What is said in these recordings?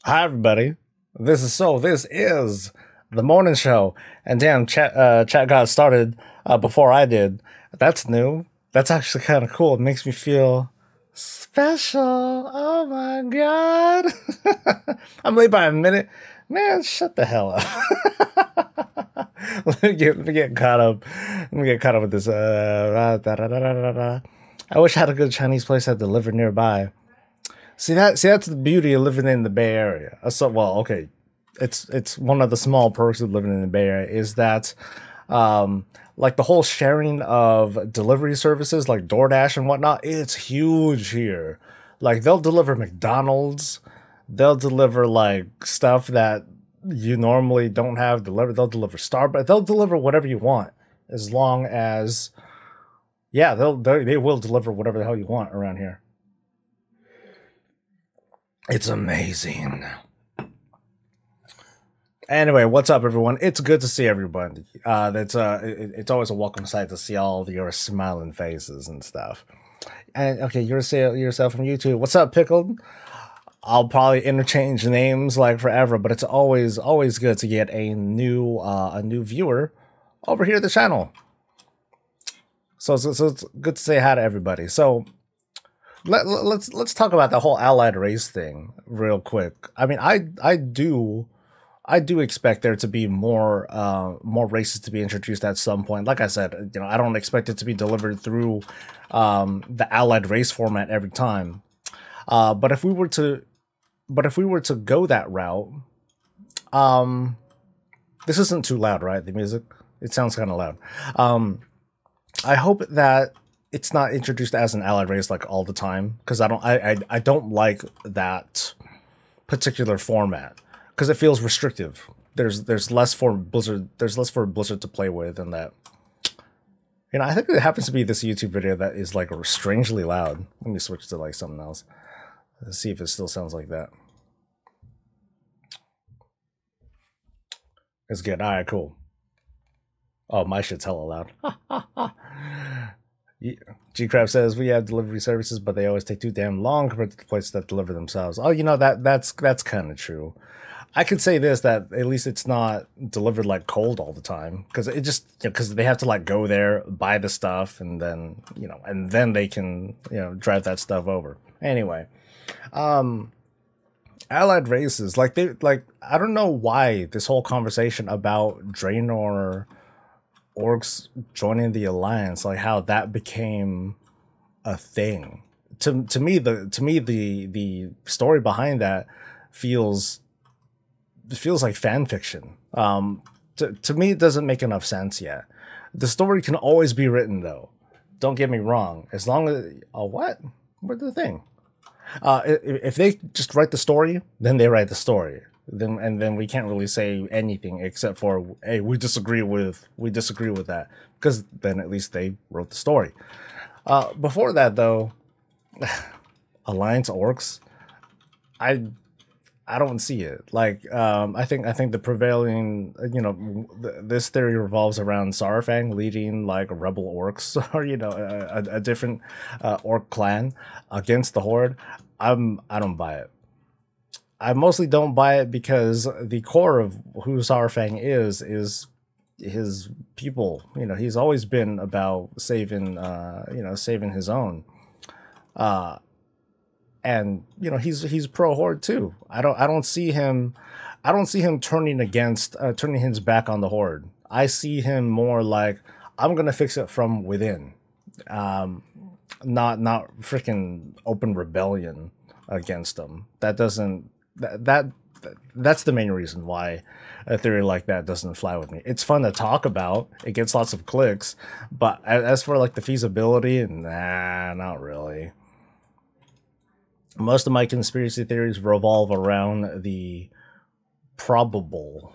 Hi everybody. This is the morning show, and damn, chat got started before I did. That's new. That's actually kind of cool. It makes me feel special. Oh my god. I'm late by a minute. Man, shut the hell up. Let me get caught up. Let me get caught up with this. I wish I had a good Chinese place that delivered nearby. See that's the beauty of living in the Bay Area. So well, okay, it's one of the small perks of living in the Bay Area is that, like the whole sharing of delivery services like DoorDash and whatnot, it's huge here. Like they'll deliver McDonald's, they'll deliver like stuff that you normally don't have delivered. They'll deliver Starbucks. They'll deliver whatever you want, as long as, yeah, they will deliver whatever the hell you want around here. It's amazing. Anyway, what's up, everyone? It's good to see everybody. It's always a welcome sight to see all your smiling faces and stuff. And okay, yourself from YouTube. What's up, Pickled? I'll probably interchange names like forever, but it's always good to get a new viewer over here at the channel. So it's good to say hi to everybody. So let's talk about the whole allied race thing real quick. I mean, I do expect there to be more races to be introduced at some point. Like I said, you know, I don't expect it to be delivered through the allied race format every time. But if we were to go that route, this isn't too loud, right? The music, it sounds kind of loud. I hope that it's not introduced as an allied race like all the time, because I don't like that particular format, because it feels restrictive. There's less for Blizzard. There's less for Blizzard to play with, and that, you know, I think it happens to be this YouTube video that is like strangely loud. Let me switch to like something else. Let's see if it still sounds like that. It's good. All right, cool. Oh, my shit's hella loud. G-Crab says we have delivery services, but they always take too damn long compared to the places that deliver themselves. Oh, you know, that's kind of true. I could say this, that at least it's not delivered like cold all the time, because it just, because they have to like go there, buy the stuff, and then, you know, and then they can, you know, drive that stuff over. Anyway, allied races, like I don't know why this whole conversation about Draenor orcs joining the Alliance, like how that became a thing. To me the story behind that feels like fan fiction. To me, it doesn't make enough sense yet. The story can always be written, though. Don't get me wrong. As long as what's the thing? If they just write the story, then they write the story. Then we can't really say anything except for, hey, we disagree with that, because then at least they wrote the story. Before that, though, Alliance orcs, I don't see it. Like, I think the prevailing, you know, this theory revolves around Saurfang leading like rebel orcs, or, you know, a different orc clan against the Horde. I don't buy it. I mostly don't buy it because the core of who Saurfang is his people. You know, he's always been about saving, you know, saving his own. And you know, he's pro Horde too. I don't see him turning his back on the Horde. I see him more like, I'm gonna fix it from within, not freaking open rebellion against them. That's the main reason why a theory like that doesn't fly with me. It's fun to talk about, it gets lots of clicks, but as for like the feasibility, nah, not really. Most of my conspiracy theories revolve around the probable.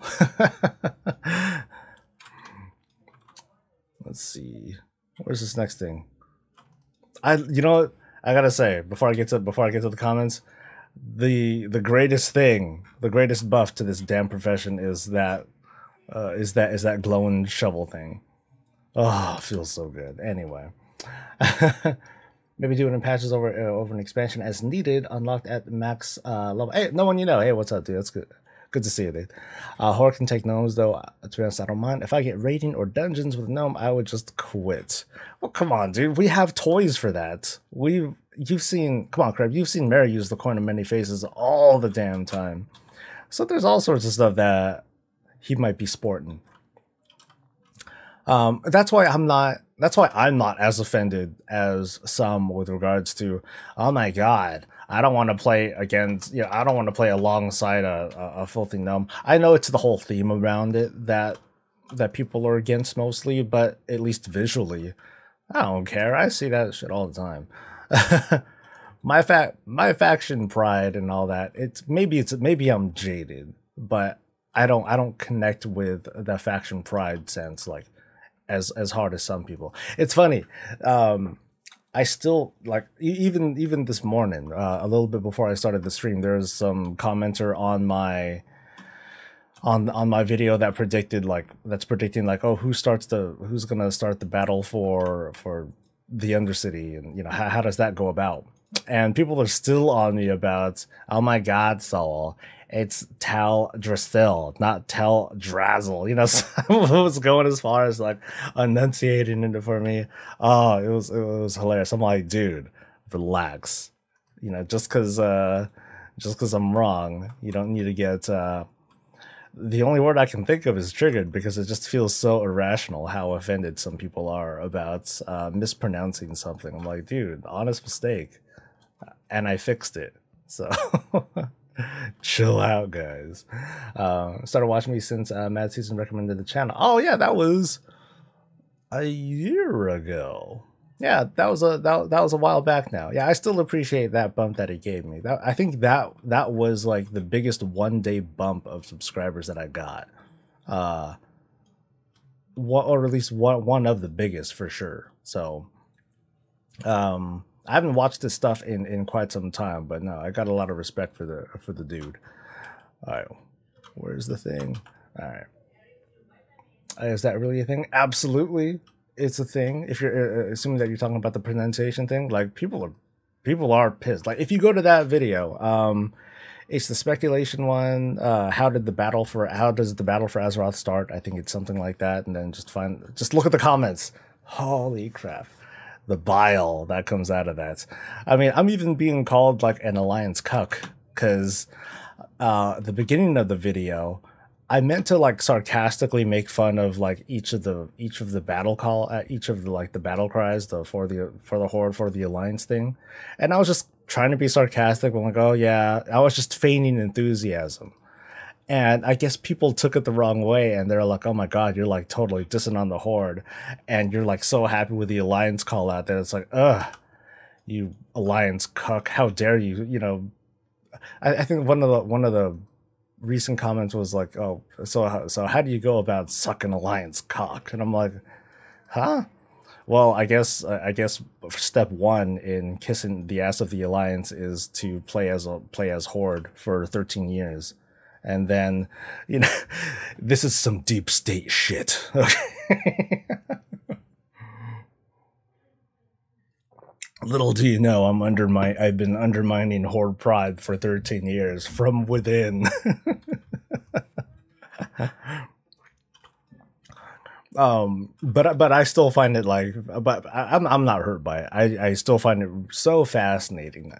Let's see, where's this next thing? You know what, I gotta say before I get to the comments, the greatest thing, the greatest buff to this damn profession is that glowing shovel thing. Oh, it feels so good. Anyway, Maybe doing in patches over an expansion as needed, unlocked at max level. Hey, no one you know. Hey, what's up, dude? That's good. Good to see you, dude. Horde can take gnomes, though. To be honest, I don't mind. If I get raiding or dungeons with gnome, I would just quit. Well, come on, dude. We have toys for that. You've seen, come on, Crab. You've seen Mary use the coin of many faces all the damn time. So there's all sorts of stuff that he might be sporting. That's why I'm not as offended as some with regards to, oh my god, I don't want to play against, I don't want to play alongside a filthy gnome. I know it's the whole theme around it that people are against mostly, but at least visually, I don't care. I see that shit all the time. my faction pride and all that. Maybe I'm jaded, but I don't connect with the faction pride sense like as hard as some people. It's funny. I still like even this morning, a little bit before I started the stream, there was some commenter on my video that predicting like, oh, who's gonna start the battle for the Undercity, and how does that go about? And people are still on me about, oh my god, Saul, it's Tal Drastil, not Tal Drazzle. Someone was going as far as like enunciating it for me. Oh, it was hilarious. I'm like, dude, relax. Just because I'm wrong, you don't need to get. The only word I can think of is triggered, because it just feels so irrational how offended some people are about mispronouncing something. I'm like, dude, honest mistake, and I fixed it. So. Chill out, guys. Started watching me since Mad Season recommended the channel. Oh yeah, that was a year ago. Yeah, that was a while back now. Yeah, I still appreciate that bump that it gave me. I think that was like the biggest one-day bump of subscribers that I got. Or at least one of the biggest for sure. So, I haven't watched this stuff in quite some time, but no, I got a lot of respect for the dude. All right, where's the thing? All right, is that really a thing? Absolutely, it's a thing. If you're assuming that you're talking about the pronunciation thing, like people are pissed. Like if you go to that video, it's the speculation one. How does the battle for Azeroth start? I think it's something like that, and then just look at the comments. Holy crap. The bile that comes out of that. I mean, I'm even being called like an alliance cuck, because the beginning of the video, I meant to like sarcastically make fun of like each of the battle the battle cries for the Horde, for the alliance thing, and I was just trying to be sarcastic. I'm like, oh yeah, I was just feigning enthusiasm. And I guess people took it the wrong way, and they're like, oh my god, you're like totally dissing on the Horde, and you're like so happy with the alliance call out that it's like, ugh, you alliance cuck, how dare you? I think one of the recent comments was like, oh, so how do you go about sucking alliance cock? And I'm like, huh? Well, I guess step one in kissing the ass of the alliance is to play as Horde for 13 years. And then, this is some deep state shit. Okay? Little do you know, I've been undermining Horde pride for 13 years from within. But I still find it I'm not hurt by it. I still find it so fascinating.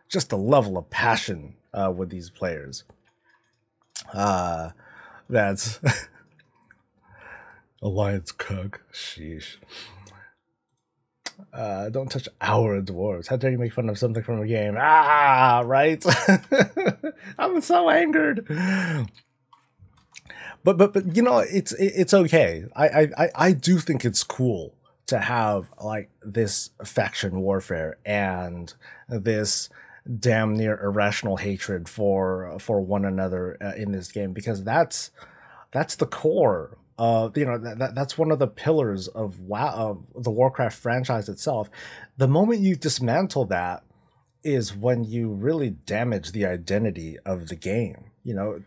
Just the level of passion with these players. That's alliance cuck. Sheesh. Don't touch our dwarves. How dare you make fun of something from a game? Right? I'm so angered. But it's okay. I do think it's cool to have like this faction warfare and this damn near irrational hatred for one another in this game, because that's the core. That's one of the pillars of the Warcraft franchise itself. The moment you dismantle that is when you really damage the identity of the game. The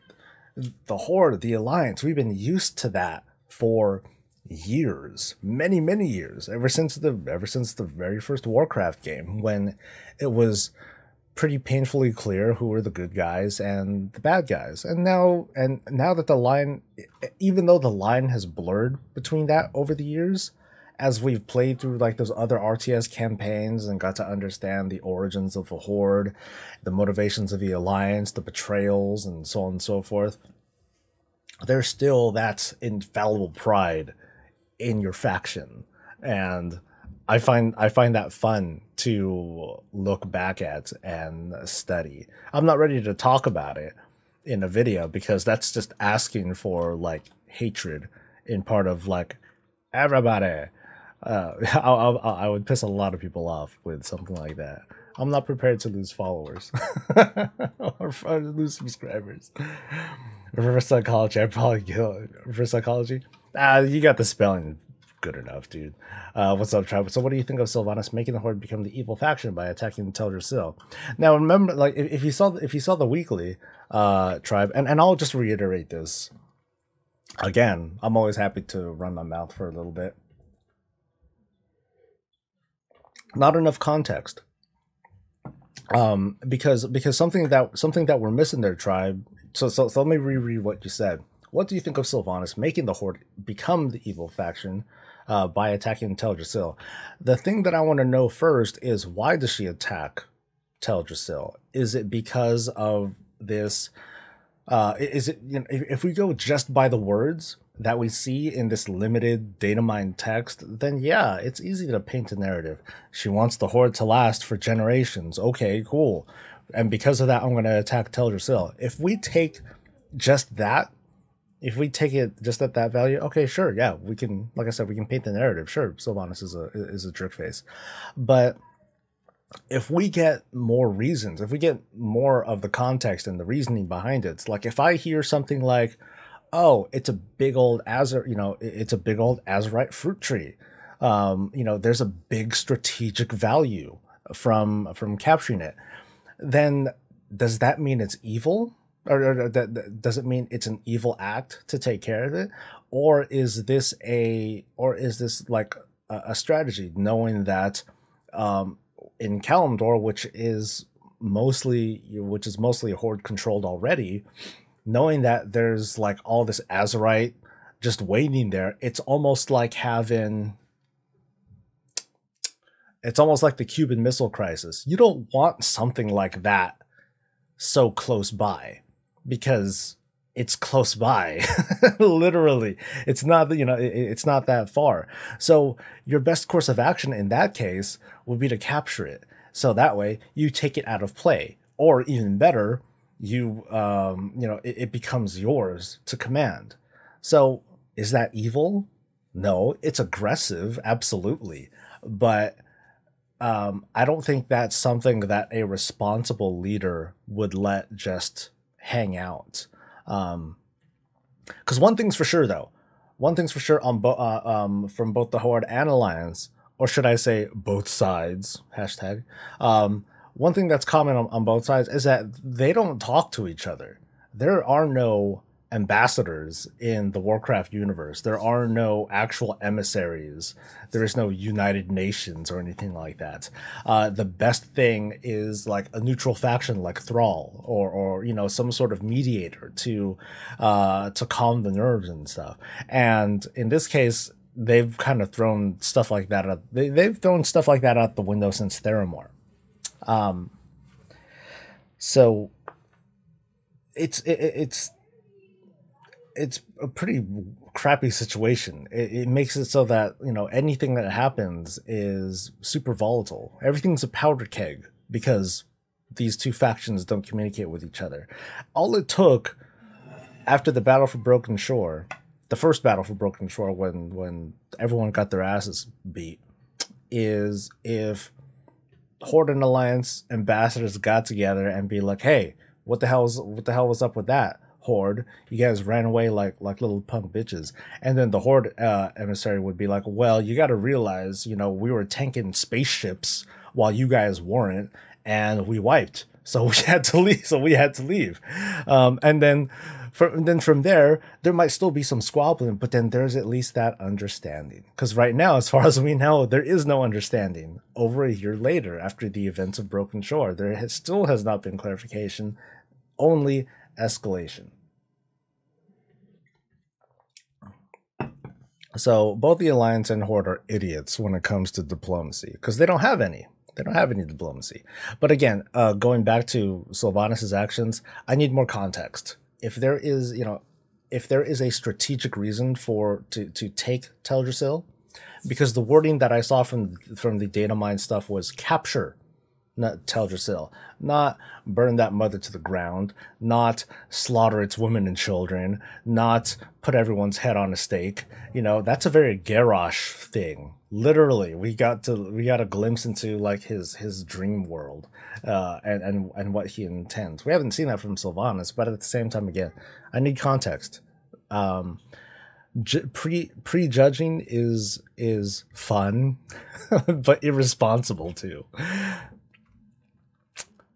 Horde, the Alliance, we've been used to that for years, many years, ever since the very first Warcraft game, when it was pretty painfully clear who were the good guys and the bad guys. And now that the line, even though the line has blurred between that over the years, as we've played through like those other RTS campaigns and got to understand the origins of the Horde, the motivations of the Alliance, the betrayals, and so on and so forth, there's still that infallible pride in your faction. And I find that fun to look back at and study. I'm not ready to talk about it in a video because that's just asking for like hatred in part of like everybody. I would piss a lot of people off with something like that. I'm not prepared to lose followers or lose subscribers. Reverse psychology, I'd probably kill reverse psychology. You got the spelling good enough, dude. What's up, tribe? So what do you think of Sylvanas making the Horde become the evil faction by attacking Teldrassil? Now remember, like if you saw the weekly tribe, and I'll just reiterate this again, I'm always happy to run my mouth for a little bit. Not enough context. Because something that we're missing there, tribe. So let me reread what you said. What do you think of Sylvanas making the Horde become the evil faction by attacking Teldrassil? The thing that I want to know first is, why does she attack Teldrassil? Is it because of this? Is it, you know, if we go just by the words that we see in this limited data mine text, then yeah, it's easy to paint a narrative. She wants the Horde to last for generations. Okay, cool. And because of that, I'm going to attack Teldrassil. If we take just that, if we take it just at that value, okay, sure, yeah, we can, like I said, we can paint the narrative. Sure, Sylvanas is a jerk face. But if we get more reasons, if we get more of the context and the reasoning behind it, it's like if I hear something like, oh, it's a big old it's a big old Azerite fruit tree. There's a big strategic value from capturing it. Then does that mean it's evil? Or does it mean it's an evil act to take care of it? Or is this like a strategy, knowing that in Kalimdor, which is mostly Horde controlled already, knowing that there's like all this Azerite just waiting there, it's almost like the Cuban Missile Crisis. You don't want something like that so close by, because it's close by. Literally, it's not, it's not that far. So your best course of action in that case would be to capture it, so that way you take it out of play, or even better, it becomes yours to command. So is that evil? No, it's aggressive, absolutely, but I don't think that's something that a responsible leader would let just hang out. Because one thing's for sure on from both the Horde and Alliance, or should I say both sides, hashtag, one thing that's common on both sides is that they don't talk to each other. There are no ambassadors in the Warcraft universe. There are no actual emissaries. There is no United Nations or anything like that. The best thing is like a neutral faction like Thrall, or some sort of mediator to calm the nerves and stuff. And in this case, they've kind of thrown stuff like that out. They've thrown stuff like that out the window since Theramore. So it's a pretty crappy situation. It makes it so that, anything that happens is super volatile. Everything's a powder keg because these two factions don't communicate with each other. All it took after the Battle for Broken Shore, the first Battle for Broken Shore, when everyone got their asses beat, is if Horde and Alliance ambassadors got together and be like, hey, what the hell was up with that, Horde? You guys ran away like little punk bitches. And then the Horde emissary would be like, well, you got to realize, we were tanking spaceships while you guys weren't, and we wiped, so we had to leave. And then then from there might still be some squabbling, but then there's at least that understanding. Because right now, as far as we know, there is no understanding. Over a year later, after the events of Broken Shore, there still has not been clarification, only escalation. So both the Alliance and Horde are idiots when it comes to diplomacy, because they don't have any. They don't have any diplomacy. But again, going back to Sylvanas' actions, I need more context. If there is, if there is a strategic reason to take Teldrassil, because the wording that I saw from the data mine stuff was capture, not Teldrassil, not burn that mother to the ground, not slaughter its women and children, not put everyone's head on a stake. That's a very Garrosh thing. Literally, we got a glimpse into like his dream world, and what he intends. We haven't seen that from Sylvanas, but at the same time, again, I need context. Prejudging is fun, but irresponsible too.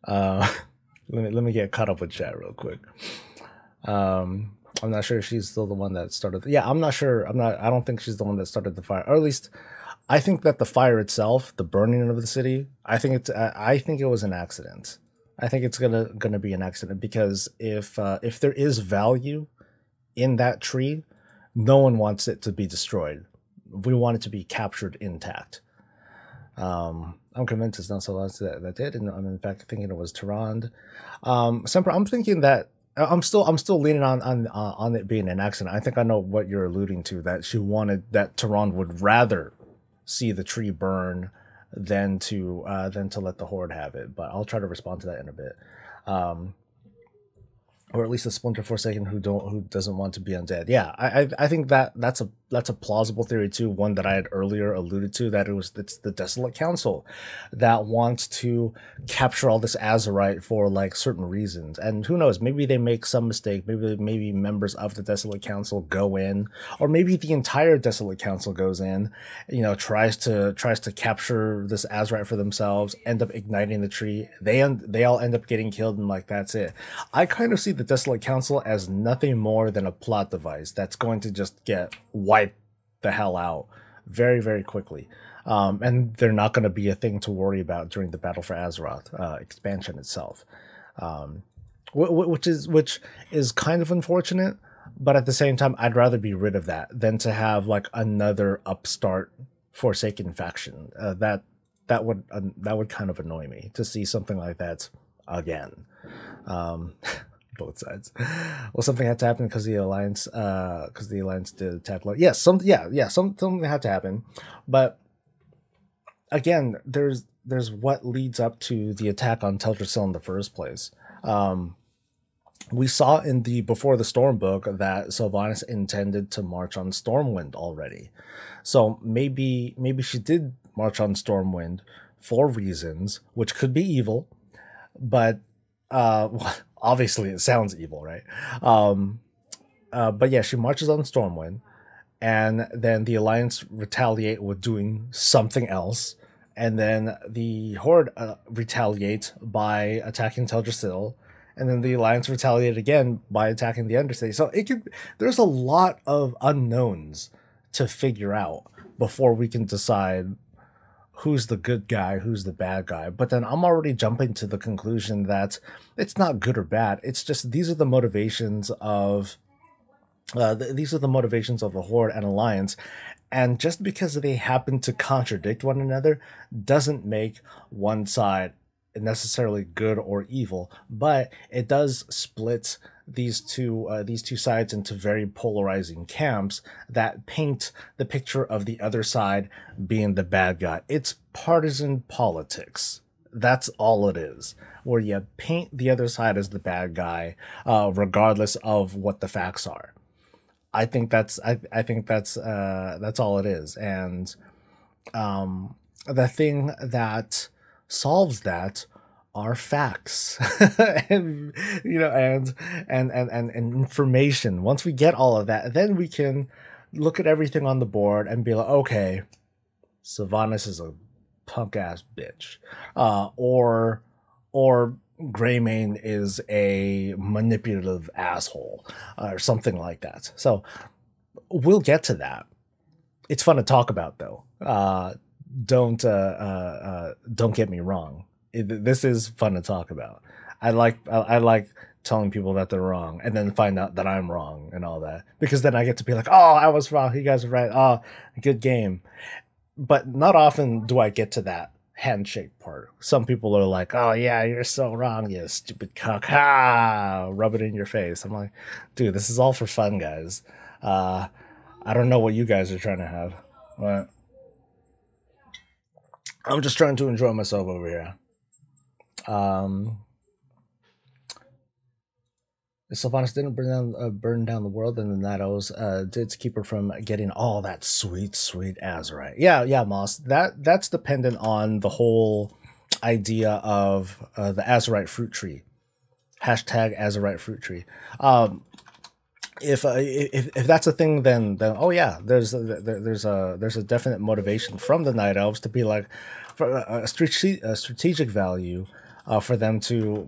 Let me get caught up with chat real quick. I'm not sure if she's still the one that started. Yeah, I'm not sure. I don't think she's the one that started the fire. Or at least, I think that the fire itself, the burning of the city, I think it was an accident. I think it's gonna be an accident, because if there is value in that tree, no one wants it to be destroyed. We want it to be captured intact. I'm convinced it's not Sylvanas that did, and I'm in fact thinking it was Tyrande. Semper, I'm thinking that I'm still leaning on it being an accident. I think I know what you're alluding to, that she wanted, that Tyrande would rather see the tree burn than to let the Horde have it. But I'll try to respond to that in a bit. Or at least a Splinter Forsaken who doesn't want to be undead. Yeah, I think that's a plausible theory too. One that I had earlier alluded to, that it's the Desolate Council that wants to capture all this Azerite for like certain reasons. And who knows, maybe they make some mistake. Maybe members of the Desolate Council go in, or maybe the entire Desolate Council goes in, tries to capture this Azerite for themselves, end up igniting the tree. They all end up getting killed, and like that's it. I kind of see the Desolate Council as nothing more than a plot device that's going to just get wiped the hell out very, very quickly. And they're not going to be a thing to worry about during the Battle for Azeroth expansion itself. Which is kind of unfortunate, but at the same time, I'd rather be rid of that than to have like another upstart Forsaken faction. That would kind of annoy me to see something like that again. Both sides. Well, something had to happen because the Alliance did attack low. Yes, something had to happen. But again, there's what leads up to the attack on Teldrassil in the first place. We saw in the Before the Storm book that Sylvanas intended to march on Stormwind already. So maybe she did march on Stormwind for reasons which could be evil, but obviously it sounds evil, right? But yeah, she marches on Stormwind, and then the Alliance retaliate with doing something else, and then the Horde retaliate by attacking Teldrassil, and then the Alliance retaliate again by attacking the Undercity. So there's a lot of unknowns to figure out before we can decide who's the good guy, who's the bad guy. But then I'm already jumping to the conclusion that it's not good or bad. It's just these are the motivations of the Horde and Alliance, and just because they happen to contradict one another doesn't make one side necessarily good or evil, but it does split these two sides into very polarizing camps that paint the picture of the other side being the bad guy. It's partisan politics. That's all it is, where you paint the other side as the bad guy, regardless of what the facts are. I think that's all it is. And the thing that solves that are facts and information. Once we get all of that, then we can look at everything on the board and be like, okay, Sylvanas is a punk ass bitch, or Greymane is a manipulative asshole or something like that. So we'll get to that. It's fun to talk about, though. Don't get me wrong. This is fun to talk about. I like telling people that they're wrong and then find out that I'm wrong and all that, because then I get to be like, oh, I was wrong, you guys are right. Oh, good game. But not often do I get to that handshake part. Some people are like, oh yeah, you're so wrong, you stupid cuck, ha, rub it in your face. I'm like, dude, this is all for fun, guys. I don't know what you guys are trying to have, but I'm just trying to enjoy myself over here. Sylvanas didn't burn down the world, and the Night Owls did keep her from getting all that sweet Azerite. Yeah, Moss. That's dependent on the whole idea of the Azerite fruit tree. Hashtag Azerite fruit tree. If that's a thing, then oh yeah, there's a definite motivation from the Night Elves to be like, for a strategic value. For them to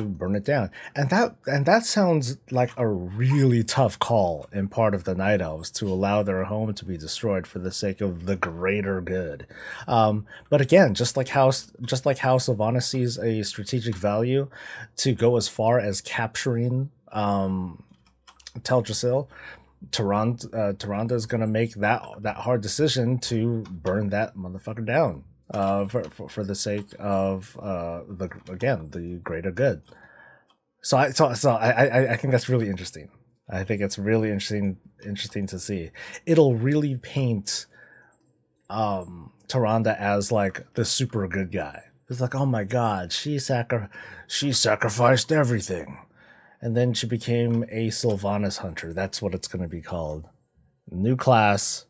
burn it down, and that sounds like a really tough call in part of the Night Elves to allow their home to be destroyed for the sake of the greater good. But again, just like how Sylvanas sees a strategic value to go as far as capturing Teldrassil, Tyrande is gonna make that hard decision to burn that motherfucker down. For the sake of the greater good. So I think that's really interesting. I think it's really interesting to see. It'll really paint Tyrande as like the super good guy. It's like, oh my god, she sacrificed everything, and then she became a Sylvanas hunter. That's what it's going to be called. New class,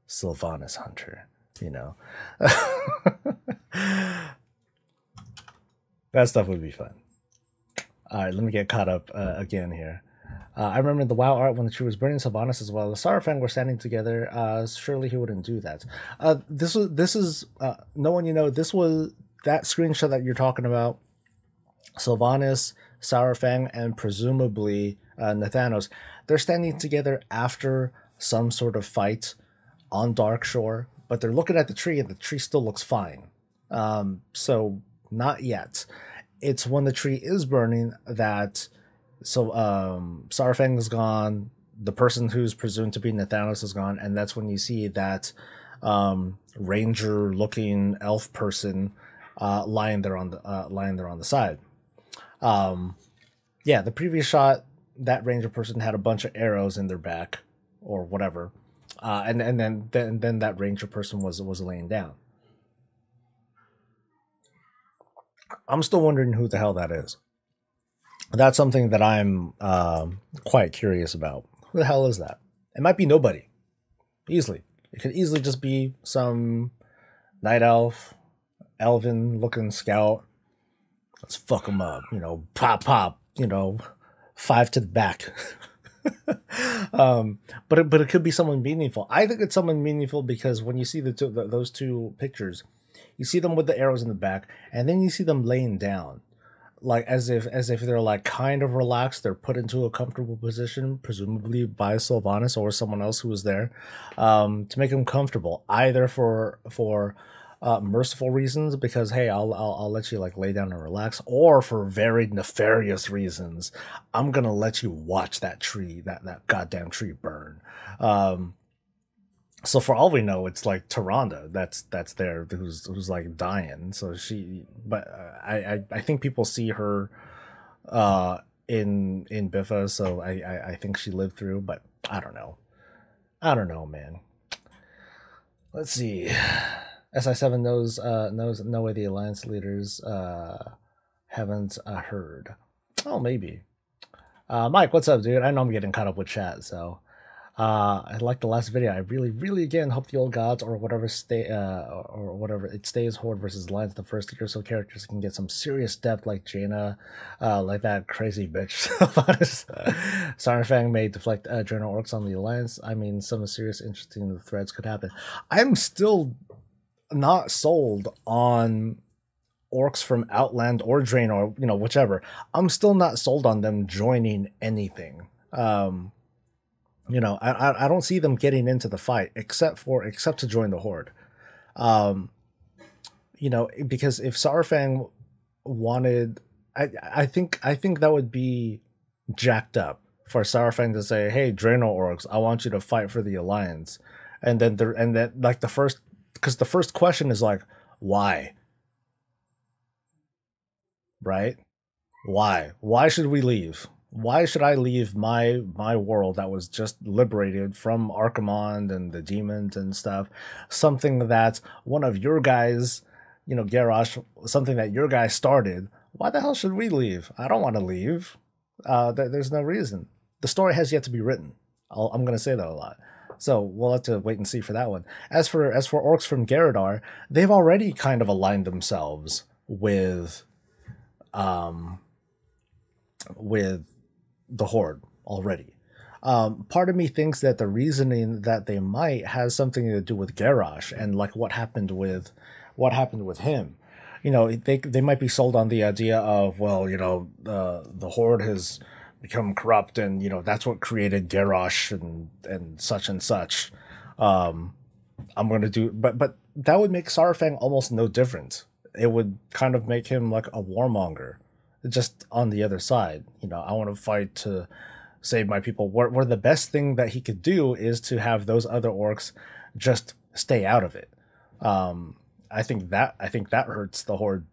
Sylvanas hunter. You know, that stuff would be fun. All right, let me get caught up again here. I remember the WoW art when she was burning Sylvanas as well. The Sarafang were standing together. Surely he wouldn't do that. This is no one, you know. This was that screenshot that you're talking about. Sylvanas, Sarafang, and presumably Nathanos. They're standing together after some sort of fight on Darkshore. But they're looking at the tree, and the tree still looks fine. So not yet. It's when the tree is burning that Sarafang is gone. The person who's presumed to be Nathanos is gone, and that's when you see that ranger-looking elf person lying there on the side. Yeah, the previous shot, that ranger person had a bunch of arrows in their back or whatever. And then that ranger person was laying down. I'm still wondering who the hell that is. That's something that I'm quite curious about. Who the hell is that? It might be nobody. Easily. It could easily just be some night elf, elven looking scout. Let's fuck him up. You know, pop. You know, 5 to the back. But it could be someone meaningful. I think it's someone meaningful because when you see those two pictures, you see them with the arrows in the back, and then you see them laying down, like as if they're like kind of relaxed. They're put into a comfortable position, presumably by Sylvanas or someone else who was there, to make them comfortable, either for merciful reasons, because hey, I'll let you like lay down and relax, or for very nefarious reasons. I'm gonna let you watch that tree, that goddamn tree burn. So for all we know, it's like Tyrande that's there, who's like dying. So but I think people see her in Biffa, so I think she lived through, but I don't know, man. Let's see. SI7 knows no way the Alliance leaders haven't heard. Oh, maybe. Mike, what's up, dude? I know I'm getting caught up with chat, so I like the last video. I really again hope the old gods or whatever it stays Horde versus Alliance the first year, so characters can get some serious depth like Jaina, like that crazy bitch. Sarafang may deflect Journal Orcs on the Alliance. I mean, some serious interesting threads could happen. I'm still not sold on orcs from Outland or Draenor, you know, whichever, I'm still not sold on them joining anything. You know, I don't see them getting into the fight except to join the Horde. You know, because if Saurfang wanted, I think that would be jacked up for Saurfang to say, "Hey, Draenor orcs, I want you to fight for the Alliance," and then like the first, because the first question is like, why, right? Why should we leave? Why should I leave my world that was just liberated from Archimonde and the demons and stuff? Something that one of your guys, you know, Garrosh, something that your guy started. Why the hell should we leave? I don't want to leave. There's no reason. The story has yet to be written. I'm going to say that a lot. So we'll have to wait and see for that one. As for orcs from Garradar, they've already kind of aligned themselves with the Horde already. Part of me thinks that the reasoning that they might has something to do with Garrosh and like what happened with him. You know, they might be sold on the idea of, well, you know, the Horde has become corrupt, and you know that's what created Garrosh and such and such. I'm gonna do, but that would make Saurfang almost no different. It would kind of make him like a warmonger, just on the other side. You know, I want to fight to save my people. Where the best thing that he could do is to have those other orcs just stay out of it. I think that hurts the Horde.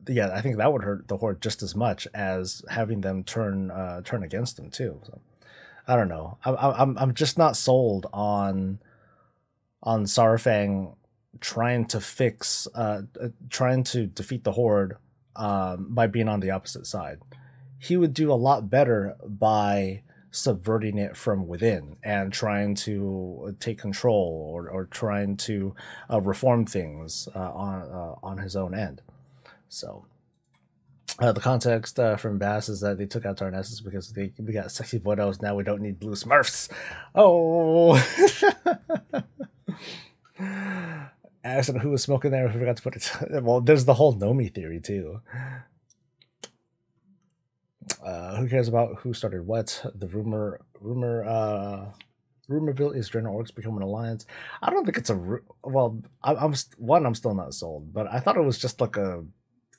Yeah, I think that would hurt the Horde just as much as having them turn against them too. So, I don't know. I'm just not sold on Saurfang trying to defeat the Horde by being on the opposite side. He would do a lot better by subverting it from within and trying to take control or trying to reform things on his own end. So the context from Bass is that they took out Tarnessus because we got sexy Voidos. Now we don't need blue Smurfs. Oh. I don't know who was smoking there. I forgot to put it. Well, there's the whole Nomi theory too. Who cares about who started what? The rumor Rumorville is Draenor orcs become an alliance. I don't think it's a well. I'm still not sold, but I thought it was just like a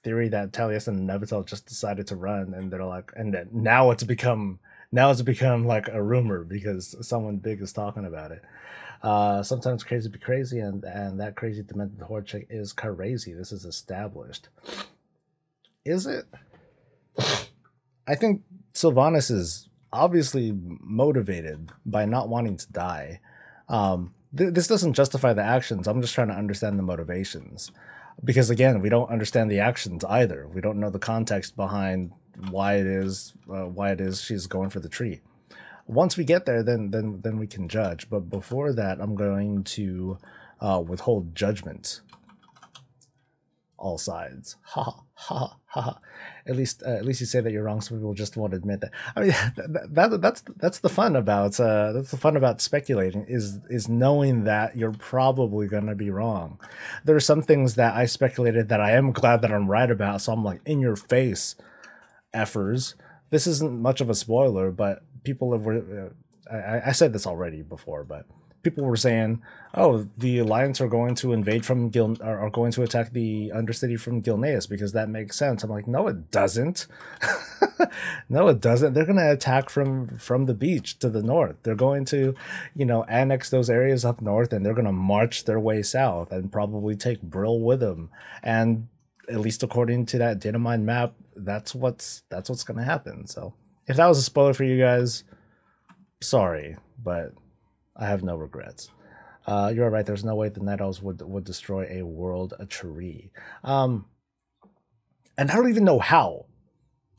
theory that Taliesin and Nevitel just decided to run, and they're like, and then now it's become like a rumor because someone big is talking about it. Sometimes crazy be crazy, and that crazy demented Horde chick is crazy. This is established. Is it? I think Sylvanas is obviously motivated by not wanting to die. This doesn't justify the actions. I'm just trying to understand the motivations. Because again, we don't understand the actions either. We don't know the context behind why it is she's going for the tree. Once we get there, then we can judge. But before that, I'm going to withhold judgment. All sides. Ha ha ha ha. At least you say that you're wrong, so people just won't admit that. I mean, that's the fun about speculating is knowing that you're probably gonna be wrong. There are some things that I speculated that I am glad that I'm right about, so I'm like, in your face, effers. This isn't much of a spoiler, but people have. I said this already before, but people were saying, "Oh, the Alliance are going to invade from are going to attack the Undercity from Gilneas because that makes sense." I'm like, no, it doesn't. No, it doesn't. They're going to attack from the beach to the north. They're going to, you know, annex those areas up north, and they're going to march their way south and probably take Brill with them. And at least according to that Dynamine map, that's what's going to happen. So if that was a spoiler for you guys, sorry, but I have no regrets. You're right. There's no way the Night Owls would destroy a world tree. And I don't even know how.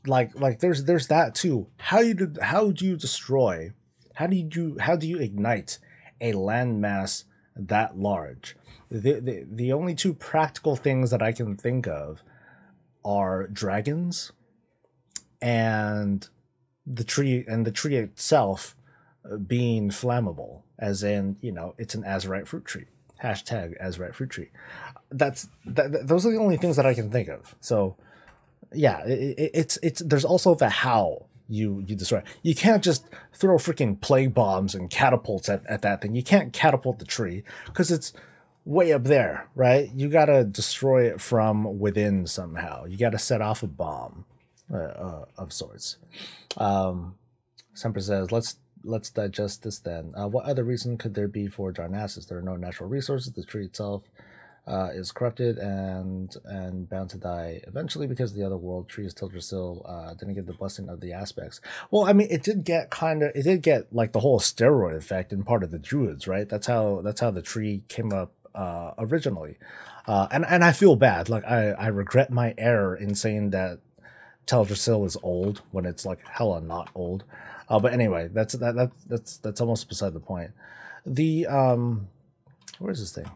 Like there's that too. How do you destroy? How do you ignite a landmass that large? The only two practical things that I can think of are dragons and the tree itself being flammable, as in, you know, it's an Azerite fruit tree. Hashtag Azeroth fruit tree. Those are the only things that I can think of. So yeah, it's there's also the how you destroy. You can't just throw freaking plague bombs and catapults at that thing. You can't catapult the tree because it's way up there, right? You gotta destroy it from within somehow. You gotta set off a bomb of sorts. Semper says, let's digest this then. What other reason could there be for Darnassus? There are no natural resources. The tree itself is corrupted and bound to die eventually because the other world trees Tildrassil didn't get the blessing of the aspects. Well, I mean, it did get like the whole steroid effect in part of the druids, right? That's how the tree came up originally. And I feel bad. Like I regret my error in saying that Teldrassil is old when it's like hella not old. But anyway, that's almost beside the point. The where's this thing?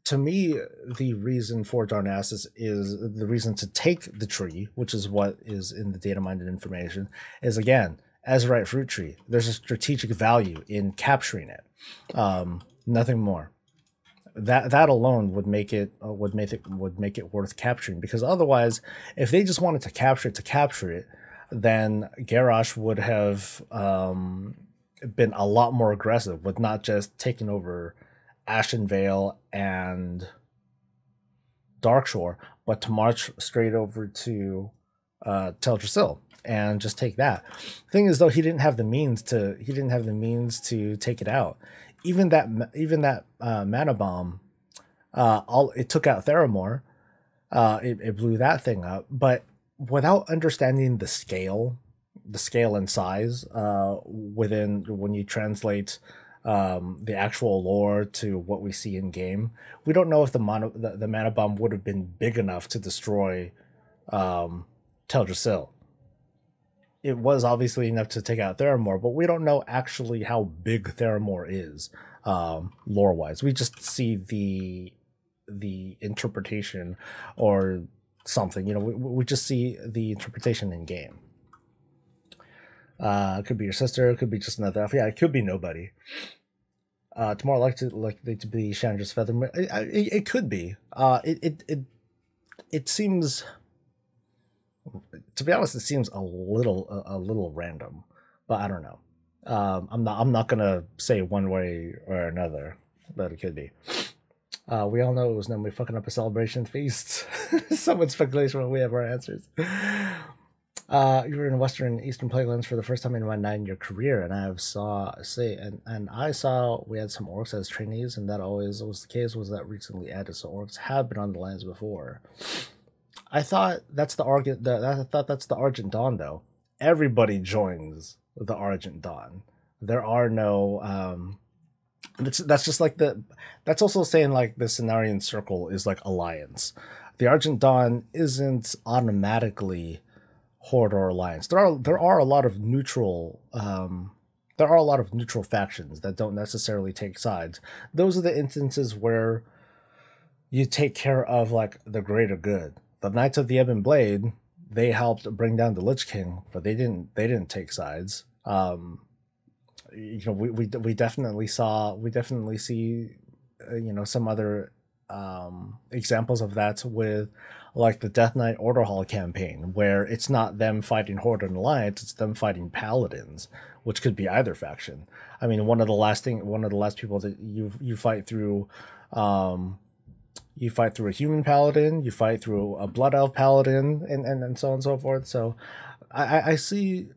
To me, the reason for Darnassus is the reason to take the tree, which is what is in the data-minded information, is again, Azeroth fruit tree. There's a strategic value in capturing it. Nothing more. That alone would make it worth capturing, because otherwise, if they just wanted to capture it, then Garrosh would have been a lot more aggressive with not just taking over Ashenvale and Darkshore, but to march straight over to Teldrassil and just take that. The thing is, though, he didn't have the means to take it out. Even that mana bomb, it took out Theramore. It blew that thing up, but without understanding the scale and size within when you translate the actual lore to what we see in game, we don't know if the mana bomb would have been big enough to destroy Teldrassil. It was obviously enough to take out Theramore, but we don't know actually how big Theramore is lore-wise. We just see the interpretation or something. You know, we just see the interpretation in game. It could be your sister. It could be just another. Yeah, it could be nobody. Tomorrow, likely to be Chandra's feather. It could be. It seems. To be honest, it seems a little random, but I don't know. I'm not gonna say one way or another, but it could be. We all know it was nobody fucking up a celebration feast. Someone's speculation when we have our answers. You were in Western and Eastern Plaguelands for the first time in my 9-year career, and I saw we had some orcs as trainees, and that always was the case. Was that recently added? So orcs have been on the lands before. I thought that's the Argent Dawn, though. Everybody joins the Argent Dawn. There are no that's just like that's also saying like the Cenarian Circle is like Alliance. The Argent Dawn isn't automatically Horde or Alliance. There are a lot of neutral factions that don't necessarily take sides. Those are the instances where you take care of like the greater good. The Knights of the Ebon Blade, they helped bring down the Lich King, but they didn't take sides. You know, we definitely see some other examples of that with like the Death Knight Order Hall campaign, where it's not them fighting Horde and Alliance, it's them fighting Paladins, which could be either faction. I mean, one of the last people that you fight through. You fight through a human paladin, you fight through a blood elf paladin, and so on and so forth. So I see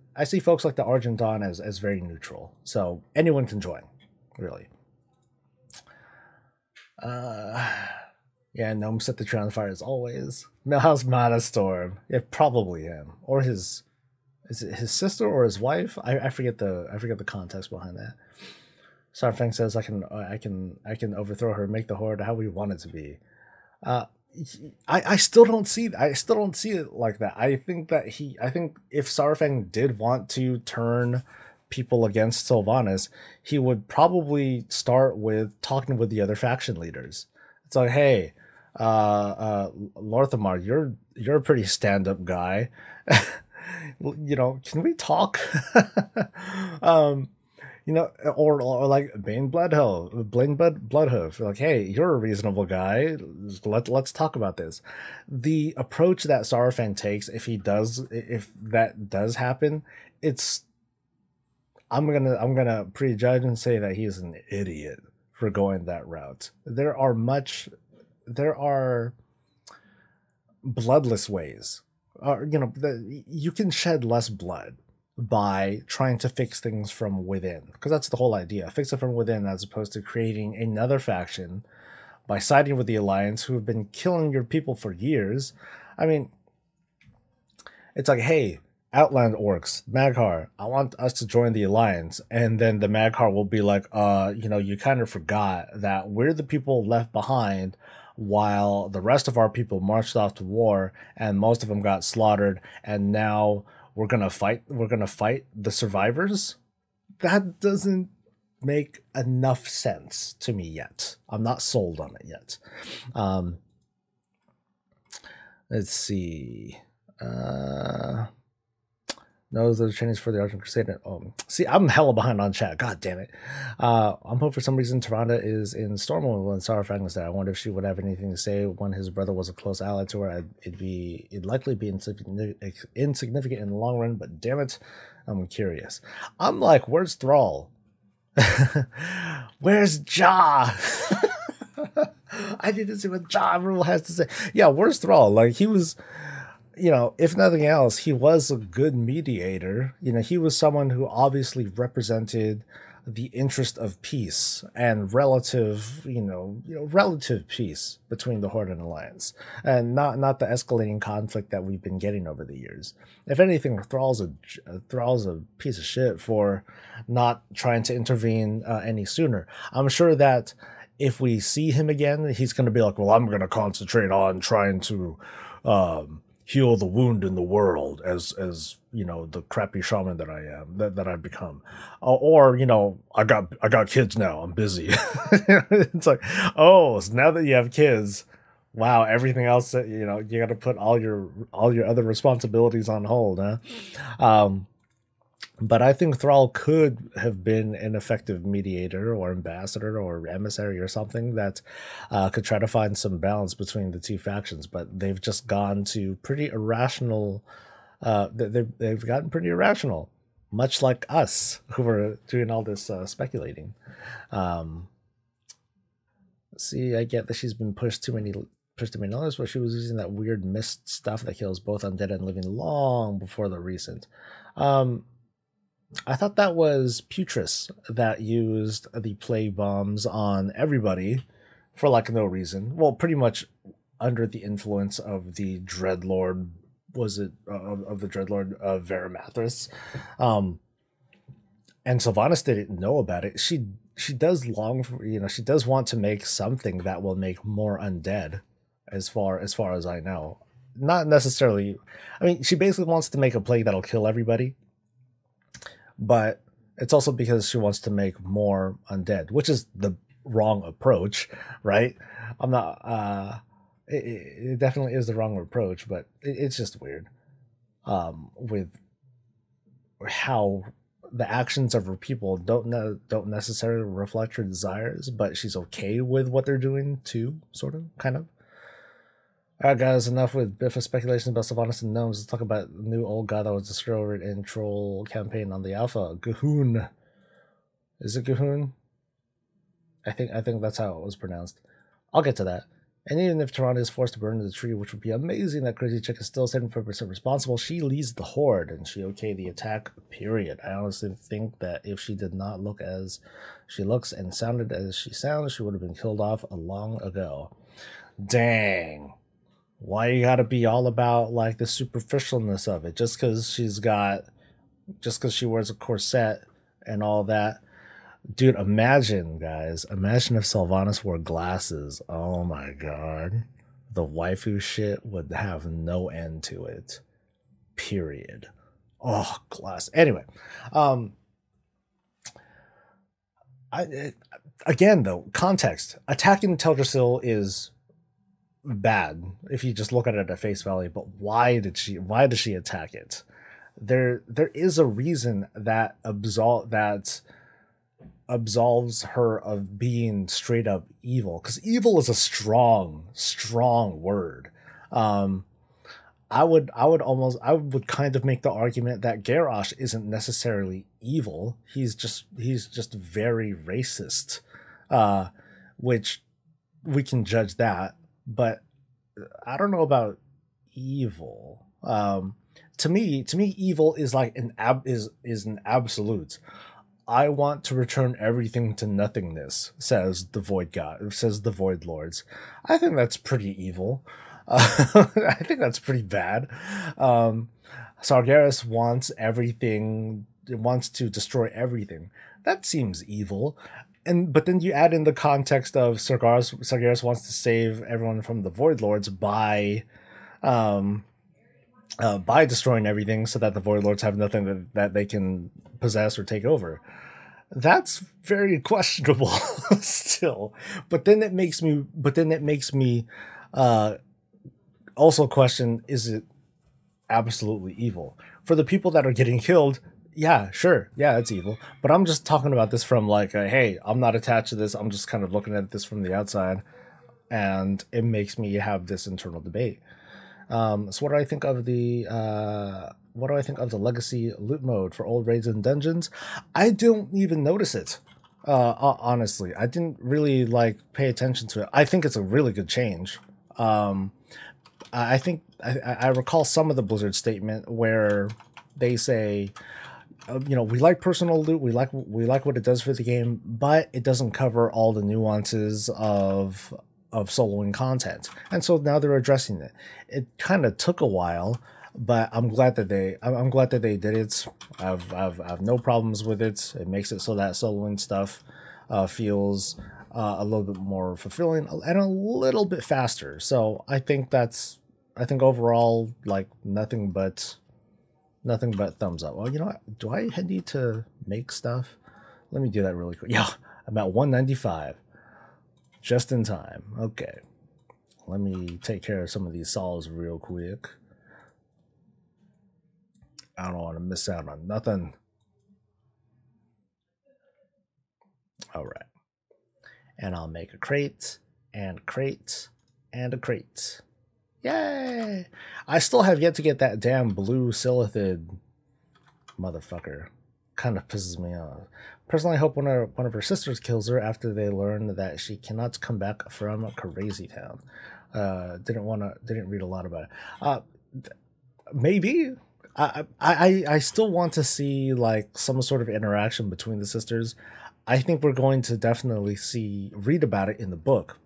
folks like the Argent Dawn as very neutral. So anyone can join, really. Yeah, Gnome set the tree on fire as always. Millhouse Mana Storm. Yeah, probably him. Or is it his sister or his wife? I forget the context behind that. Sarfang says I can overthrow her, make the Horde how we want it to be. I still don't see it like that. I think if Sarfang did want to turn people against Sylvanas, he would probably start with talking with the other faction leaders. It's like, hey, Lorthamar, you're a pretty stand-up guy. You know, can we talk? You know, or like Bane Bloodhoof. Like, hey, you're a reasonable guy. Let's talk about this. The approach that Sarafan takes, if that does happen, it's I'm gonna prejudge and say that he's an idiot for going that route. There are bloodless ways. You can shed less blood by trying to fix things from within, because that's the whole idea. Fix it from within, as opposed to creating another faction by siding with the Alliance, who have been killing your people for years. I mean, it's like, hey, Outland Orcs, Maghar, I want us to join the Alliance. And then the Maghar will be like, you kind of forgot that we're the people left behind while the rest of our people marched off to war and most of them got slaughtered, and now we're gonna fight the survivors. That doesn't make enough sense to me yet. I'm not sold on it yet. Let's see. No, those trainings for the Argent Crusade. See, I'm hella behind on chat. God damn it. I'm hoping for some reason Tyrande is in Stormwind when Sarafang was there. I wonder if she would have anything to say when his brother was a close ally to her. It'd likely be insignificant in the long run, but damn it, I'm curious. I'm like, where's Thrall? Where's Ja? I need to see what Ja Rule has to say. Yeah, where's Thrall? Like, he was... if nothing else, he was a good mediator. He was someone who obviously represented the interest of peace and relative peace between the Horde and Alliance, and not the escalating conflict that we've been getting over the years. If anything, Thrall's a piece of shit for not trying to intervene any sooner. I'm sure that if we see him again, he's going to be like, well, I'm going to concentrate on trying to heal the wound in the world as the crappy shaman that I am, that I've become, or I got kids now, I'm busy. It's like, oh, so now that you have kids, wow, everything else that you got to put all your other responsibilities on hold, huh? But I think Thrall could have been an effective mediator or ambassador or emissary or something that could try to find some balance between the two factions. But they've just gone to pretty irrational. They've gotten pretty irrational, much like us who were doing all this speculating. See, I get that she's been pushed too many others, but she was using that weird mist stuff that kills both undead and living long before the recent. I thought that was Putris that used the plague bombs on everybody for like no reason. Well, pretty much under the influence of the Dreadlord, of the Dreadlord of Veramathras. And Sylvanas didn't know about it. She does long for, she does want to make something that will make more undead, as far as I know. Not necessarily, I mean, she basically wants to make a plague that'll kill everybody. But it's also because she wants to make more undead, which is the wrong approach, right? I'm not, it definitely is the wrong approach, but it's just weird with how the actions of her people don't necessarily reflect her desires, but she's okay with what they're doing too, sort of, kind of. Alright guys, enough with bit of speculation about Sylvanas and gnomes. Let's talk about the new old guy that was destroyed in Troll campaign on the Alpha. Gahoon. Is it Gahoon? I think that's how it was pronounced. I'll get to that. And even if Tyrande is forced to burn the tree, which would be amazing, that crazy chick is still 74% responsible, she leads the Horde, and she okayed the attack, period. I honestly think that if she did not look as she looks and sounded as she sounds, she would have been killed off long ago. Dang. Why you gotta be all about like the superficialness of it? Just because she wears a corset and all that. Dude, imagine, guys. Imagine if Sylvanas wore glasses. Oh my god. The waifu shit would have no end to it. Period. Oh, glass. Anyway. Again, though, context. Attacking Teldrassil is bad if you just look at it at face value, but why does she attack it? There is a reason that absolves her of being straight up evil, because evil is a strong word. I would kind of make the argument that Garrosh isn't necessarily evil. He's just very racist, which we can judge that, but I don't know about evil. To me, evil is like an absolute. I want to return everything to nothingness, says the Void God, says the Void Lords. I think that's pretty evil. I think that's pretty bad. Sargeras wants everything, wants to destroy everything. That seems evil. But then you add in the context of Sargeras wants to save everyone from the Void Lords by destroying everything so that the Void Lords have nothing that they can possess or take over. That's very questionable still. But then it makes me also question, is it absolutely evil? For the people that are getting killed, yeah, sure, yeah, it's evil. But I'm just talking about this from like, hey, I'm not attached to this. I'm just kind of looking at this from the outside, and it makes me have this internal debate. So what do I think of the legacy loot mode for old raids and dungeons? I don't even notice it. Honestly, I didn't really like pay attention to it. I think it's a really good change. I think I recall some of the Blizzard statement where they say, you know, we like personal loot, we like what it does for the game, but it doesn't cover all the nuances of soloing content. And so now they're addressing it. It kind of took a while, but I'm glad that they did it. I've no problems with it. It makes it so that soloing stuff feels a little bit more fulfilling and a little bit faster. So I think overall, like, nothing but thumbs up. Well, you know what? Do I need to make stuff? Let me do that really quick. Yeah, I'm at 195. Just in time. Okay. Let me take care of some of these solves real quick. I don't want to miss out on nothing. All right. And I'll make a crate, and a crate, and a crate. Yay! I still have yet to get that damn blue Silithid motherfucker. Kind of pisses me off. Personally, I hope one of her sisters kills her after they learn that she cannot come back from Crazy Town. Didn't read a lot about it. Maybe. I still want to see like some sort of interaction between the sisters. I think we're going to definitely read about it in the book.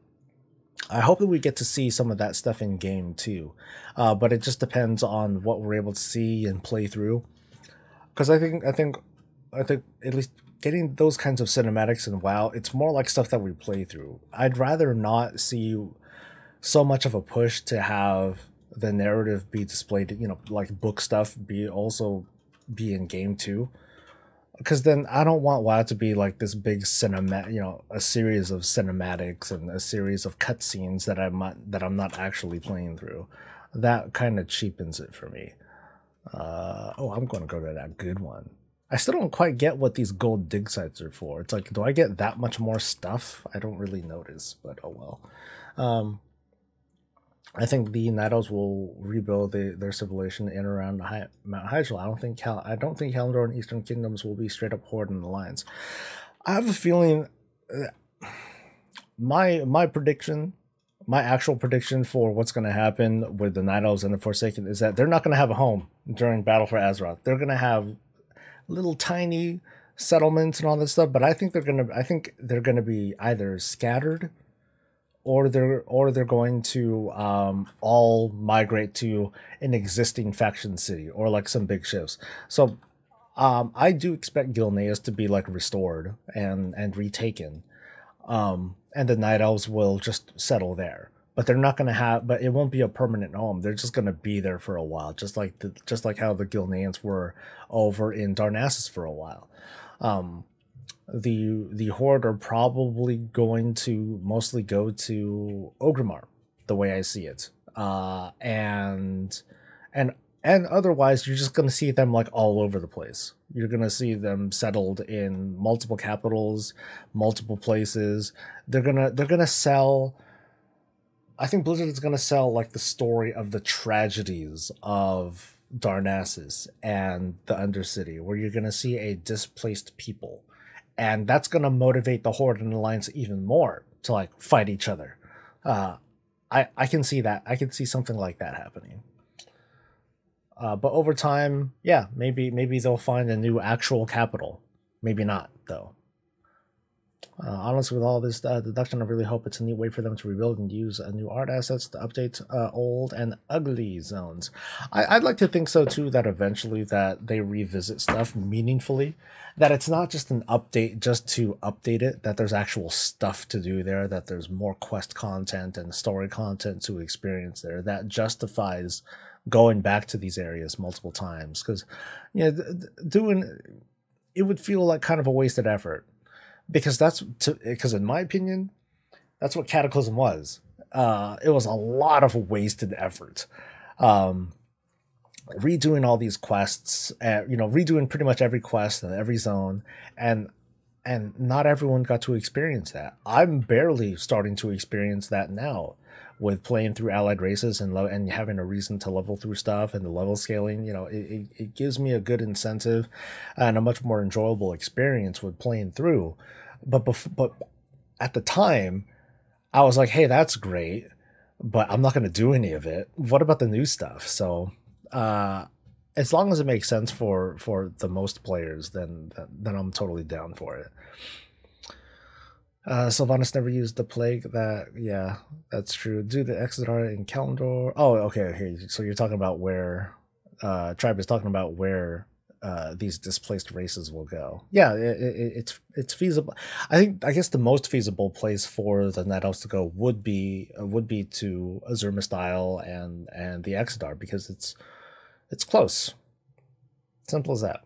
I hope that we get to see some of that stuff in game too, but it just depends on what we're able to see and play through. Because I think at least getting those kinds of cinematics in WoW, it's more like stuff that we play through. I'd rather not see so much of a push to have the narrative be displayed, you know, like book stuff be in game too. Because then I don't want WoW to be like this big cinematic, you know, a series of cinematics and a series of cutscenes that I'm not actually playing through. That kind of cheapens it for me. Oh, I'm going to go to that good one. I still don't quite get what these gold dig sites are for. It's like, do I get that much more stuff? I don't really notice, but oh well. I think the Night Elves will rebuild their civilization in and around Mount Hyjal. I don't think Kalimdor and Eastern Kingdoms will be straight up Horde and Alliance. I have a feeling that my prediction, my actual prediction for what's going to happen with the Night Elves and the Forsaken is that they're not going to have a home during Battle for Azeroth. They're going to have little tiny settlements and all that stuff, but I think they're going to be either scattered, or they're going to all migrate to an existing faction city or like some big ships. So I do expect Gilneas to be like restored and retaken, and the Night Elves will just settle there. But they're not going to have. But it won't be a permanent home. They're just going to be there for a while, just like how the Gilneans were over in Darnassus for a while. The Horde are probably going to mostly go to Orgrimmar, the way I see it, and And otherwise, you're just going to see them like all over the place. You're going to see them settled in multiple capitals, multiple places. They're gonna sell. I think Blizzard is going to sell like the story of the tragedies of Darnassus and the Undercity, where you're going to see a displaced people, and that's going to motivate the Horde and Alliance even more to like fight each other. I can see that. I can see something like that happening. But over time, yeah, maybe they'll find a new actual capital. Maybe not, though. Honestly, with all this deduction, I really hope it's a neat way for them to rebuild and use new art assets to update old and ugly zones. I'd like to think so too, that eventually that they revisit stuff meaningfully, that it's not just an update just to update it, that there's actual stuff to do there, that there's more quest content and story content to experience there that justifies going back to these areas multiple times. Because doing it would feel like kind of a wasted effort. Because in my opinion, that's what Cataclysm was. It was a lot of wasted effort. Redoing all these quests, redoing pretty much every quest and every zone, and not everyone got to experience that. I'm barely starting to experience that now, with playing through allied races and having a reason to level through stuff, and the level scaling. It gives me a good incentive and a much more enjoyable experience with playing through. But at the time, I was like, hey, that's great, but I'm not going to do any of it. What about the new stuff? So as long as it makes sense for the most players, then I'm totally down for it. Sylvanas never used the plague. Yeah, that's true. Do the Exodar in Kalimdor. Oh, okay. So you're talking about where Tribe is talking about where these displaced races will go. Yeah, it's feasible. I guess the most feasible place for the Night Elves to go would be to Azur-Mistyle and the Exodar, because it's close. Simple as that.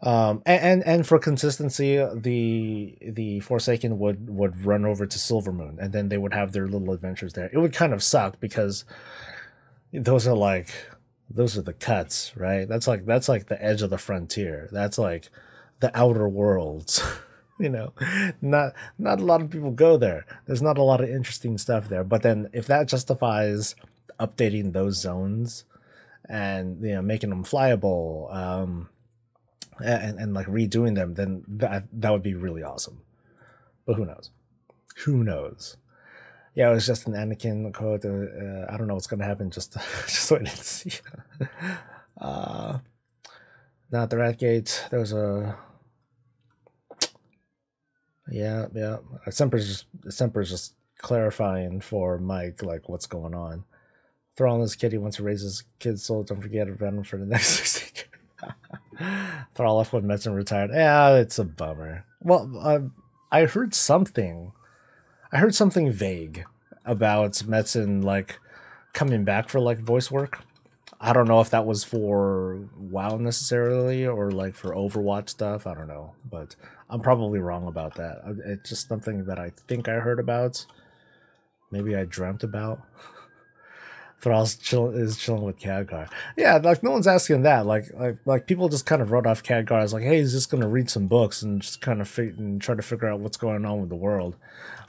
And for consistency, the Forsaken would run over to Silvermoon, and then they would have their little adventures there. It would kind of suck, because those are the cuts, right? That's like the edge of the frontier. That's like the outer worlds. Not a lot of people go there. There's not a lot of interesting stuff there. But then if that justifies updating those zones and making them flyable, and like redoing them, then that would be really awesome. But who knows? Yeah, it was just an Anakin quote. I don't know what's gonna happen. Just wait and see. Now at the Rat Gate, there's a yeah. Semper's just clarifying for Mike like what's going on. Thrall this kid, he wants to raise his kid's soul. Don't forget to run for the next 16 years. Thrall left when Metzen retired. Yeah, it's a bummer. Well, I heard something vague about Metzen like coming back for like voice work. I don't know if that was for WoW necessarily or like for Overwatch stuff. I don't know, but I'm probably wrong about that. It's just something that I think I heard about. Maybe I dreamt about. Thrall is chilling with Khadgar. Yeah, like no one's asking that. Like people just kind of wrote off Khadgar as like, hey, he's just gonna read some books and just kind of try to figure out what's going on with the world.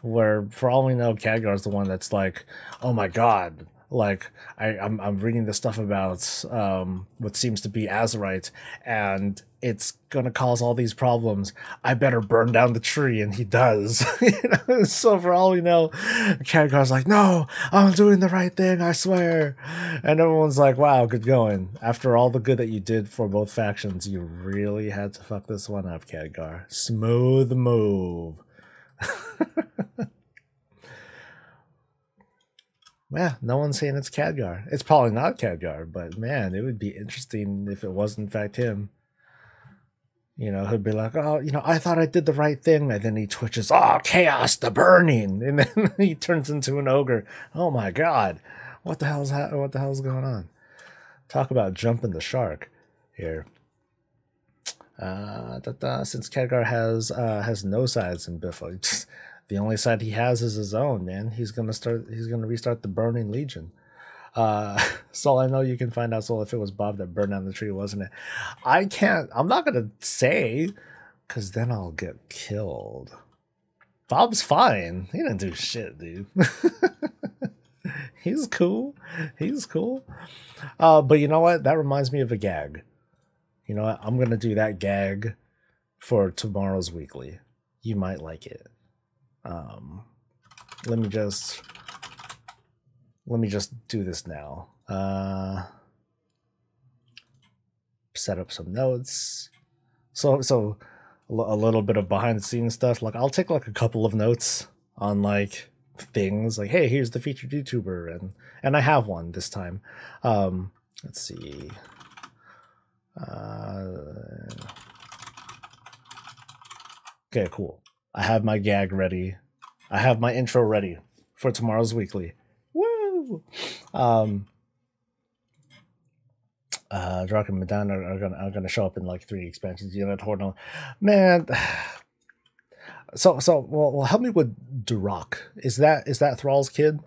Where for all we know, Khadgar is the one that's like, oh my god, like I'm reading this stuff about what seems to be Azeroth, and it's gonna cause all these problems. I better burn down the tree, and he does. So for all we know, Khadgar's like, no, I'm doing the right thing, I swear. And everyone's like, wow, good going. After all the good that you did for both factions, you really had to fuck this one up, Khadgar. Smooth move. Yeah, no one's saying it's Khadgar. It's probably not Khadgar, but man, it would be interesting if it was in fact him. He'd be like, oh, I thought I did the right thing. And then he twitches, oh, chaos, the burning. And then he turns into an ogre. Oh my God. What the hell's going on? Talk about jumping the shark here. Since Khadgar has no sides in Biffle, the only side he has is his own, man. He's gonna restart the Burning Legion. Soul, I know you can find out, Soul, if it was Bob that burned down the tree, wasn't it? I can't. I'm not gonna say, because then I'll get killed. Bob's fine. He didn't do shit, dude. He's cool. He's cool. But you know what? That reminds me of a gag. You know what? I'm gonna do that gag for tomorrow's weekly. You might like it. Let me just do this now. Set up some notes. So a little bit of behind the scenes stuff. Like I'll take like a couple of notes on like things like, hey, here's the featured YouTuber, and I have one this time. Let's see. Okay, cool. I have my gag ready. I have my intro ready for tomorrow's weekly. Woo! Drak and Medan are gonna show up in like 3 expansions. You know, Horde and man. So well, help me with Durak. Is that Thrall's kid?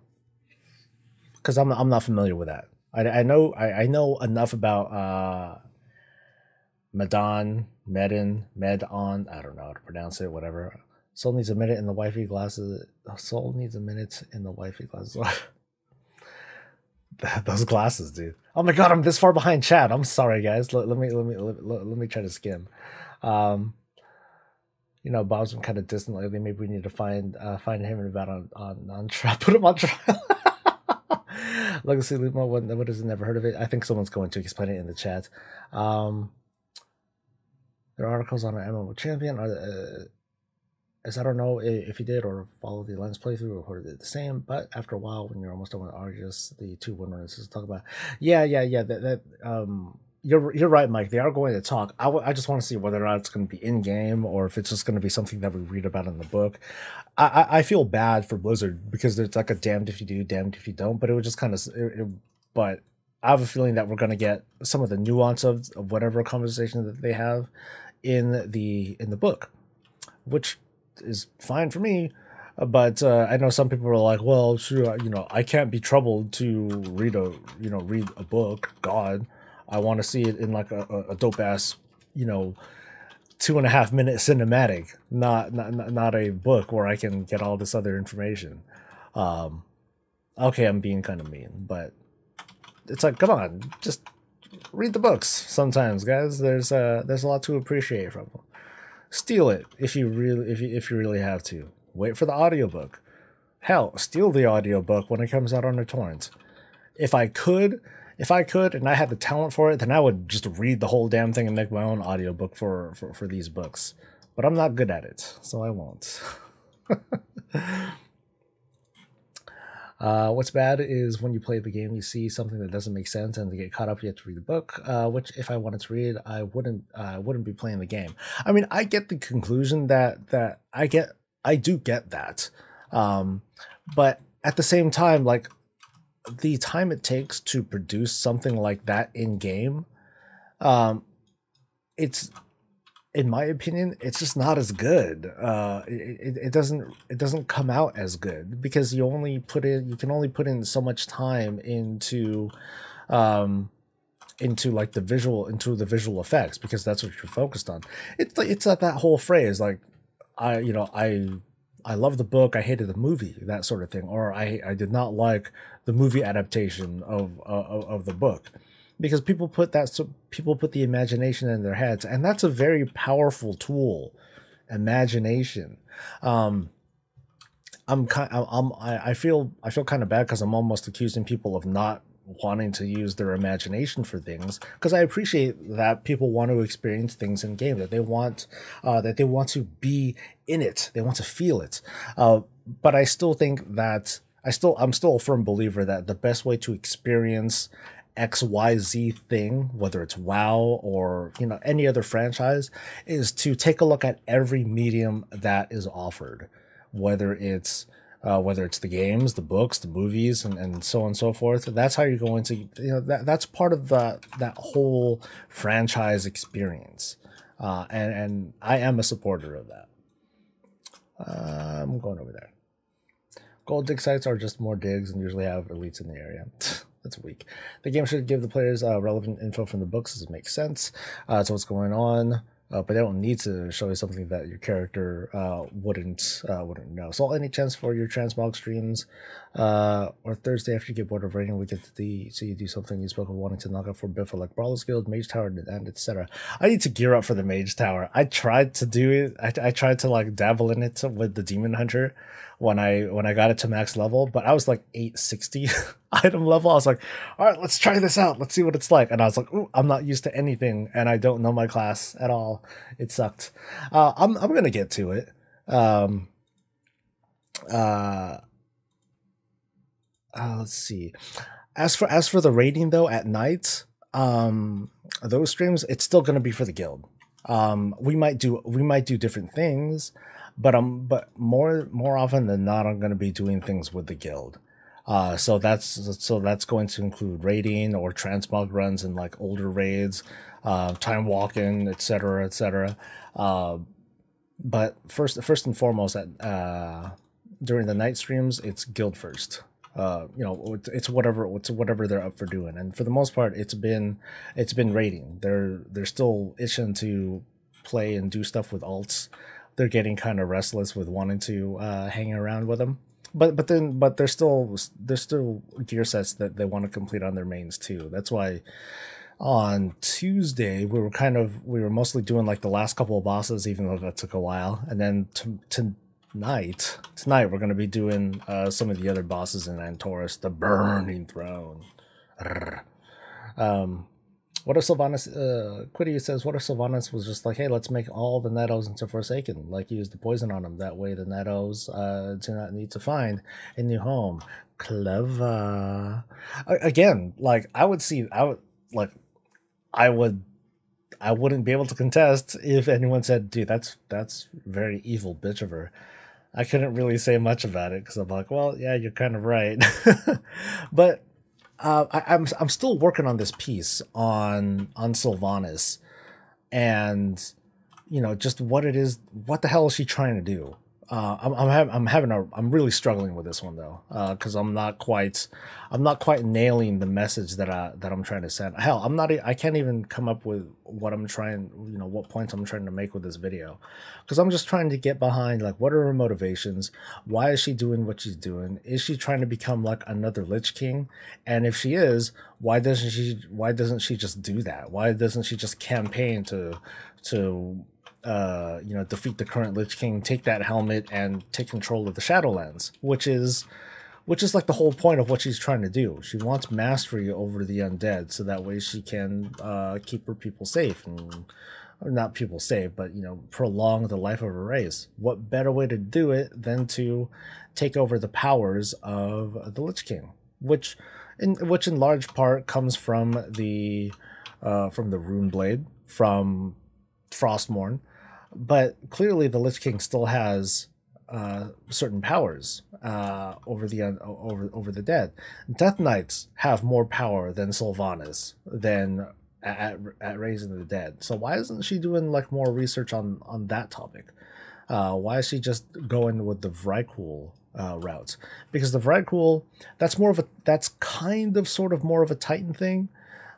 Because I'm not familiar with that. I know enough about Medon. I don't know how to pronounce it. Whatever. Soul needs a minute in the wifey glasses. Soul needs a minute in the wifey glasses. Those glasses, dude. Oh my god, I'm this far behind chat. I'm sorry, guys. Let me try to skim. You know, Bob's been kind of distant lately. Maybe we need to find him and about on trial. Put him on trial. Legacy Luma. What has never heard of it? I think someone's going to explain it in the chat. There are articles on an MMO champion. As I don't know if you did or follow the Alliance playthrough or did the same, but after a while, when you're almost done with Argus, the 2 Windrunners to talk about. Yeah. You're right, Mike. They are going to talk. I just want to see whether or not it's going to be in game or if it's just going to be something that we read about in the book. I feel bad for Blizzard because there's like a damned if you do, damned if you don't. But it was just kind of. But I have a feeling that we're going to get some of the nuance of whatever conversation that they have in the book, which is fine for me. But I know some people are like, well, sure, you know, I can't be troubled to read a book. God. I want to see it in like a dope ass, you know, 2.5 minute cinematic, not a book where I can get all this other information. Okay, I'm being kind of mean, but it's like, come on, just read the books sometimes, guys. There's a lot to appreciate from them. Steal it if you really have to. Wait for the audiobook. Hell, steal the audiobook when it comes out on a torrent. If I could and I had the talent for it, then I would just read the whole damn thing and make my own audiobook for these books. But I'm not good at it, so I won't. What's bad is when you play the game, you see something that doesn't make sense, and to get caught up, you have to read the book. Which, if I wanted to read, I wouldn't be playing the game. I mean, I get the conclusion that I do get that, but at the same time, like, the time it takes to produce something like that in game, it's, in my opinion, it's just not as good. It doesn't come out as good because you can only put in so much time into like the visual effects, because that's what you're focused on. It's like that whole phrase, like, I love the book, I hated the movie, that sort of thing, or I did not like the movie adaptation of the book, because people put the imagination in their heads, and that's a very powerful tool, imagination. I feel kind of bad because I'm almost accusing people of not wanting to use their imagination for things, because I appreciate that people want to experience things in game, that they want to be in it, they want to feel it, but I still think that I'm still a firm believer that the best way to experience XYZ thing, whether it's WoW or any other franchise, is to take a look at every medium that is offered, whether it's the games, the books, the movies, and so on and so forth. That's how you're going to, that's part of that whole franchise experience. And I am a supporter of that. I'm going over there. Gold dig sites are just more digs and usually have elites in the area. That's weak. The game should give the players relevant info from the books as it makes sense to what's going on. But they don't need to show you something that your character wouldn't know. So any chance for your transmog streams or Thursday after you get bored of raiding, we get to see you do something you spoke of wanting to knock out for Biffa, like Brawler's Guild, Mage Tower, and etc. I need to gear up for the Mage Tower. I tried to do it. I tried to like dabble in it with the Demon Hunter when I got it to max level, but I was like 860 item level. I was like, all right, let's try this out. Let's see what it's like. And I was like, ooh, I'm not used to anything, and I don't know my class at all. It sucked. I'm gonna get to it. Let's see. As for the raiding though at night, those streams, it's still gonna be for the guild. We might do different things, but more often than not, I'm gonna be doing things with the guild. So that's going to include raiding or transmog runs and like older raids, time walking, etc., etc. But first and foremost, during the night streams, it's guild first. It's whatever they're up for doing, and for the most part, it's been raiding. They're still itching to play and do stuff with alts. They're getting kind of restless with wanting to hang around with them. But there's still gear sets that they want to complete on their mains too. That's why on Tuesday we were mostly doing like the last couple of bosses, even though that took a while. And then tonight we're going to be doing some of the other bosses in Antorus, the Burning Throne. What if Sylvanas, Quiddy says, what if Sylvanas was just like, hey, let's make all the Nettos into Forsaken, like use the poison on them. That way the Nettos do not need to find a new home. Clever. Again, like I wouldn't be able to contest if anyone said, dude, that's very evil bitch of her. I couldn't really say much about it because I'm like, well, yeah, you're kind of right. But I'm still working on this piece on Sylvanas, and just what it is. What the hell is she trying to do? I'm really struggling with this one though, because I'm not quite nailing the message that I'm trying to send. Hell, I can't even come up with what what points I'm trying to make with this video, because I'm just trying to get behind like what are her motivations, why is she doing what she's doing, is she trying to become like another Lich King, and if she is, why doesn't she just do that? Why doesn't she just campaign to defeat the current Lich King, take that helmet, and take control of the Shadowlands, which is like the whole point of what she's trying to do. She wants mastery over the undead, so that way she can keep her people safe, and or not people safe, but prolong the life of her race. What better way to do it than to take over the powers of the Lich King, which in large part comes from the Rune Blade, from Frostmourne. But clearly, the Lich King still has certain powers over the dead. Death Knights have more power than Sylvanas at raising the dead. So why isn't she doing like more research on that topic? Why is she just going with the Vrykul route? Because the Vrykul, that's kind of sort of more of a Titan thing.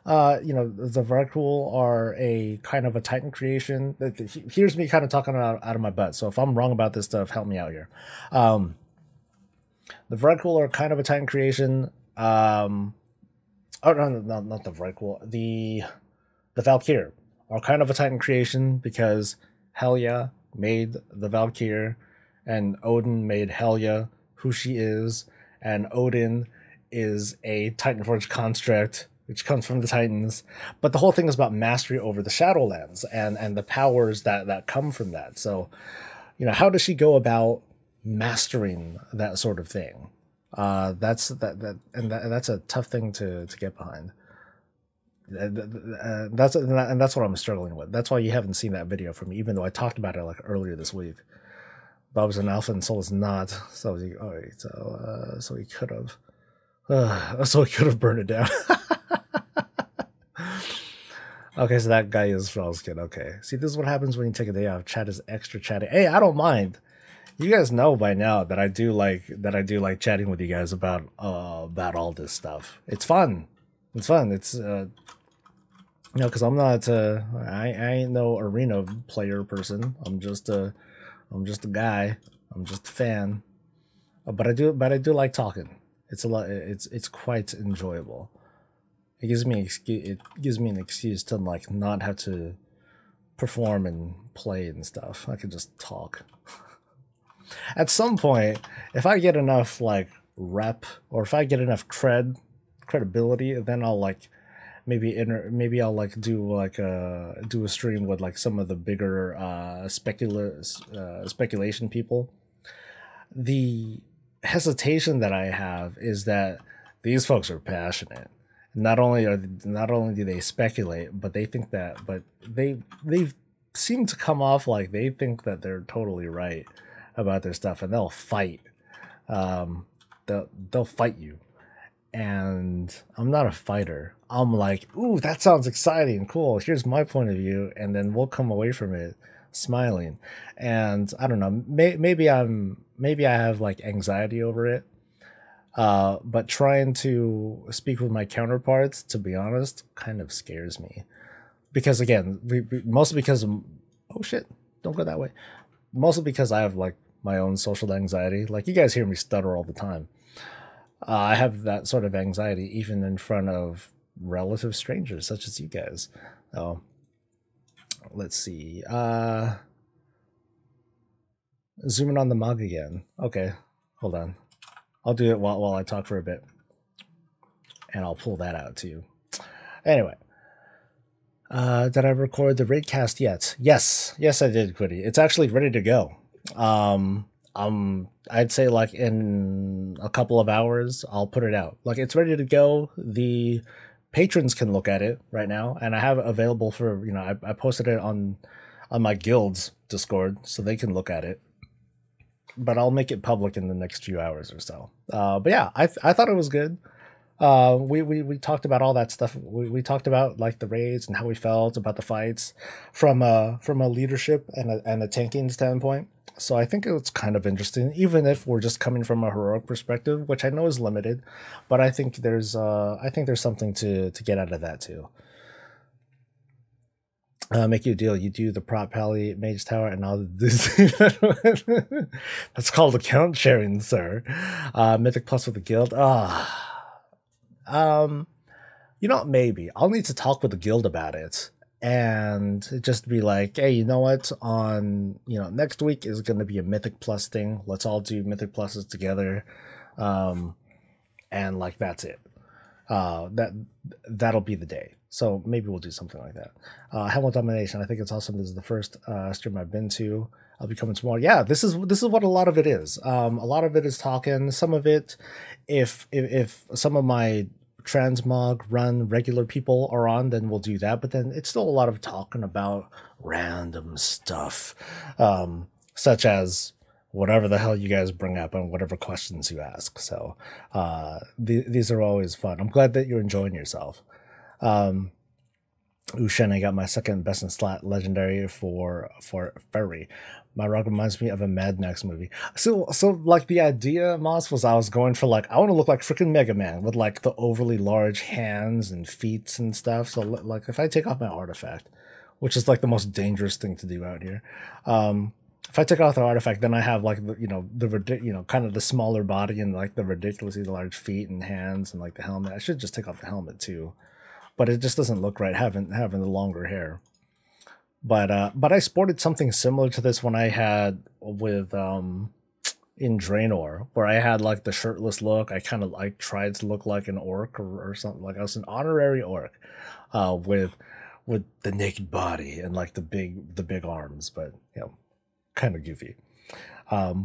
The Vrykul are a kind of a Titan creation. Here's me kind of talking out of my butt. So if I'm wrong about this stuff, help me out here. The Vrykul are kind of a Titan creation. Oh no, not the Vrykul. The Valkyr are kind of a Titan creation because Helya made the Valkyr, and Odin made Helya who she is, and Odin is a Titanforge construct, which comes from the Titans. But the whole thing is about mastery over the Shadowlands and the powers that come from that. So, how does she go about mastering that sort of thing? That's a tough thing to get behind. That's what I'm struggling with. That's why you haven't seen that video from me, even though I talked about it like earlier this week. Bob's an alpha and Soul is not. So he could have. So he could have burned it down. Okay, so that guy is Frostkin. Okay. See, this is what happens when you take a day off. Chat is extra chatty. Hey, I don't mind. You guys know by now that I do like chatting with you guys about all this stuff. It's fun. It's fun. It's because I'm not I ain't no arena player person. I'm just a guy. I'm just a fan. But I do like talking. It's a lot. It's quite enjoyable. It gives me an excuse to like not have to perform and play and stuff. I can just talk. At some point, if I get enough like rep, or if I get enough credibility, then I'll like maybe I'll like do a stream with like some of the bigger speculation people. The hesitation that I have is that these folks are passionate. Not only do they speculate, but they seem to come off like they think that they're totally right about their stuff, and they'll fight. They'll fight you, and I'm not a fighter. I'm like, ooh, that sounds exciting, cool. Here's my point of view, and then we'll come away from it smiling. And I don't know, maybe I have like anxiety over it. But trying to speak with my counterparts, to be honest, kind of scares me. Because again, mostly because oh shit, don't go that way. Mostly because I have like my own social anxiety. Like you guys hear me stutter all the time. I have that sort of anxiety even in front of relative strangers such as you guys. Oh, let's see. Zooming on the mug again. Okay, hold on. I'll do it while I talk for a bit, and I'll pull that out too. Anyway, did I record the raidcast yet? Yes, I did, Quiddy. It's actually ready to go. I'd say like in a couple of hours, I'll put it out. Like it's ready to go. The patrons can look at it right now, and I have it available for I posted it on my guild's Discord, so they can look at it. But I'll make it public in the next few hours or so. But yeah, I thought it was good. We talked about all that stuff. We talked about like the raids and how we felt about the fights from a leadership and a tanking standpoint. So I think it's kind of interesting, even if we're just coming from a heroic perspective, which I know is limited, but I think there's something to get out of that too. Make you a deal. You do the prop pally mage tower, and I'll do that's called account sharing, sir. Mythic plus with the guild. Maybe I'll need to talk with the guild about it, and just be like, hey, you know what? On next week is going to be a mythic plus thing. Let's all do mythic pluses together, and like that's it. That'll be the day. So maybe we'll do something like that. Helmet Domination. I think it's awesome. This is the first stream I've been to. I'll be coming tomorrow. Yeah, this is what a lot of it is. A lot of it is talking. Some of it, if some of my transmog run regular people are on, then we'll do that. But then it's still a lot of talking about random stuff, such as whatever the hell you guys bring up and whatever questions you ask. So these are always fun. I'm glad that you're enjoying yourself. Ushen, I got my second best in slot legendary for Furry. My rock reminds me of a Mad Max movie. So like the idea, Moss, was I was going for like, I want to look like freaking Mega Man with like the overly large hands and feet and stuff. So like if I take off my artifact, which is like the most dangerous thing to do out here, if I take off the artifact, then I have like the kind of the smaller body and like the ridiculously large feet and hands and like the helmet. I should just take off the helmet too, but it just doesn't look right having the longer hair. But I sported something similar to this when I had with in Draenor, where I had like the shirtless look. I kind of like tried to look like an orc or something. Like I was an honorary orc with the naked body and like the big arms, but kind of goofy,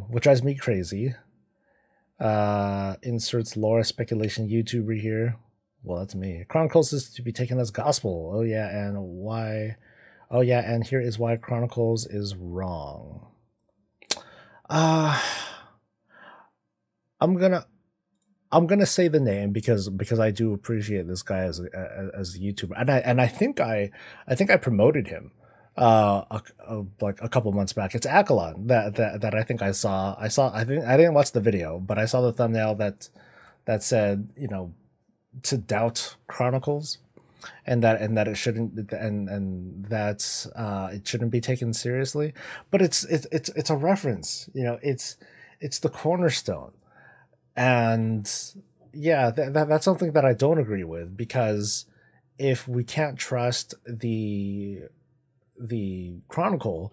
which drives me crazy. Inserts lore speculation YouTuber here. Well, that's me. Chronicles is to be taken as gospel. Oh yeah, and why? Oh yeah, and here is why Chronicles is wrong. I'm gonna say the name because I do appreciate this guy as a YouTuber, and I think I promoted him like a couple months back. It's Akalon that I think I saw. I think I didn't watch the video, but I saw the thumbnail that said, you know, to doubt Chronicles, and that it shouldn't, and that it shouldn't be taken seriously. But it's a reference, you know. It's the cornerstone, and yeah, that's something that I don't agree with, because if we can't trust the Chronicle,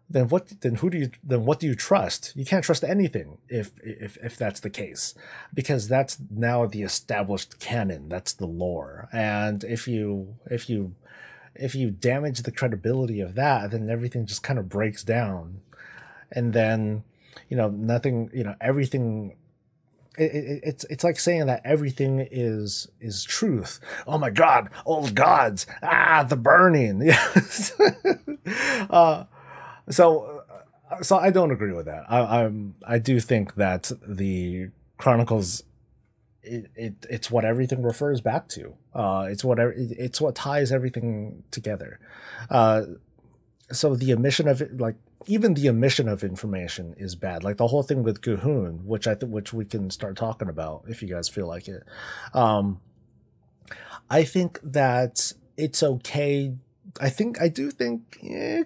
then what do you trust? You can't trust anything if that's the case, because that's now the established canon, that's the lore. And if you damage the credibility of that, then everything just kind of breaks down. And then, you know, nothing, you know, everything, it's like saying that everything is truth. Oh my god, old gods, the burning. Yes. uh so so I don't agree with that. I do think that the Chronicles, it's what everything refers back to. It's what ties everything together. So the omission of it, like, even the omission of information is bad. Like the whole thing with Gahun, which we can start talking about if you guys feel like it. I think that it's okay. I do think,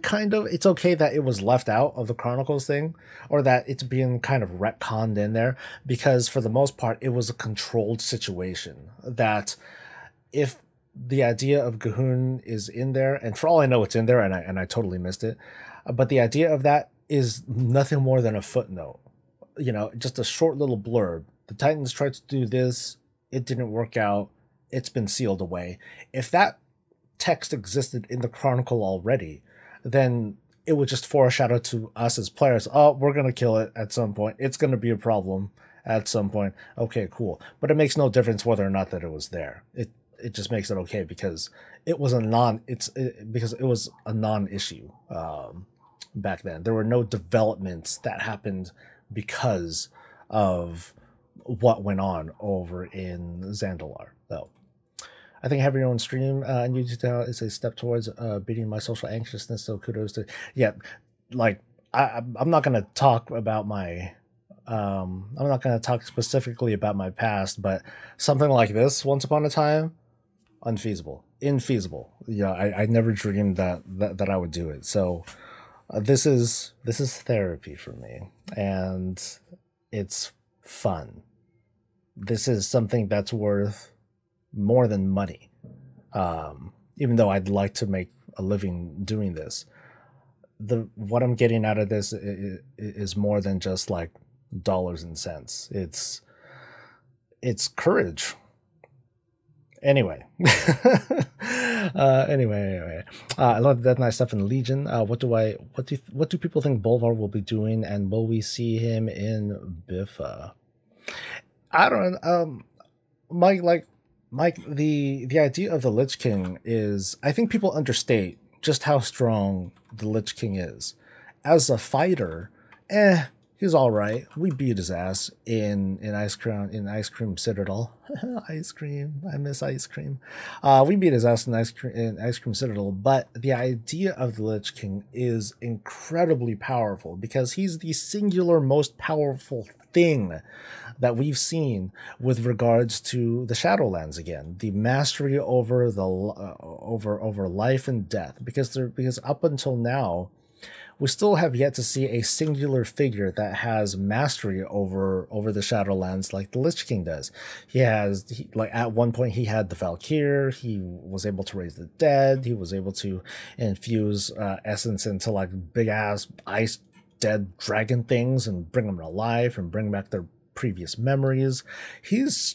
kind of, it's okay that it was left out of the Chronicles thing, or that it's being kind of retconned in there, because for the most part it was a controlled situation. That if the idea of Gahun is in there, and for all I know it's in there, and I totally missed it, but the idea of that is nothing more than a footnote, you know, just a short little blurb. The Titans tried to do this, it didn't work out, it's been sealed away. If that text existed in the Chronicle already, then it would just foreshadow to us as players, oh, we're going to kill it at some point, it's going to be a problem at some point. Okay, cool. But it makes no difference whether or not that it was there. It just makes it okay because it was because it was a non-issue back then. There were no developments that happened because of what went on over in Zandalar, though. I think having your own stream and YouTube channel is a step towards beating my social anxiousness. So kudos to, yeah, like I'm not gonna talk about my I'm not gonna talk specifically about my past, but something like this, once upon a time, unfeasible, infeasible. Yeah, I never dreamed that I would do it. So this is therapy for me, and it's fun. This is something that's worth more than money. Even though I'd like to make a living doing this, what I'm getting out of this is more than just like dollars and cents. It's courage. Anyway, anyway, I love that nice stuff in Legion. What do people think Bolvar will be doing, and will we see him in Biffa? I don't know. Mike, the idea of the Lich King is, I think people understate just how strong the Lich King is. As a fighter, he's all right. We beat his ass in Ice Cream Citadel. Ice cream, I miss ice cream. We beat his ass in Ice Cream Citadel. But the idea of the Lich King is incredibly powerful, because he's the singular most powerful thing that we've seen with regards to the Shadowlands again. The mastery over the over life and death, because up until now, we still have yet to see a singular figure that has mastery over the Shadowlands like the Lich King does. Like at one point he had the Valkyr, he was able to raise the dead, he was able to infuse essence into like big ass ice dead dragon things and bring them to life and bring back their previous memories. He's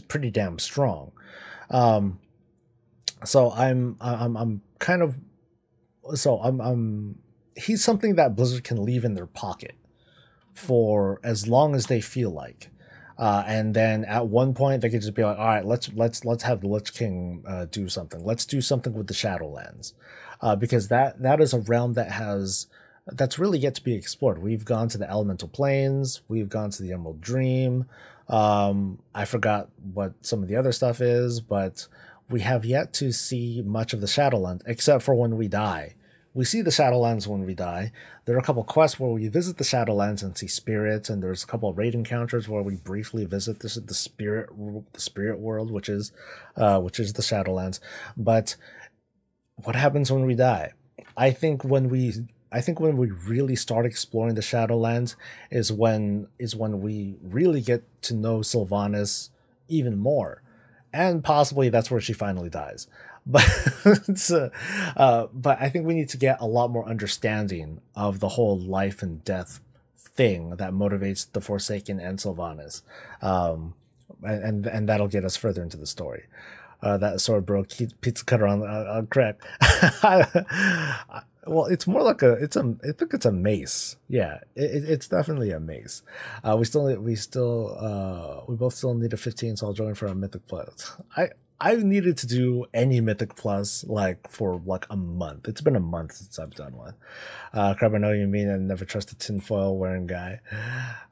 pretty damn strong. So he's something that Blizzard can leave in their pocket for as long as they feel like. And then at one point they could just be like, all right, let's have the Lich King do something. Let's do something with the Shadowlands. Because that is a realm that's really yet to be explored. We've gone to the Elemental Plains, we've gone to the Emerald Dream. I forgot what some of the other stuff is, but we have yet to see much of the Shadowlands, except for when we die. We see the Shadowlands when we die. There are a couple quests where we visit the Shadowlands and see spirits, and there's a couple of raid encounters where we briefly visit the spirit world, which is the Shadowlands. But what happens when we die? I think when we really start exploring the Shadowlands is when we really get to know Sylvanas even more, and possibly that's where she finally dies. But but I think we need to get a lot more understanding of the whole life and death thing that motivates the Forsaken and Sylvanas, and that'll get us further into the story. That sword broke pizza cutter on crack. Well, it's more like I think it's a mace. Yeah, it's definitely a mace. We both still need a 15, so I'll join for a Mythic Plus. I needed to do any Mythic Plus for a month. It's been a month since I've done one. Crab, I know you mean, and never trust a tinfoil wearing guy.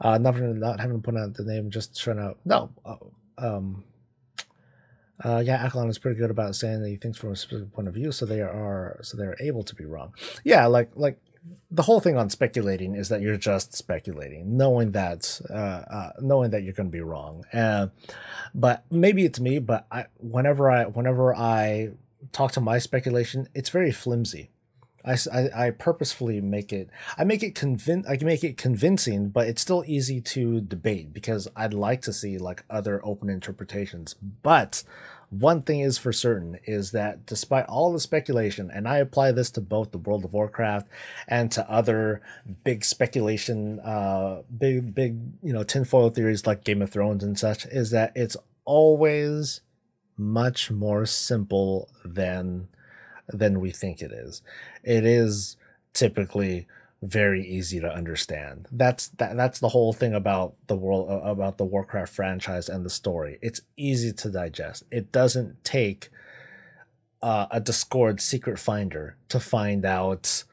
Not having put out the name, just trying to yeah, Akalon is pretty good about saying that he thinks from a specific point of view, so they're able to be wrong. Yeah, like the whole thing on speculating is that you're just speculating, knowing that you're going to be wrong. But maybe it's me, but whenever I talk to my speculation, it's very flimsy. I purposefully make it convincing, but it's still easy to debate because I'd like to see other open interpretations. But one thing is for certain is that despite all the speculation, and I apply this to both the World of Warcraft and to other big speculation, big tinfoil theories like Game of Thrones and such, is that it's always much more simple than we think it is. It is typically very easy to understand. That's the whole thing about the Warcraft franchise and the story. It's easy to digest. It doesn't take a Discord secret finder to find out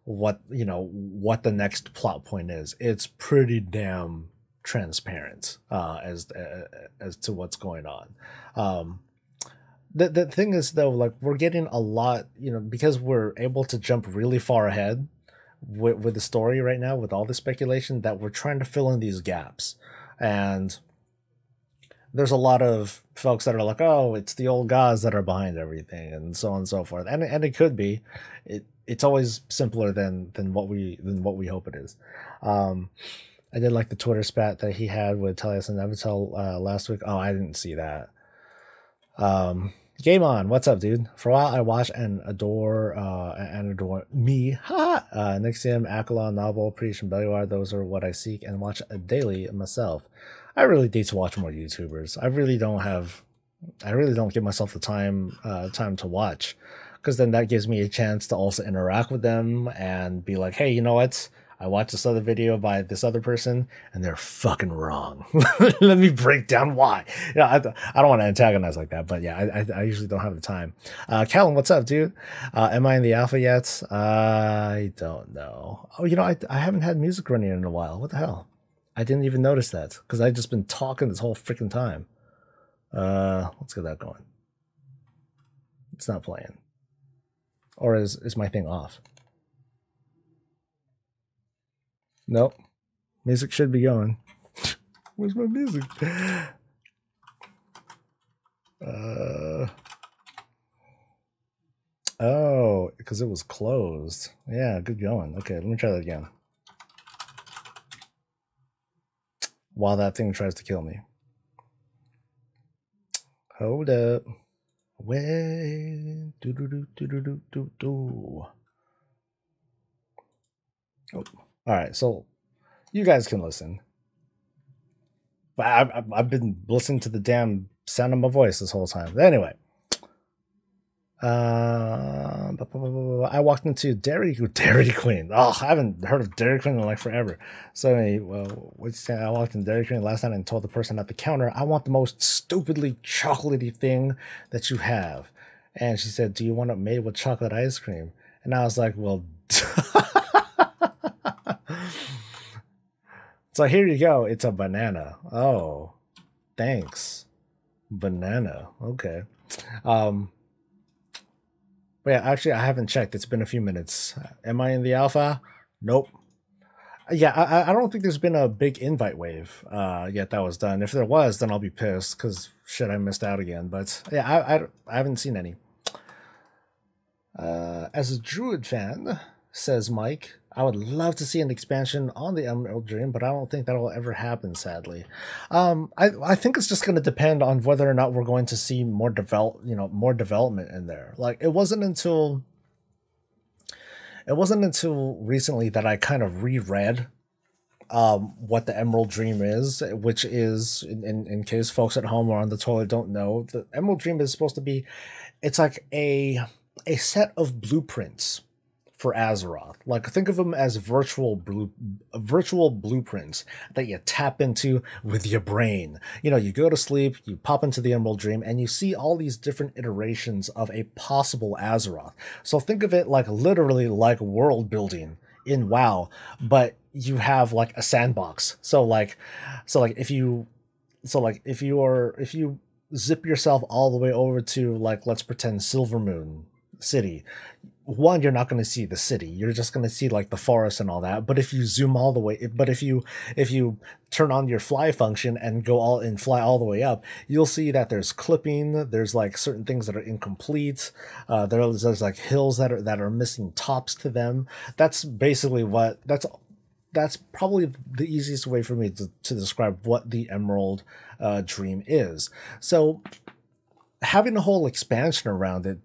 what the next plot point is. It's pretty damn transparent as to what's going on. The thing is, though, we're getting a lot, because we're able to jump really far ahead with the story right now, with all the speculation, that we're trying to fill in these gaps. And there's a lot of folks that are like, oh, it's the old gods that are behind everything, and so on and so forth. And it could be. It's always simpler than what we hope it is. I did like the Twitter spat that he had with Telias and Nevitel last week. Oh, I didn't see that. Game on, what's up, dude? For a while I watch and adore me. Nixium, Akalon, Novel, Preach, and Beliwar, those are what I seek and watch daily myself. I really need to watch more YouTubers. I really don't give myself the time to watch, because then that gives me a chance to also interact with them and be like, hey, you know what? I watched this other video by this other person and they're fucking wrong. Let me break down why. I don't want to antagonize like that, but yeah, I usually don't have the time. Callum, what's up, dude? Am I in the alpha yet? I don't know. Oh, I haven't had music running in a while. What the hell? I didn't even notice that because I've just been talking this whole freaking time. Let's get that going. It's not playing. Or is my thing off? Nope. Music should be going. Where's my music? Oh, because it was closed. Yeah, good going. Okay, let me try that again. While that thing tries to kill me. Hold up. Wait. Do. Oh. All right, so you guys can listen. But I've been listening to the damn sound of my voice this whole time. But anyway, I walked into Dairy Queen. Oh, I haven't heard of Dairy Queen in forever. So anyway, I walked into Dairy Queen last night and told the person at the counter, I want the most stupidly chocolatey thing that you have. And she said, do you want it made with chocolate ice cream? And I was like, well... So here you go. It's a banana. Oh, thanks. Banana. Okay. Um, but yeah, actually, I haven't checked. It's been a few minutes. Am I in the alpha? Nope. Yeah, I don't think there's been a big invite wave yet that was done. If there was, then I'll be pissed because shit, I missed out again. But yeah, I haven't seen any. As a Druid fan, says Mike, I would love to see an expansion on the Emerald Dream, but I don't think that will ever happen, sadly. I think it's just going to depend on whether or not we're going to see more development in there. Like it wasn't until recently that I kind of reread what the Emerald Dream is, which is, in case folks at home or on the toilet don't know, the Emerald Dream is supposed to be, it's like a set of blueprints for Azeroth. Like think of them as virtual blueprints that you tap into with your brain. You know, you go to sleep, you pop into the Emerald Dream, and you see all these different iterations of a possible Azeroth. So think of it like literally like world building in WoW, but you have like a sandbox. So if you zip yourself all the way over to, like, let's pretend Silvermoon City, one, you're not going to see the city, you're just going to see like the forest and all that. But if you zoom all the way, if you turn on your fly function and fly all the way up, you'll see that there's clipping, there's like certain things that are incomplete, there's like hills that are missing tops to them. That's basically that's probably the easiest way for me to describe what the Emerald Dream is. So having a whole expansion around it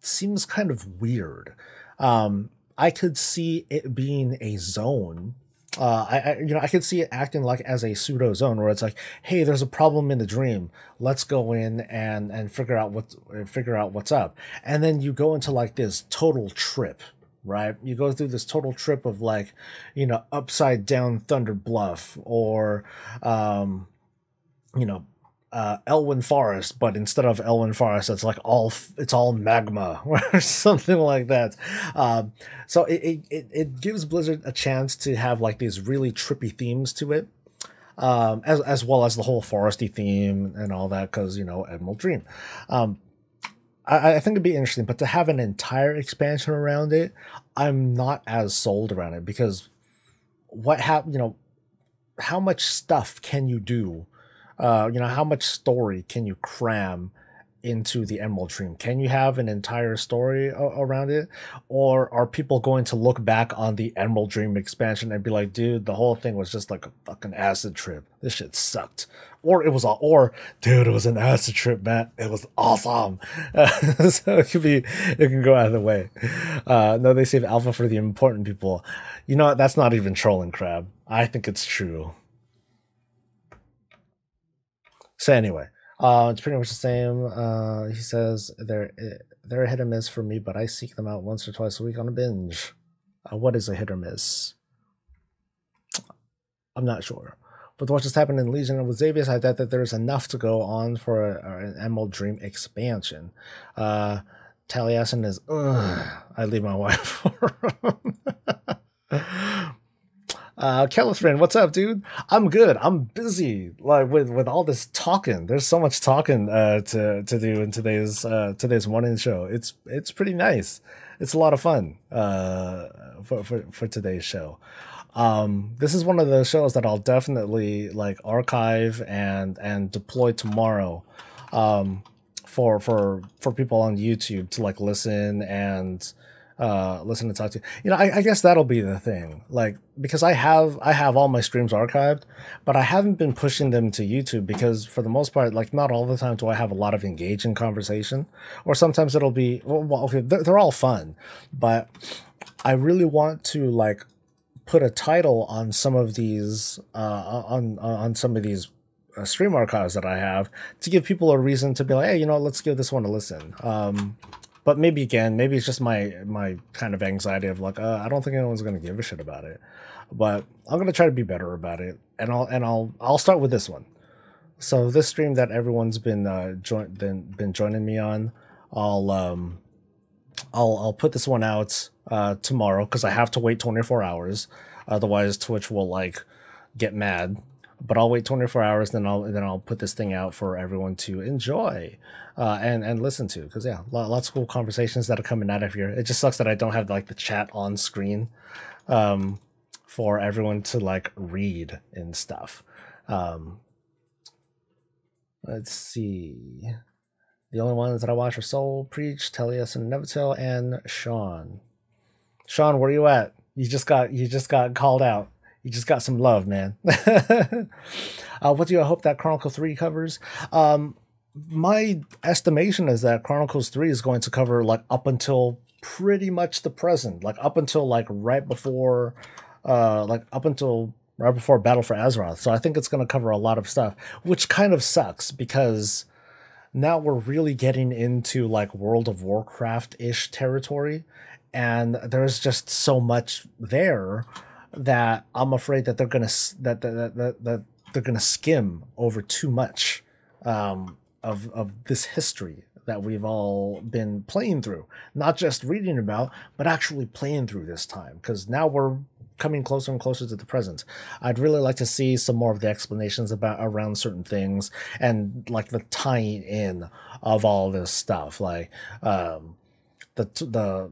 seems kind of weird. I could see it being a zone. I could see it acting like as a pseudo zone where it's like, hey, there's a problem in the dream. Let's go in and figure out what's up. And then you go into like this total trip, right? You go through this total trip of like, upside down Thunder Bluff or, Elwyn Forest, but instead of Elwyn Forest, it's all magma or something like that. So it gives Blizzard a chance to have like these really trippy themes to it, as well as the whole foresty theme and all that, because Emerald Dream. I think it'd be interesting, but to have an entire expansion around it, I'm not as sold around it, because how much stuff can you do? How much story can you cram into the Emerald Dream? Can you have an entire story around it? Or are people going to look back on the Emerald Dream expansion and be like, dude, the whole thing was just like a fucking acid trip. This shit sucked. Dude, it was an acid trip, man. It was awesome. So it can go either way. No, they save alpha for the important people. You know what? That's not even trolling, Crab. I think it's true. So anyway, it's pretty much the same. He says they're a hit or miss for me, but I seek them out once or twice a week on a binge. What is a hit or miss? I'm not sure. But what just happened in Legion and with Xavius, I doubt that there's enough to go on for an Emerald Dream expansion. Taliesin is, I leave my wife alone. Kelithrin, what's up, dude? I'm good. I'm busy, like with all this talking. There's so much talking to do in today's morning show. It's pretty nice. It's a lot of fun for today's show. This is one of those shows that I'll definitely like archive and deploy tomorrow for people on YouTube to like listen and talk to. I guess that'll be the thing, like, because I have all my streams archived, but I haven't been pushing them to YouTube because for the most part, like, not all the time do I have a lot of engaging conversation, or sometimes it'll be, okay, they're all fun, but I really want to like put a title on some of these on some of these stream archives that I have to give people a reason to be like, hey, let's give this one a listen. But maybe it's just my kind of anxiety of like, I don't think anyone's gonna give a shit about it. But I'm gonna try to be better about it, and I'll start with this one. So this stream that everyone's been joining me on, I'll put this one out tomorrow because I have to wait 24 hours, otherwise Twitch will like get mad. but I'll wait 24 hours, then I'll put this thing out for everyone to enjoy and listen to. Because yeah, lots of cool conversations that are coming out of here. It just sucks that I don't have like the chat on screen for everyone to like read and stuff. Let's see. The only ones that I watch are Soul, Preach, Tellius, and Nevitil, and Sean. Sean, where you at? You just got called out. You just got some love, man. What do I hope that Chronicle 3 covers? My estimation is that Chronicles 3 is going to cover like up until pretty much the present, like up until like right before Battle for Azeroth. So I think it's going to cover a lot of stuff, which kind of sucks because now we're really getting into like World of Warcraft-ish territory, and there's just so much there that I'm afraid that they're gonna that they're gonna skim over too much of this history that we've all been playing through, not just reading about, but actually playing through this time, because now we're coming closer and closer to the present. I'd really like to see some more of the explanations around certain things, and like the tying in of all this stuff, like the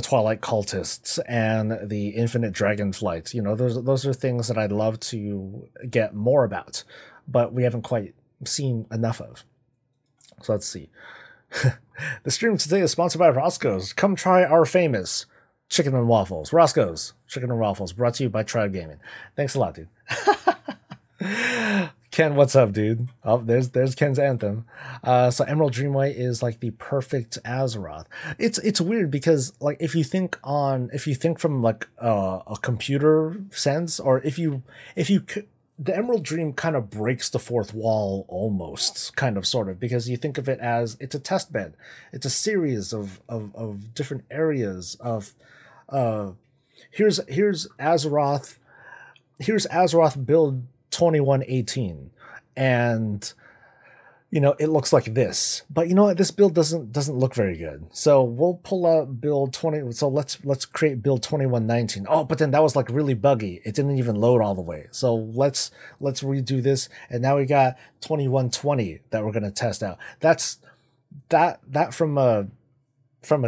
Twilight cultists and the Infinite Dragonflight. You know, those are things that I'd love to get more about, but we haven't quite seen enough of. So let's see. The stream today is sponsored by Roscoe's. Come try our famous chicken and waffles. Roscoe's Chicken and Waffles, brought to you by Tribe Gaming. Thanks a lot, dude. Ken, what's up, dude? Oh, there's Ken's anthem. So Emerald Dreamway is like the perfect Azeroth. It's weird because like if you think from like a computer sense, or if you the Emerald Dream kind of breaks the fourth wall almost, kind of, sort of, because you think of it as it's a test bed. It's a series of different areas of here's Azeroth build 2118, and you know, it looks like this, but you know what, this build doesn't look very good, so we'll pull out build 20. So let's create build 2119. Oh, but then that was like really buggy, it didn't even load all the way, so let's redo this, and now we got 2120 that we're going to test out. That's that from a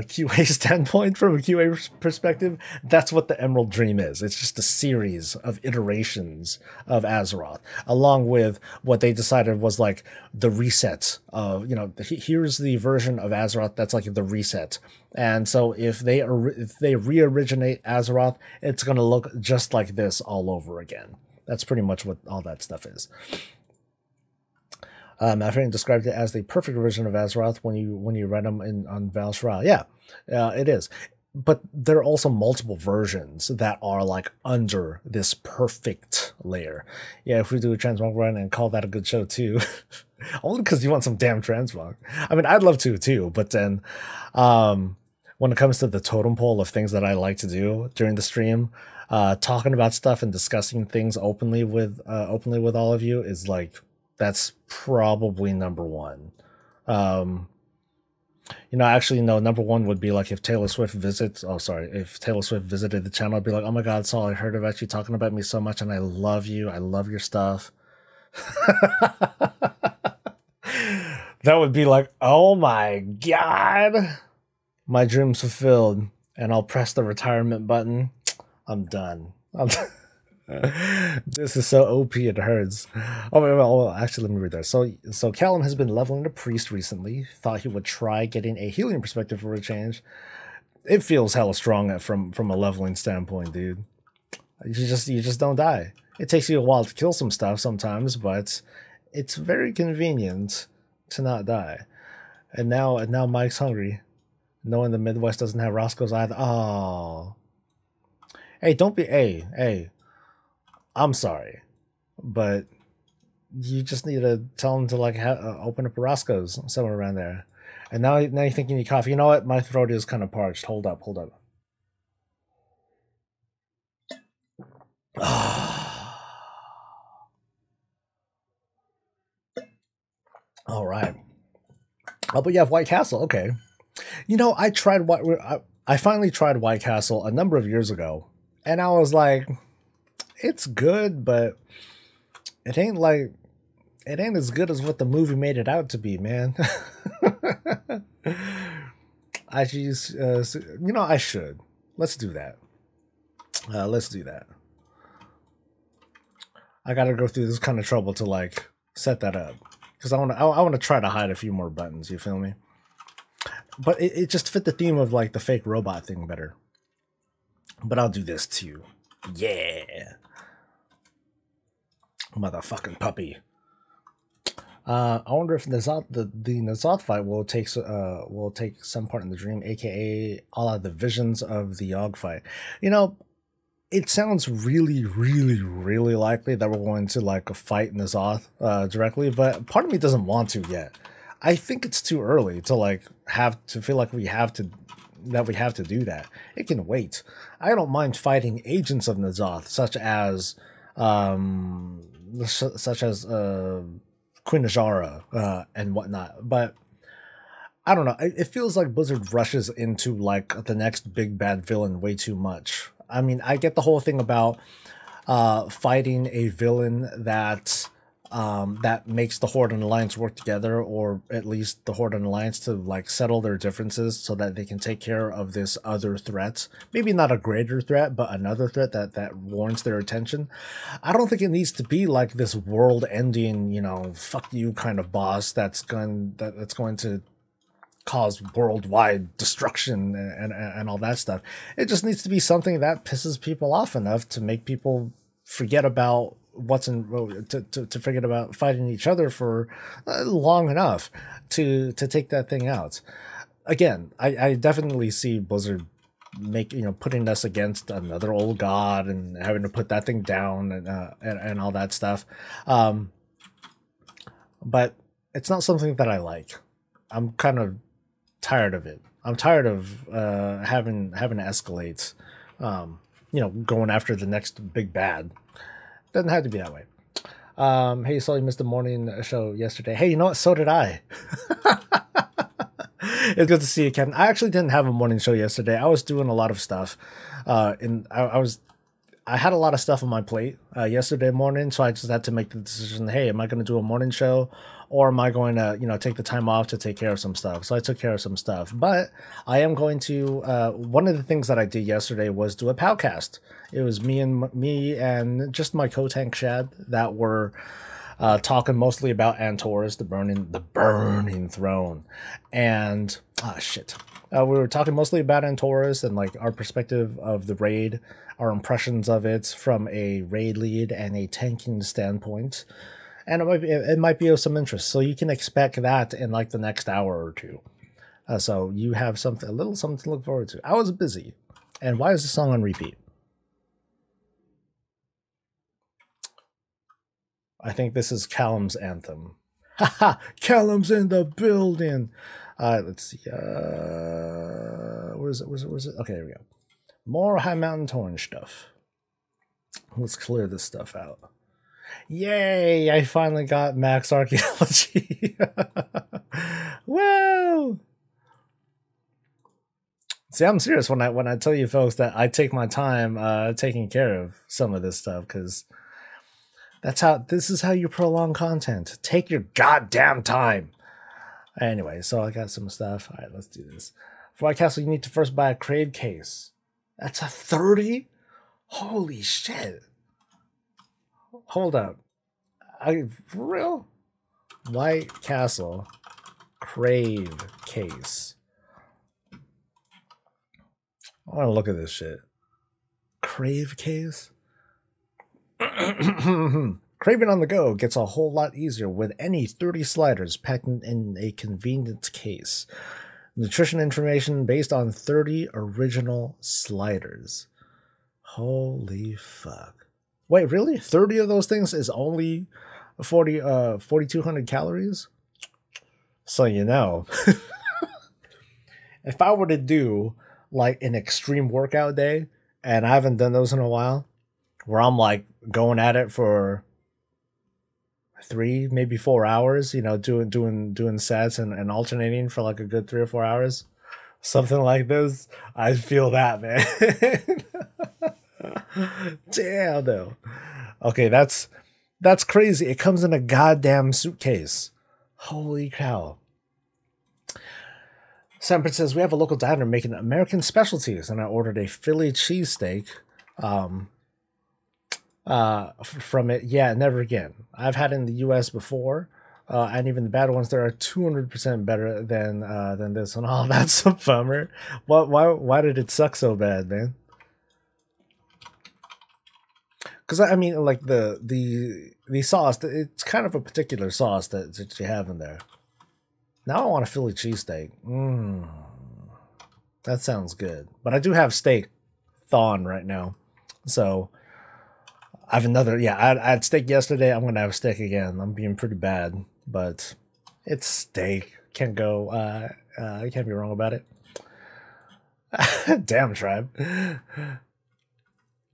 QA standpoint, from a QA perspective, that's what the Emerald Dream is. It's just a series of iterations of Azeroth, along with what they decided was like the reset of, you know, here's the version of Azeroth that's like the reset. And so if they re-originate Azeroth, it's going to look just like this all over again. That's pretty much what all that stuff is. My friend described it as the perfect version of Azeroth when you read them on Val Shral. Yeah, it is. But there are also multiple versions that are like under this perfect layer. Yeah, if we do a transmog run and call that a good show too, only because you want some damn transmog. I mean, I'd love to too, but then when it comes to the totem pole of things that I like to do during the stream, talking about stuff and discussing things openly with all of you is like, that's probably number one. You know, actually, no, number one would be like if Taylor Swift visited the channel, I'd be like, oh my God, Saul, I heard about you talking about me so much, and I love you. I love your stuff. That would be like, oh my God, my dream's fulfilled, and I'll press the retirement button. I'm done. This is so OP, it hurts. Oh, well, actually, let me read that. So Callum has been leveling a priest recently. Thought he would try getting a healing perspective for a change. It feels hella strong from a leveling standpoint, dude. You just don't die. It takes you a while to kill some stuff sometimes, but it's very convenient to not die. And now Mike's hungry, knowing the Midwest doesn't have Roscoe's either. Oh, hey, don't be hey. I'm sorry, but you just need to tell them to like open up a Roscoe's somewhere around there. And now you think you need coffee. You know what? My throat is kind of parched. Hold up. All right. Oh, but you have White Castle. Okay. You know, I finally tried White Castle a number of years ago, and I was like, it's good, but it ain't as good as what the movie made it out to be, man. I just, you know, I should. Let's do that. Let's do that. I gotta go through this kind of trouble to like set that up because I want to try to hide a few more buttons. You feel me? But it just fit the theme of like the fake robot thing better. But I'll do this too. Yeah, motherfucking puppy. I wonder if the N'Zoth fight will take some part in the dream, aka all of the visions of the Yogg fight. You know, it sounds really, really, really likely that we're going to like fight N'Zoth directly, but part of me doesn't want to yet. I think it's too early to like have to feel like we have to do that. It can wait. I don't mind fighting agents of N'Zoth, such as Queen Ajara and whatnot, but I don't know. It feels like Blizzard rushes into like the next big bad villain way too much. I mean, I get the whole thing about fighting a villain that that makes the Horde and Alliance work together, or at least the Horde and Alliance to like settle their differences so that they can take care of this other threat. Maybe not a greater threat, but another threat that warrants their attention. I don't think it needs to be like this world-ending, you know, fuck you kind of boss that's going to cause worldwide destruction and all that stuff. It just needs to be something that pisses people off enough to make people forget about to forget about fighting each other for long enough to take that thing out. Again, I definitely see Blizzard putting us against another old god and having to put that thing down and all that stuff. But it's not something that I like. I'm kind of tired of it. I'm tired of having to escalate, going after the next big bad. Doesn't have to be that way. Hey, so you missed the morning show yesterday. Hey, you know what? So did I. It's good to see you, Kevin. I actually didn't have a morning show yesterday. I was doing a lot of stuff. I had a lot of stuff on my plate yesterday morning, so I just had to make the decision, hey, am I going to do a morning show, or am I going to, take the time off to take care of some stuff? So I took care of some stuff. But I am going to, one of the things that I did yesterday was do a podcast. It was me and just my co-tank Shad that were talking mostly about Antorus, the burning throne. And, we were talking mostly about Antorus and like our perspective of the raid, our impressions of it from a raid lead and a tanking standpoint, and it might be of some interest. So you can expect that in like the next hour or two. So you have a little something to look forward to. I was busy, and why is the song on repeat? I think this is Callum's anthem. Haha, Callum's in the building. Let's see. Where is it? Okay, there we go. More High Mountain Torn stuff. Let's clear this stuff out. Yay! I finally got Max Archaeology. Woo! See, I'm serious when I tell you folks that I take my time taking care of some of this stuff, because this is how you prolong content. Take your goddamn time. Anyway, so I got some stuff. All right, let's do this. For my castle, you need to first buy a Crave case. That's a 30? Holy shit. Hold up. For real? White Castle Crave case. I want to look at this shit. Crave case? Craving on the go gets a whole lot easier with any 30 sliders packed in a convenient case. Nutrition information based on 30 original sliders. Holy fuck. Wait, really? 30 of those things is only 4,200 calories? So you know. If I were to do like an extreme workout day, and I haven't done those in a while, where I'm like going at it for 3, maybe 4 hours, doing sets and alternating for like a good 3 or 4 hours, something like this, I feel that, man. Damn, though. Okay, that's That's crazy. It comes in a goddamn suitcase. Holy cow. Sanford says, we have a local diner making American specialties, and I ordered a Philly cheesesteak from it. Yeah, never again. I've had it in the U.S. before, and even the bad ones there are 200% better than this one. Oh, that's a bummer. Why did it suck so bad, man? Because I mean, like the sauce, it's kind of a particular sauce that you have in there. Now I want a Philly cheesesteak. That sounds good. But I do have steak thawing right now, so I have another. Yeah, I had steak yesterday. I'm gonna have steak again. I'm being pretty bad, but it's steak. Can't go. You can't be wrong about it. Damn, tribe.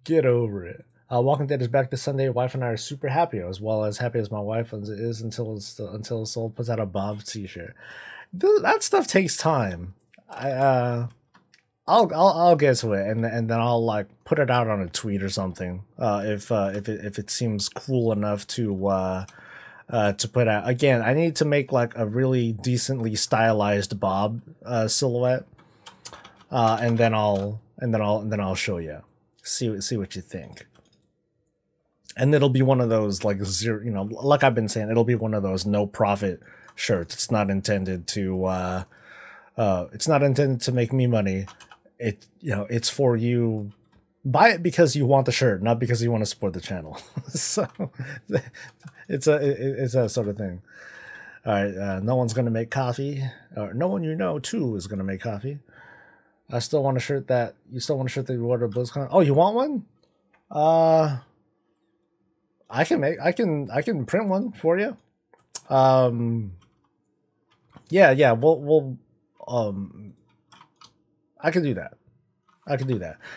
Get over it. Walking Dead is back this Sunday. Wife and I are super happy, as well as happy as my wife is until Soul puts out a Bob t-shirt. That stuff takes time. I'll get to it, and then I'll like put it out on a tweet or something. If it seems cool enough to put out. Again, I need to make like a really decently stylized Bob silhouette, and then I'll show you. See what you think. And it'll be one of those like zero, you know, like I've been saying, it'll be one of those no profit shirts. It's not intended to make me money. It's for you. Buy it because you want the shirt, not because you want to support the channel. So it's a sort of thing. All right, no one's gonna make coffee. No one you know too is gonna make coffee. I still want a shirt that you ordered BlizzCon. Oh, you want one? I can print one for you. Yeah, we'll I can do that.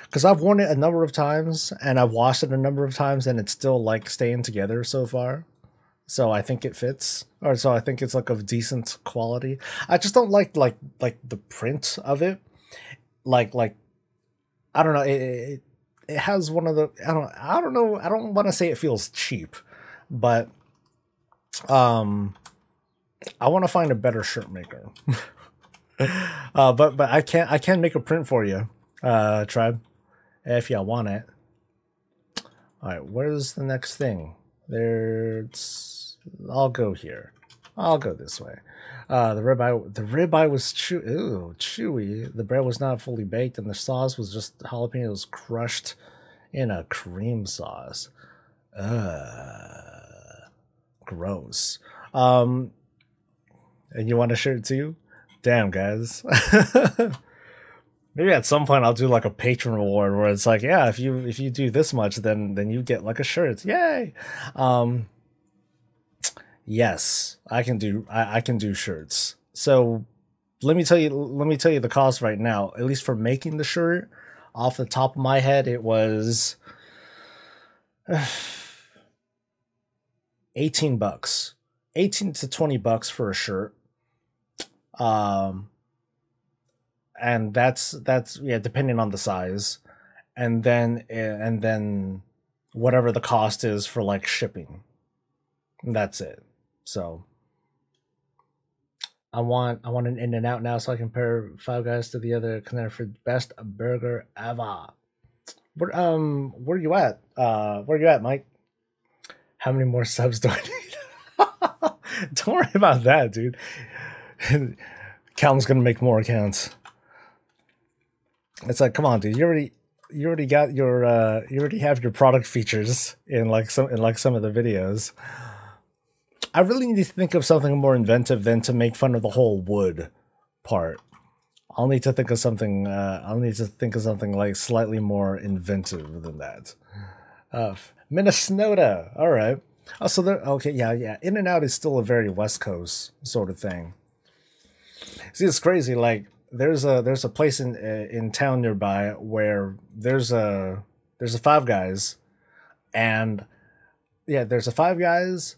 Because I've worn it a number of times and I've washed it a number of times and it's still like staying together so far. So I think it fits, or so I think it's like of decent quality. I just don't like the print of it. Like I don't know. It has one of the I don't know. I don't want to say it feels cheap, but I want to find a better shirt maker. But I can make a print for you, tribe, if y'all want it. All right, where's the next thing? I'll go here. I'll go this way. The ribeye was chewy. The bread was not fully baked, and the sauce was just jalapenos crushed in a cream sauce. Gross. And you want a shirt too? Damn, guys. Maybe at some point I'll do like a patron reward where it's like, yeah, if you do this much, then you get like a shirt. Yay! Yes, I can do shirts. So let me tell you the cost right now. At least for making the shirt, off the top of my head, it was $18, 18 to $20 for a shirt. And that's yeah, depending on the size, and then whatever the cost is for like shipping. That's it. So I want an In-N-Out now, so I can compare Five Guys to the other contender for best burger ever. Where you at? Where you at, Mike? How many more subs do I need? Don't worry about that, dude. Calum's gonna make more accounts. It's like, come on, dude. You already got your you already have your product features in some of the videos. I really need to think of something more inventive than to make fun of the whole wood part. I'll need to think of something. Like slightly more inventive than that. Minnesota. All right. Oh, so there. Okay, yeah. In-N-Out is still a very West Coast sort of thing. See, it's crazy. Like there's a place in town nearby where there's a Five Guys, and yeah, there's a Five Guys,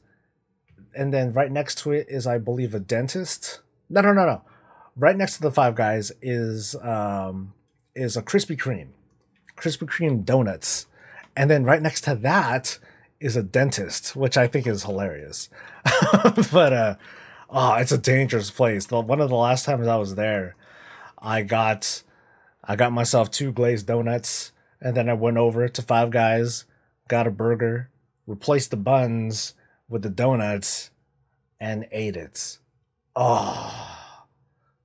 and then right next to it is, I believe, a dentist. No. Right next to the Five Guys is a Krispy Kreme donuts, and then right next to that is a dentist, which I think is hilarious. But oh, it's a dangerous place. One of the last times I was there, I got myself 2 glazed donuts, and then I went over to Five Guys, got a burger, replaced the buns with the donuts, and ate it. Oh,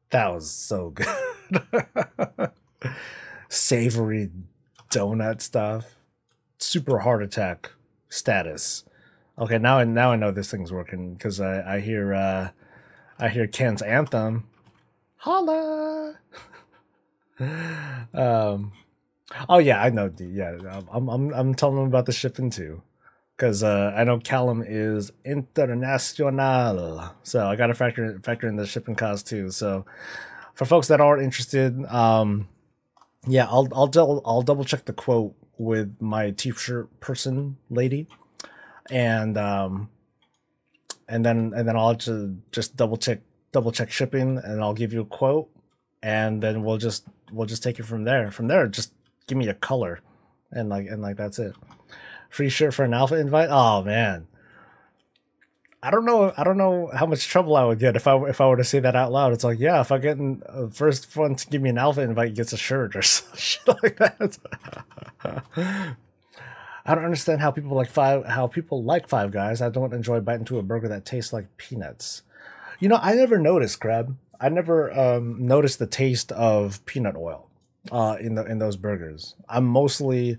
that was so good. Savory donut stuff. Super heart attack status. Okay, now I know this thing's working because I hear Ken's anthem. Holla. Oh yeah, I know. Yeah, I'm telling them about the shipping too, because I know Callum is international, so I gotta factor in the shipping cost too. So for folks that are interested, yeah, I'll double check the quote with my t-shirt person lady, and then I'll just double check shipping, and I'll give you a quote, and then we'll just take it from there. From there, just give me a color, and like that's it. Free shirt for an alpha invite. Oh man, I don't know how much trouble I would get if I were to say that out loud. It's like, yeah, if I get in first one to give me an alpha invite gets a shirt or some shit like that. I don't understand how people like Five Guys. I don't enjoy biting into a burger that tastes like peanuts. You know, I never noticed, Crab. I never noticed the taste of peanut oil in those burgers. I'm mostly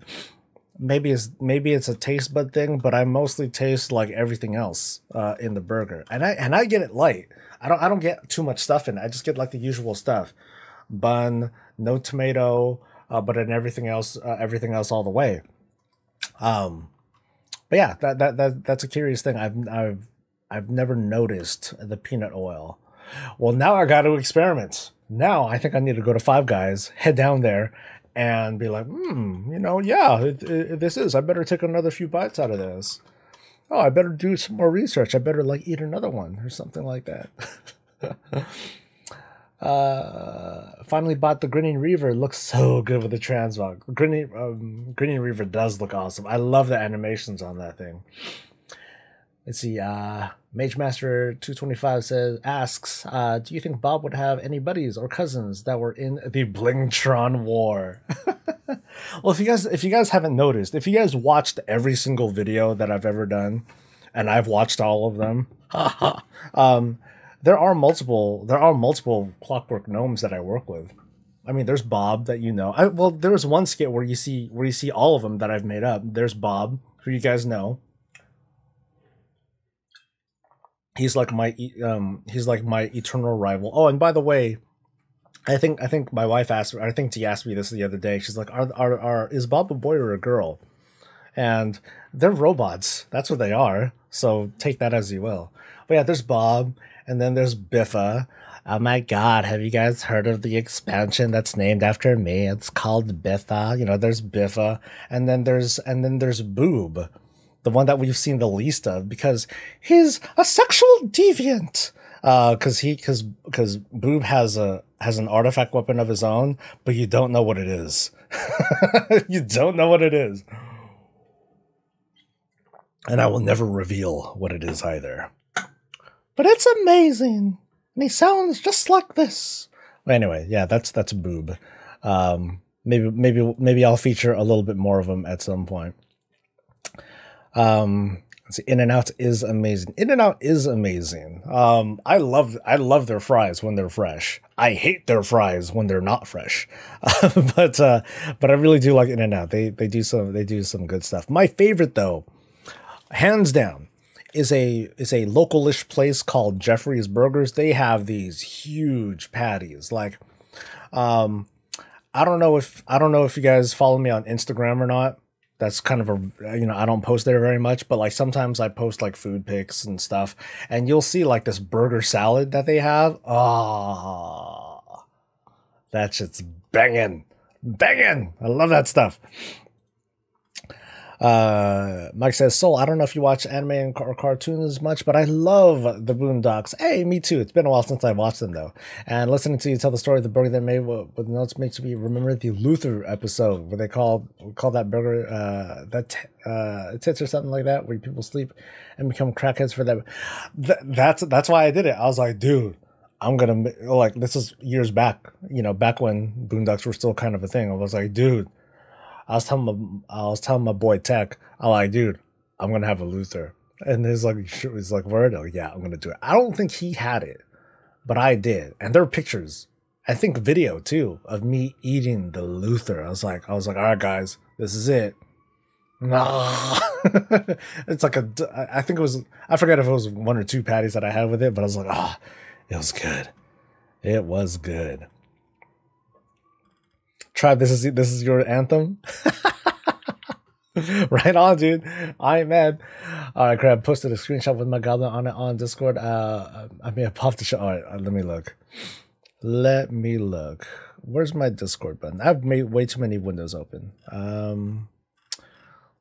maybe it's a taste bud thing, but I mostly taste like everything else in the burger, and I get it light. I don't get too much stuff in it. I just get like the usual stuff, bun, no tomato, but then everything else all the way. But yeah, that's a curious thing. I've never noticed the peanut oil. Well, now I got to experiment. Now I think I need to go to Five Guys, head down there, and be like, you know, yeah, this is. I better take another few bites out of this. Oh, I better do some more research. I better like eat another one or something like that. Finally bought the Grinning Reaver. Looks so good with the transmog. Grinning Reaver does look awesome. I love the animations on that thing. Let's see. Mage Master 225 asks, do you think Bob would have any buddies or cousins that were in the Blingtron War? Well, if you guys haven't noticed, if you guys watched every single video that I've ever done, and I've watched all of them, there are multiple Clockwork Gnomes that I work with. I mean, there's Bob that you know. Well, there was one skit where you see all of them that I've made up. There's Bob, who you guys know. He's like my eternal rival. Oh, and by the way, I think my wife asked. I think she asked me this the other day. She's like, is Bob a boy or a girl? And they're robots. That's what they are. So take that as you will. But yeah, there's Bob, and then there's Biffa. Oh my God, have you guys heard of the expansion that's named after me? It's called Biffa. You know, there's Biffa, and then there's Boob, the one that we've seen the least of because he's a sexual deviant. Because Boob has an artifact weapon of his own, but you don't know what it is. You don't know what it is. And I will never reveal what it is either. But it's amazing. And he sounds just like this. Anyway, yeah, that's Boob. Maybe I'll feature a little bit more of him at some point. Let's see, In-N-Out is amazing. In-N-Out is amazing. I love their fries when they're fresh. I hate their fries when they're not fresh. But I really do like In-N-Out. They do some good stuff. My favorite though, hands down, is a localish place called Jeffrey's Burgers. They have these huge patties. Like, I don't know if you guys follow me on Instagram or not. That's kind of I don't post there very much, but like sometimes I post like food pics and stuff, and you'll see like this burger salad that they have. Oh, that shit's banging. I love that stuff. Mike says, Soul, I don't know if you watch anime and or cartoons much, but I love the Boondocks. Hey, me too. It's been a while since I watched them, though. And listening to you tell the story of the burger they made with notes makes me remember the Luther episode where they call that burger tits or something like that, where people sleep and become crackheads for that. That's why I did it. I was like, dude, I'm gonna, like, this is years back, you know, back when Boondocks were still kind of a thing. I was like, dude, I was telling my boy Tech, I'm like, dude, I'm gonna have a Luther. And he's like, word? Oh, yeah, I'm gonna do it. I don't think he had it, but I did. And there are pictures, I think video too, of me eating the Luther. I was like, all right, guys, this is it. It's like I think it was, I forget if it was 1 or 2 patties that I had with it, but I was like, it was good. It was good. Tribe, this is your anthem. Right on, dude. I ain't mad. All right, Crab posted a screenshot with my goblin on it on Discord. I may have popped the show. All right, let me look. Let me look. Where's my Discord button? I've made way too many windows open.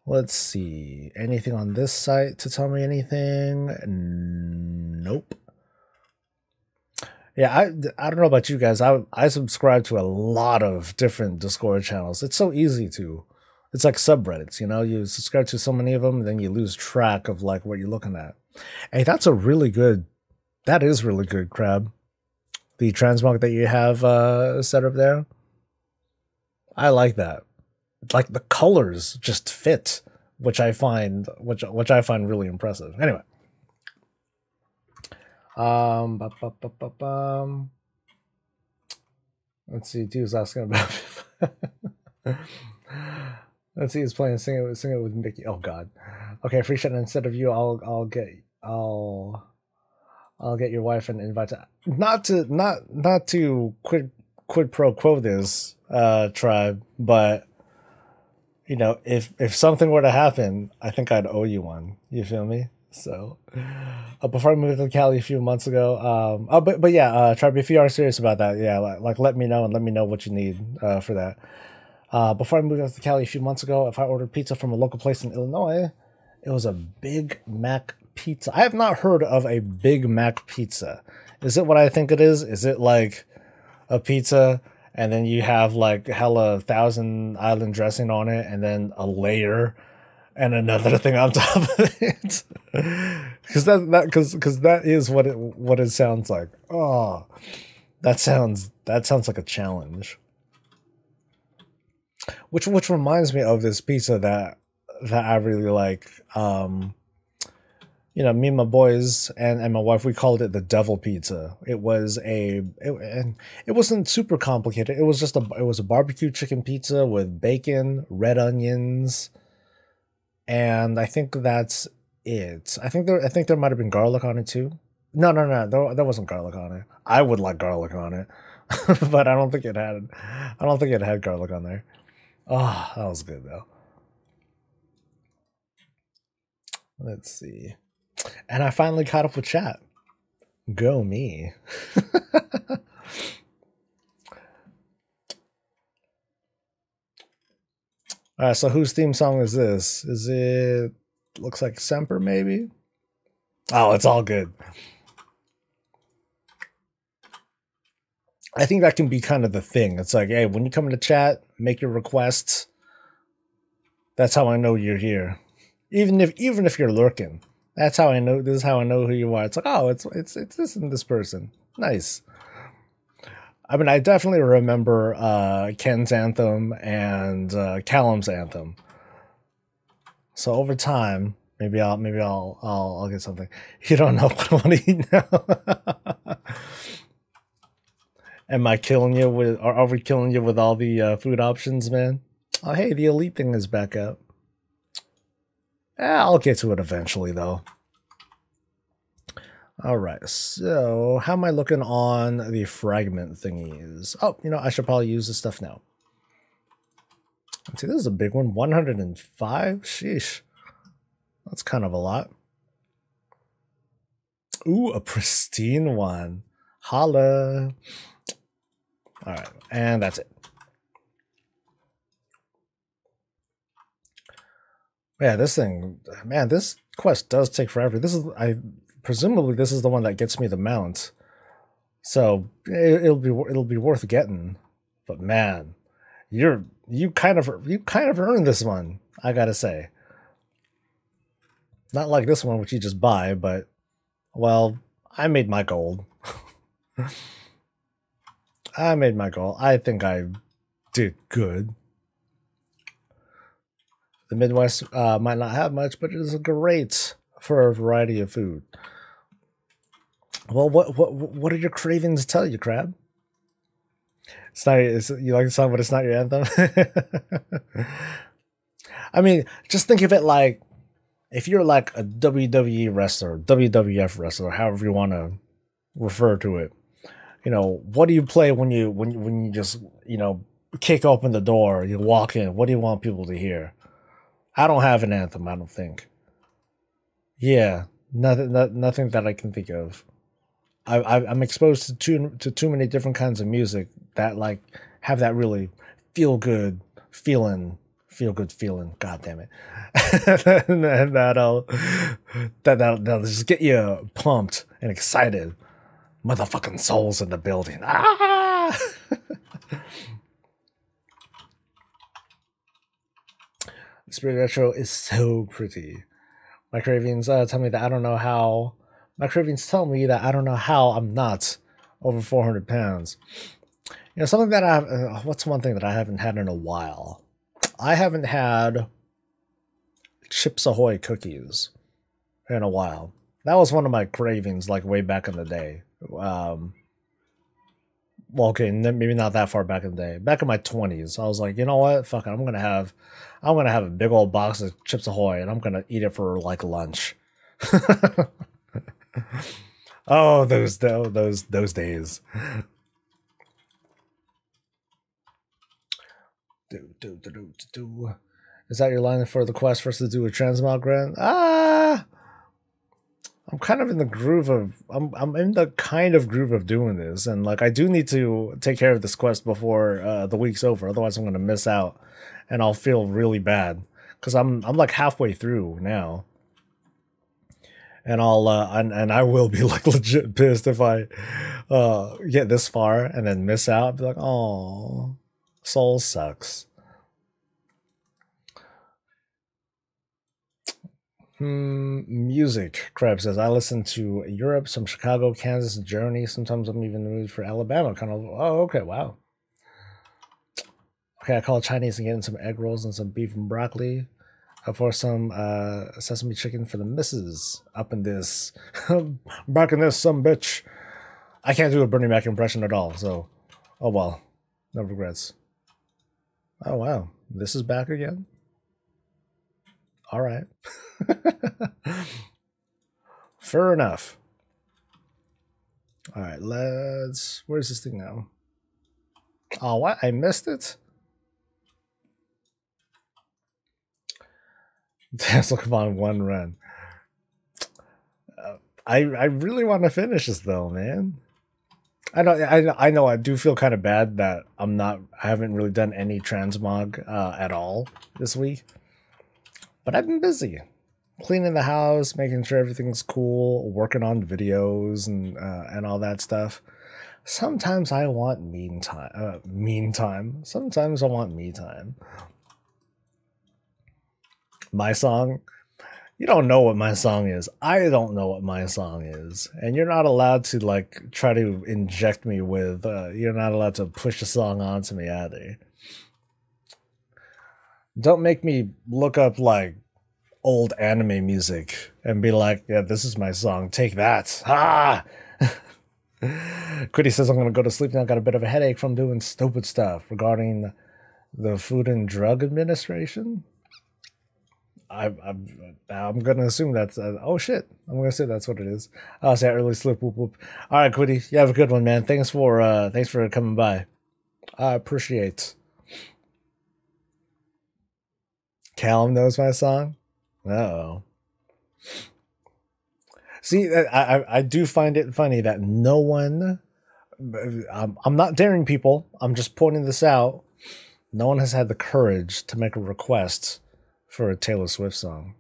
Let's see. Anything on this site to tell me anything? Nope. Yeah, I don't know about you guys. I subscribe to a lot of different Discord channels. It's so easy to. It's like subreddits, you know? You subscribe to so many of them, and then you lose track of like what you're looking at. Hey, that is really good, Crab. The transmog that you have set up there. I like that. Like the colors just fit, which I find really impressive. Anyway. Let's see. Dude was asking about. Let's see. He's playing Sing It with Mickey. Oh God. Okay, free shot. Instead of you, I'll get your wife an invite to not to quid pro quo this tribe, but you know, if something were to happen, I think I'd owe you one. You feel me? So, before I moved to Cali a few months ago, but yeah, Tribe, if you are serious about that, yeah, like let me know and let me know what you need for that. Before I moved out to Cali a few months ago, if I ordered pizza from a local place in Illinois, it was a Big Mac pizza. I have not heard of a Big Mac pizza. Is it what I think it is? Is it like a pizza and then you have like hella Thousand Island dressing on it and then a layer and another thing on top of it? Because that is what it sounds like. Oh, that sounds like a challenge. Which reminds me of this pizza that I really like. You know, me and my boys and my wife, we called it the devil pizza. It wasn't super complicated. It was just a barbecue chicken pizza with bacon, red onions, and I think that's it. I think there might have been garlic on it too. No, there wasn't garlic on it. I would like garlic on it, but I don't think it had garlic on there. Oh, that was good though. Let's see. And I finally caught up with chat. Go me. Alright, so whose theme song is this? Is it, looks like Semper maybe? Oh, it's all good. I think that can be kind of the thing. It's like, hey, when you come into chat, make your requests. That's how I know you're here. Even if you're lurking. That's how I know. This is how I know who you are. It's like, oh, it's this and this person. Nice. I mean, I definitely remember Ken's anthem and Callum's anthem. So over time, maybe I'll get something. You don't know what I want to eat now. Am I killing you with? Are we killing you with all the food options, man? Oh, hey, the elite thing is back up. I'll get to it eventually, though. All right, so how am I looking on the fragment thingies? Oh, you know, I should probably use this stuff now. Let's see, this is a big one, 105? Sheesh. That's kind of a lot. Ooh, a pristine one. Holla. All right, and that's it. Yeah, this thing, man, this quest does take forever. This is, I presumably this is the one that gets me the mount, so it'll be worth getting. But man, you kind of earned this one, I gotta say. Not like this one, which you just buy, but well, I made my gold. I made my goal. I think I did good. The Midwest might not have much, but it is great for a variety of food. Well, what do your cravings tell you, Crab? It's not. You like the song, but it's not your anthem. I mean, just think of it like if you're like a WWE wrestler, WWF wrestler, however you want to refer to it. You know, what do you play when you just, you know, kick open the door, you walk in? What do you want people to hear? I don't have an anthem, I don't think. Yeah, nothing that I can think of. I'm exposed to too many different kinds of music that like have that really feel good feeling. God damn it. that'll just get you pumped and excited. Motherfucking souls in the building. Ah! Spirit Retro is so pretty. My cravings tell me that I don't know how. My cravings tell me that I don't know how I'm not over 400 pounds. You know, something that I have. What's one thing that I haven't had in a while? I haven't had Chips Ahoy cookies in a while. That was one of my cravings, like way back in the day. Well, okay, maybe not that far back in the day. Back in my 20s, I was like, you know what? Fuck it, I'm gonna have a big old box of Chips Ahoy, and I'm gonna eat it for like lunch. Oh, those days. Is that your line for the quest for us to do a transmog grand? I'm kind of in the groove of I'm in the kind of groove of doing this, and like I do need to take care of this quest before the week's over. Otherwise, I'm gonna miss out, and I'll feel really bad because I'm like halfway through now, and and I will be like legit pissed if I get this far and then miss out. I'll be like, oh, soul sucks. Music. Crab says, I listen to Europe, some Chicago, Kansas, Journey. Sometimes I'm even in the mood for Alabama. Kind of, oh, okay, wow. Okay, I call Chinese and getting some egg rolls and some beef and broccoli. For some sesame chicken for the missus. Up in this. Back in this, some bitch. I can't do a Bernie Mac impression at all, so, oh well. No regrets. Oh, wow. This is back again? All right. Fair enough. All right, where's this thing now? Oh, what? I missed it? Let's look on one run. I really want to finish this though, man. I know I do feel kind of bad that I haven't really done any transmog at all this week. But I've been busy cleaning the house, making sure everything's cool, working on videos and all that stuff. Sometimes I want Sometimes I want me time. My song? You don't know what my song is. I don't know what my song is. And you're not allowed to like try to inject me with you're not allowed to push a song onto me either. Don't make me look up like old anime music and be like, yeah, this is my song. Take that. Ah! Quitty says, I'm going to go to sleep now. Got a bit of a headache from doing stupid stuff regarding the Food and Drug Administration. I'm going to assume that's, oh shit. I'm going to say that's what it is. I'll say early sleep. Whoop, whoop. All right, Quitty. You have a good one, man. Thanks for coming by. I appreciate. Callum knows my song. Uh-oh. See, I do find it funny that no one, I'm not daring people, I'm just pointing this out. No one has had the courage to make a request for a Taylor Swift song.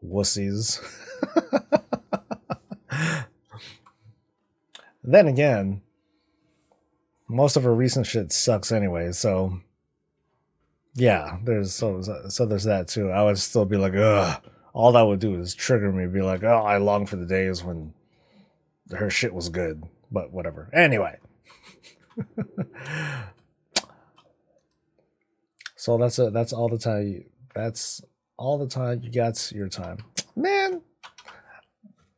Wussies. Then again, most of her recent shit sucks anyway, so yeah, there's there's that too. I would still be like, ugh. All that would do is trigger me, be like, oh, I long for the days when her shit was good, but whatever. Anyway. So that's it. That's all the time. That's all the time you got. Your time, man.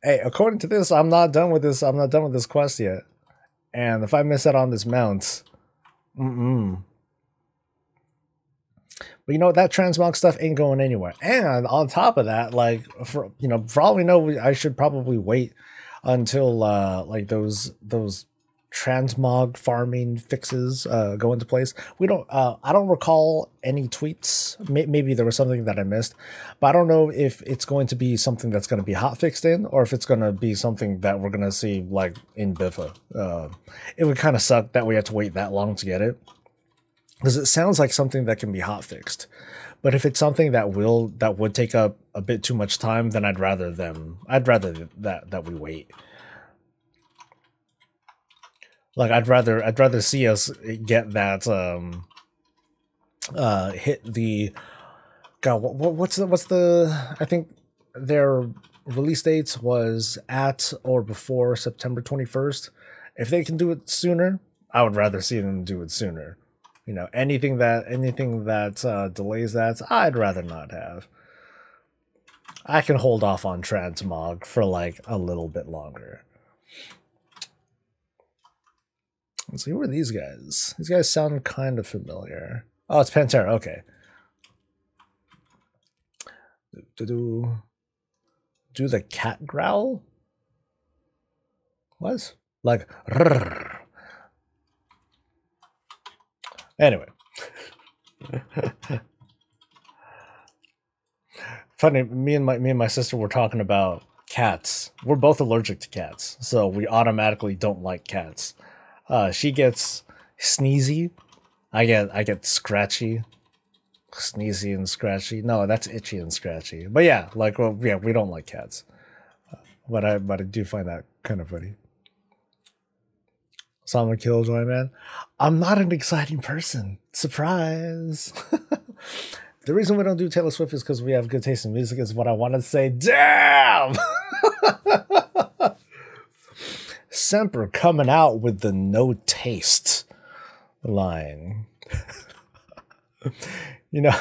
Hey, according to this, I'm not done with this. I'm not done with this quest yet. And if I miss out on this mount, but you know, that transmog stuff ain't going anywhere. And on top of that, like, for all we know, I should probably wait until like those transmog farming fixes go into place. We don't I don't recall any tweets. Maybe there was something that I missed, but I don't know if it's going to be something that's going to be hot fixed in, or if it's going to be something that we're going to see like in Biffa. It would kind of suck that we have to wait that long to get it, because it sounds like something that can be hot fixed. But if it's something that would take up a bit too much time, then I'd rather that we wait. Like, I'd rather see us get that hit the what's the I think their release date was at or before September 21st. If they can do it sooner, I would rather see them do it sooner. You know, anything that delays that, I'd rather not have. I can hold off on transmog for like a little bit longer. Let's see, who are these guys? These guys sound kind of familiar. Oh, it's Pantera. Okay. Do the cat growl? What? Like, rrr. Anyway. Funny, me and my sister were talking about cats. We're both allergic to cats, so we automatically don't like cats. She gets sneezy. I get scratchy. Sneezy and scratchy. No, that's itchy and scratchy. But yeah, like, well, yeah, we don't like cats. But I do find that kind of funny. Someone Killjoy, man. I'm not an exciting person. Surprise. The reason we don't do Taylor Swift is because we have good taste in music, is what I want to say. Damn! Semper coming out with the no taste line. You know,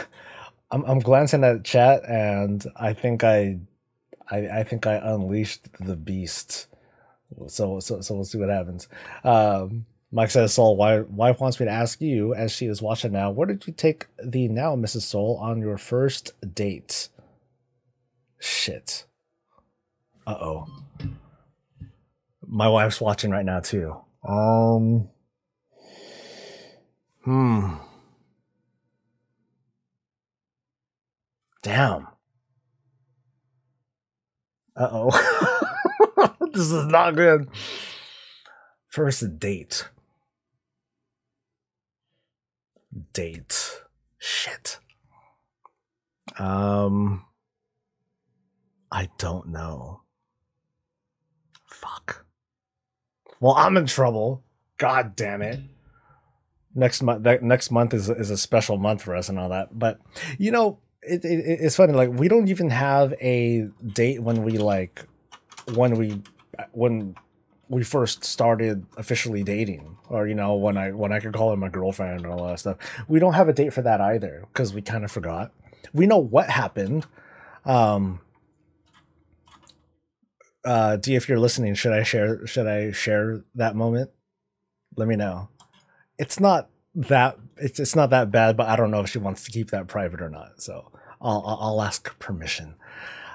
I'm glancing at chat, and I think I unleashed the beast. So we'll see what happens. Mike says, Soul, wife wants me to ask you, as she is watching now, where did you take the now Mrs. Soul on your first date? Shit. Uh-oh. My wife's watching right now too. Damn. Uh-oh. This is not good. First date. Shit. I don't know. Fuck. Well, I'm in trouble. God damn it. Next month is a special month for us and all that. But you know, it's funny. Like, we don't even have a date when we first started officially dating, or you know, when I could call her my girlfriend and all that stuff. We don't have a date for that either, because we kind of forgot. We know what happened. D, if you're listening, should I share that moment? Let me know. It's not that bad, but I don't know if she wants to keep that private or not. So I'll ask permission.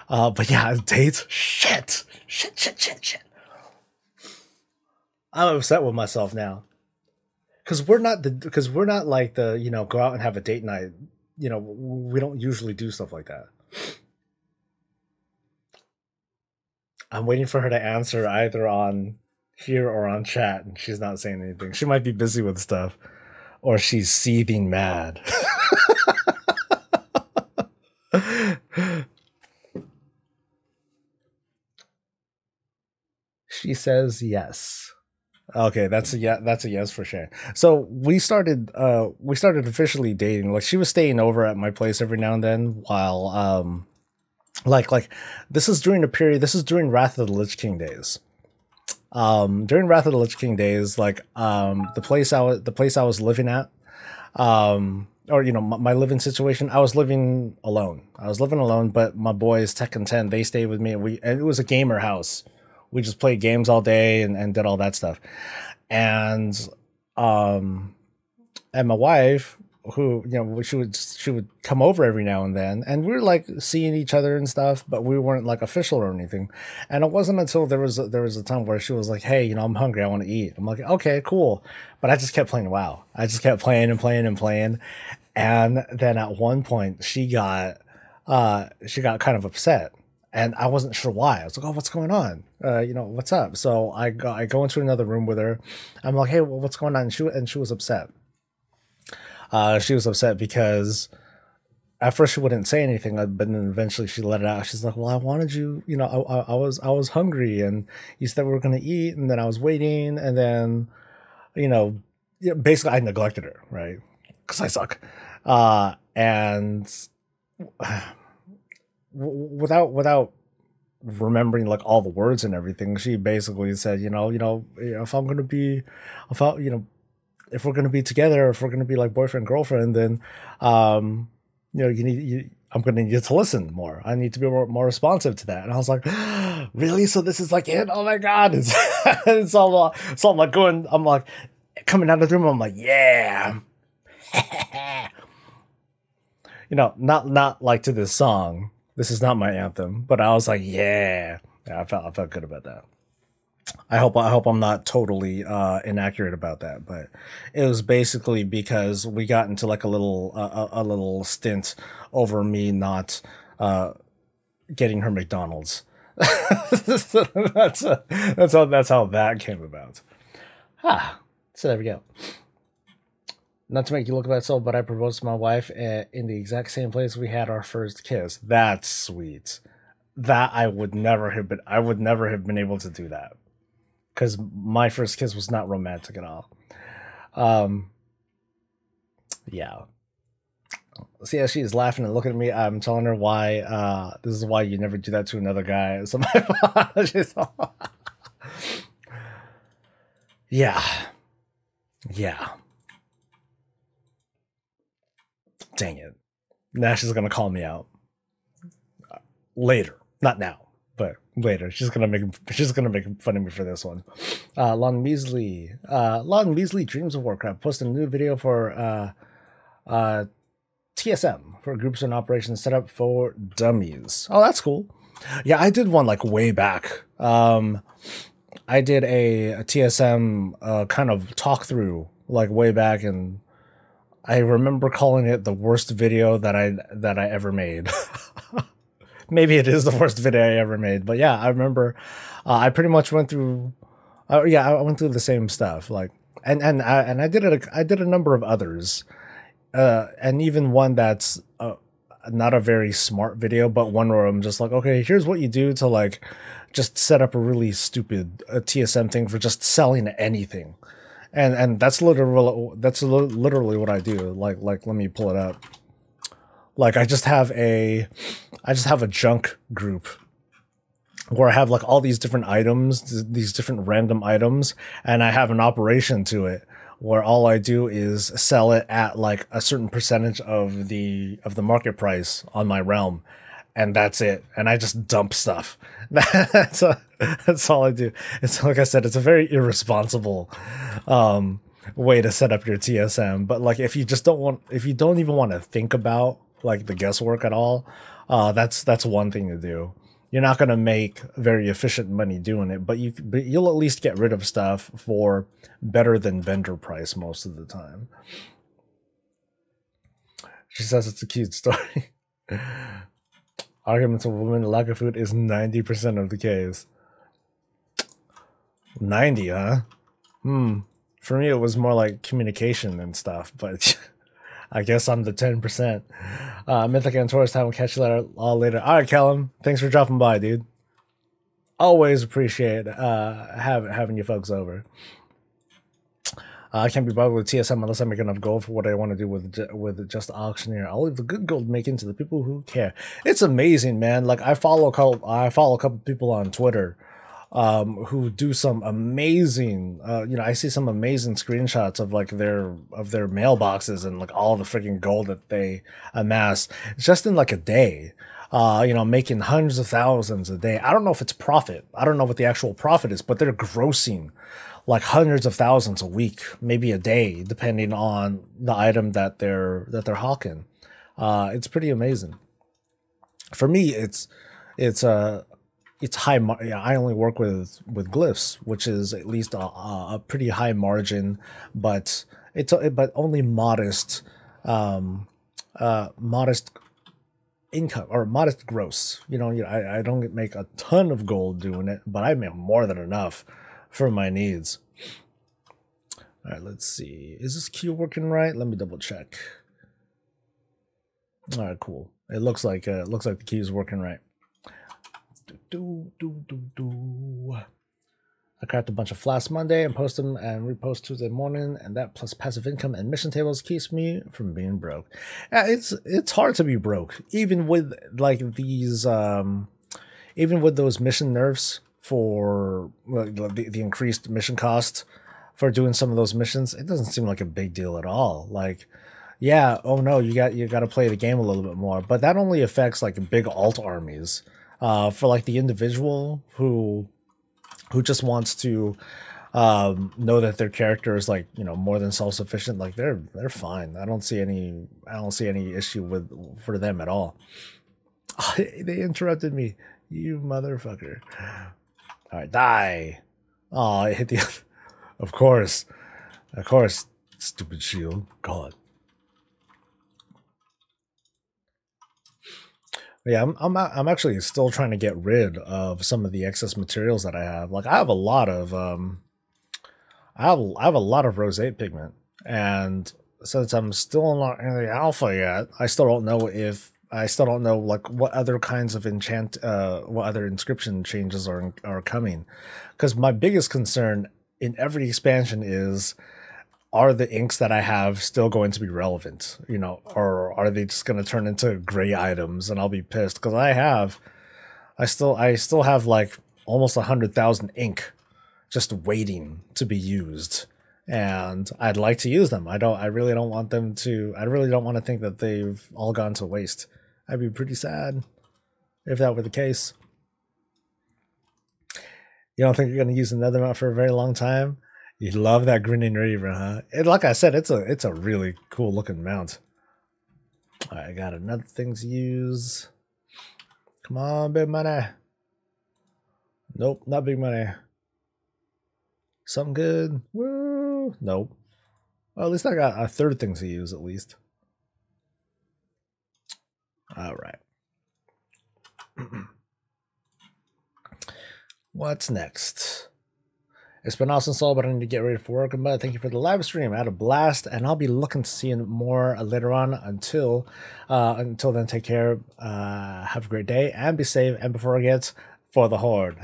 But yeah, dates. Shit. I'm upset with myself now, because we're not like the, you know, go out and have a date night. You know, we don't usually do stuff like that. I'm waiting for her to answer either on here or on chat, and she's not saying anything. She might be busy with stuff, or she's seething mad. She says yes. Okay, that's a yes for sure. So we started officially dating. Like she was staying over at my place every now and then while like this is during a period, this is during Wrath of the Lich King days. During Wrath of the Lich King days, like the place I was living at, or you know, my living situation, I was living alone. But my boys Tech and 10, they stayed with me, and it was a gamer house. We just played games all day and did all that stuff. And and my wife, who, you know, she would come over every now and then, and we were like seeing each other and stuff, but we weren't like official or anything. And it wasn't until there was a time where she was like, "Hey, you know, I'm hungry, I want to eat." I'm like, "Okay, cool." But I just kept playing WoW. I just kept playing and playing and playing. And then at one point she got kind of upset. And I wasn't sure why. I was like, "Oh, what's going on? You know, what's up?" So I go into another room with her. I'm like, "Hey, well, what's going on?" And she was upset. She was upset because at first she wouldn't say anything, but then eventually she let it out. She's like, "Well, I wanted you. You know, I was hungry, and you said we were gonna eat, and then I was waiting, and then, you know, basically I neglected her, right? Because I suck." And without remembering like all the words and everything, she basically said, you know, if I'm gonna be, you know, if we're gonna be together, if we're gonna be like boyfriend girlfriend, then you know, I'm gonna need to listen more. I need to be more responsive to that. And I was like, really? So this is like it? Oh my god! It's all like going. I'm like coming out of the room. I'm like, yeah. You know, not like to this song. This is not my anthem, but I was like, yeah. I felt good about that. I hope I'm not totally inaccurate about that, but it was basically because we got into like a little stint over me not getting her McDonald's. that's how that came about. So there we go. Not to make you look bad, so, but I proposed to my wife in the exact same place we had our first kiss. That's sweet. That I would never have been able to do that, because my first kiss was not romantic at all. Yeah. See how she is laughing and looking at me. I'm telling her why. This is why you never do that to another guy. So she's all... Yeah. Dang it. Now she's gonna call me out. Later. Not now, but later. She's gonna make fun of me for this one. Lon Measley Dreams of Warcraft posted a new video for TSM, for groups and operations set up for dummies. Oh, that's cool. Yeah, I did one like way back. I did a TSM kind of talk through like way back, and I remember calling it the worst video that I ever made. Maybe it is the worst video I ever made, but yeah, I remember I pretty much went through. I went through the same stuff, like, and I did it. I did a number of others, and even one that's not a very smart video, but one where I'm just like, okay, here's what you do to like just set up a really stupid TSM thing for just selling anything. And that's literally what I do. Like let me pull it up. Like I just have a junk group where I have like all these different items, these different random items, and I have an operation to it where all I do is sell it at like a certain percentage of the market price on my realm. And that's it. And I just dump stuff. That's all I do. It's like I said, it's a very irresponsible way to set up your TSM. But like if you don't even want to think about like the guesswork at all, that's one thing to do. You're not gonna make very efficient money doing it, but you'll at least get rid of stuff for better than vendor price most of the time. She says it's a cute story. Arguments of women lack of food is 90% of the case. 90, huh? For me, it was more like communication and stuff, but I guess I'm the 10%. Mythic and Taurus time. We'll catch you later. All later. All right, Callum. Thanks for dropping by, dude. Always appreciate having you folks over. I can't be bothered with TSM unless I make enough gold for what I want to do with just auctioneer. I'll leave the good gold making to the people who care. It's amazing, man. Like I follow a couple people on Twitter who do some amazing I see some amazing screenshots of like their mailboxes and like all the freaking gold that they amass just in like a day. Making hundreds of thousands a day. I don't know if it's profit. I don't know what the actual profit is, but they're grossing like hundreds of thousands a week, maybe a day, depending on the item that they're hawking. It's pretty amazing. For me, it's high. I only work with glyphs, which is at least a pretty high margin, but only modest income or modest gross. I don't make a ton of gold doing it, but I make more than enough for my needs. All right, let's see. Is this queue working right? Let me double check. All right, cool. It looks like the queue is working right. I cracked a bunch of flasks Monday and post them and repost Tuesday morning, and that plus passive income and mission tables keeps me from being broke. It's hard to be broke, even with like these even with those mission nerfs for the increased mission cost for doing some of those missions. It doesn't seem like a big deal at all. Like, yeah, oh no, you got to play the game a little bit more, but that only affects like big alt armies. For like the individual who just wants to know that their character is like more than self-sufficient, like they're fine. I don't see any issue for them at all. They interrupted me, you motherfucker. All right, die. Oh, I hit the of course, stupid shield. God. Yeah, I'm actually still trying to get rid of some of the excess materials that I have. Like I have a lot of I have a lot of roseate pigment, and since I'm still not in the alpha yet, I still don't know like what other kinds of what other inscription changes are coming. Because my biggest concern in every expansion is, are the inks that I have still going to be relevant, or are they just going to turn into gray items and I'll be pissed? Because I still have like almost 100,000 ink just waiting to be used, and I'd like to use them. I really don't want to think that they've all gone to waste. I'd be pretty sad if that were the case. You don't think you're going to use another mount for a very long time? You love that Grinning Reaver, huh? Like I said, it's a really cool looking mount. All right, I got another thing to use. Come on, big money. Nope, not big money. Something good. Woo. Nope. Well, at least I got a third thing to use, at least. All right. What's next? It's been awesome, Soul, but I need to get ready for work. But thank you for the live stream. I had a blast, and I'll be looking to see more later on. Until then, take care. Have a great day, and be safe. And before I forget, for the Horde.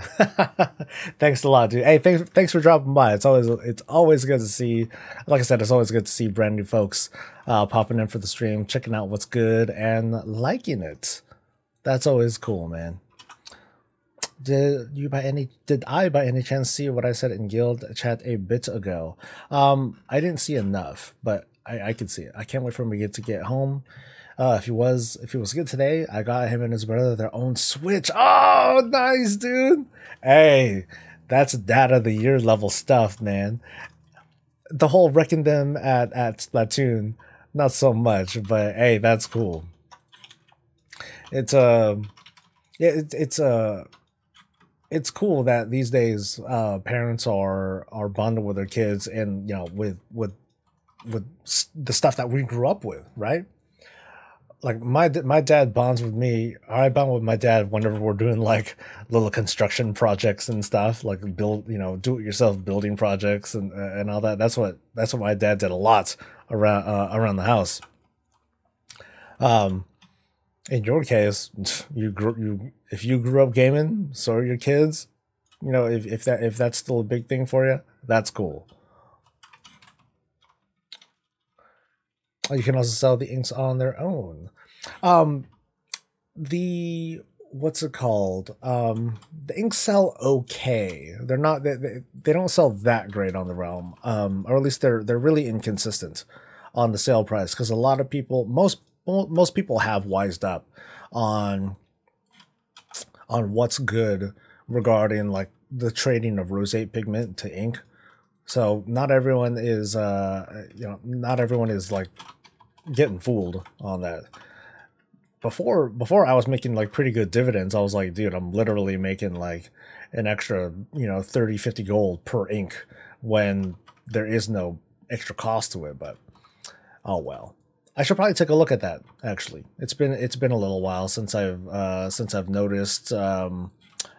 Thanks a lot, dude. Hey, thanks for dropping by. It's always good to see. Like I said, it's always good to see brand new folks popping in for the stream, checking out what's good, and liking it. That's always cool, man. Did I by any chance see what I said in guild chat a bit ago? I didn't see enough, but I could see it. I can't wait for him to get home. If he was good today, I got him and his brother their own Switch. Oh, nice, dude. Hey, that's Dad of the Year level stuff, man. The whole wrecking them at Splatoon, not so much, but hey, that's cool. It's cool that these days parents are bonded with their kids, and with the stuff that we grew up with, right? Like my dad bonds with me. I bond with my dad whenever we're doing like little construction projects and stuff, like do it yourself building projects and all that. That's what my dad did a lot around the house. In your case, if you grew up gaming, so are your kids. You know, if that's still a big thing for you, that's cool. You can also sell the inks on their own. The what's it called? The inks sell okay. They're not they don't sell that great on the realm. Or at least they're really inconsistent on the sale price, because a lot of people, most people have wised up on what's good regarding like the trading of roseate pigment to ink. So not everyone is not everyone is like getting fooled on that. Before I was making like pretty good dividends. I was like, dude, I'm literally making like an extra, 30, 50 gold per ink when there is no extra cost to it. But oh well. I should probably take a look at that. Actually, it's been a little while since I've noticed how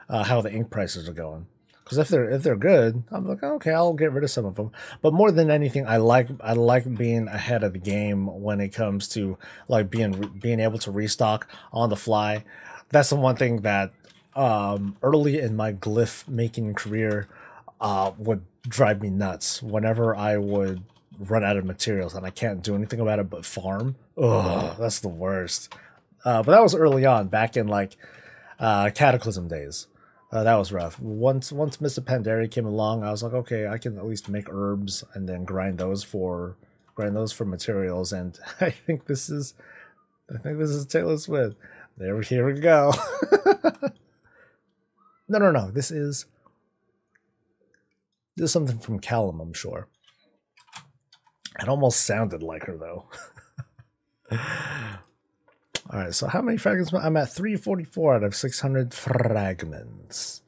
the ink prices are going. Because if they're good, I'm like, okay, I'll get rid of some of them. But more than anything, I like being ahead of the game when it comes to like being able to restock on the fly. That's the one thing that early in my glyph making career would drive me nuts. Whenever I would run out of materials and I can't do anything about it but farm. Ugh, that's the worst. But that was early on, back in like Cataclysm days. That was rough. Once Mr. Pandaria came along, I was like, okay, I can at least make herbs and then grind those for materials. And I think this is Taylor Swift. Here we go. No. This is something from Callum, I'm sure. It almost sounded like her though. All right, so how many fragments? I'm at 344 out of 600 fragments.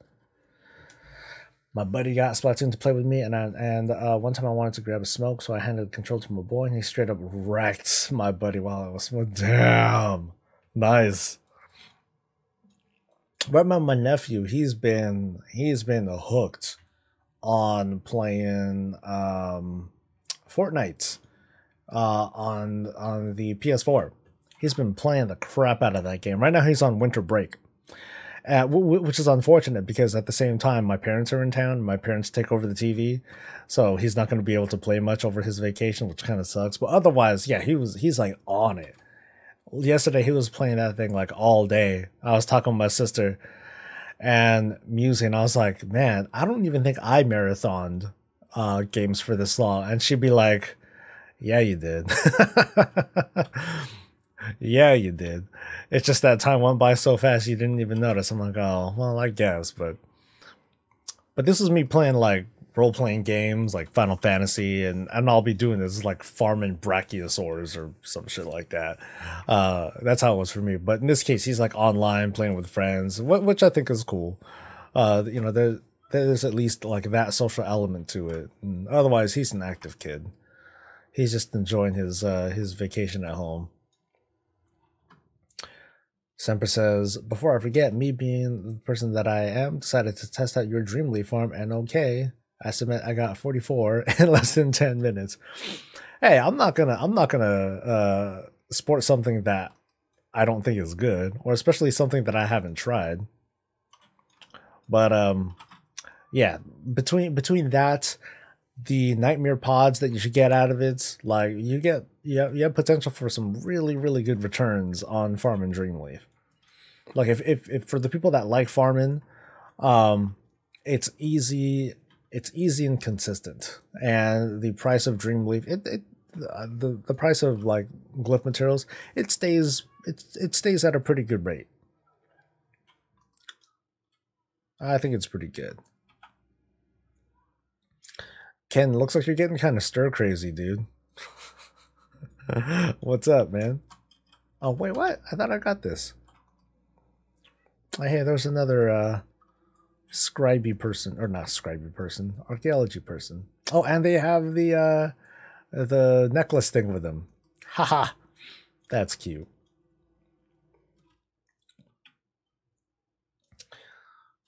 My buddy got Splatoon to play with me, and one time I wanted to grab a smoke, so I handed the control to my boy, and he straight up wrecked my buddy while I was smoking. Damn, nice. Right about my nephew, he's been hooked on playing Fortnite on the PS4. He's been playing the crap out of that game. Right now he's on winter break, which is unfortunate because at the same time my parents are in town. My parents take over the TV, so he's not going to be able to play much over his vacation, which kind of sucks. But otherwise, yeah, he's like on it. Yesterday he was playing that thing like all day. I was talking with my sister and musing. I was like, man, I don't even think I marathoned games for this long. And she'd be like, yeah, you did. Yeah, you did. It's just that time went by so fast you didn't even notice. I'm like, oh, well, I guess. But this is me playing like role-playing games like Final Fantasy, and I'll be doing this like farming brachiosaurs or some shit like that. That's how it was for me. But in this case, he's like online playing with friends, which I think is cool. There's at least like that social element to it. And otherwise, he's an active kid. He's just enjoying his vacation at home. Semper says, before I forget, me being the person that I am, decided to test out your Dreamleaf farm, and okay, I submit I got 44 in less than 10 minutes. Hey, I'm not gonna sport something that I don't think is good, or especially something that I haven't tried. But yeah, between that, the nightmare pods that you should get out of it, like you have potential for some really, really good returns on farming Dreamleaf. Like if for the people that like farming, it's easy and consistent, and the price of Dreamleaf, the price of like glyph materials, it stays at a pretty good rate. I think it's pretty good. Ken, looks like you're getting kind of stir crazy, dude. What's up, man? Oh wait, what? I thought I got this. Hey, there's another scribey person, or not scribey person, archaeology person. Oh, and they have the necklace thing with them. Haha, that's cute.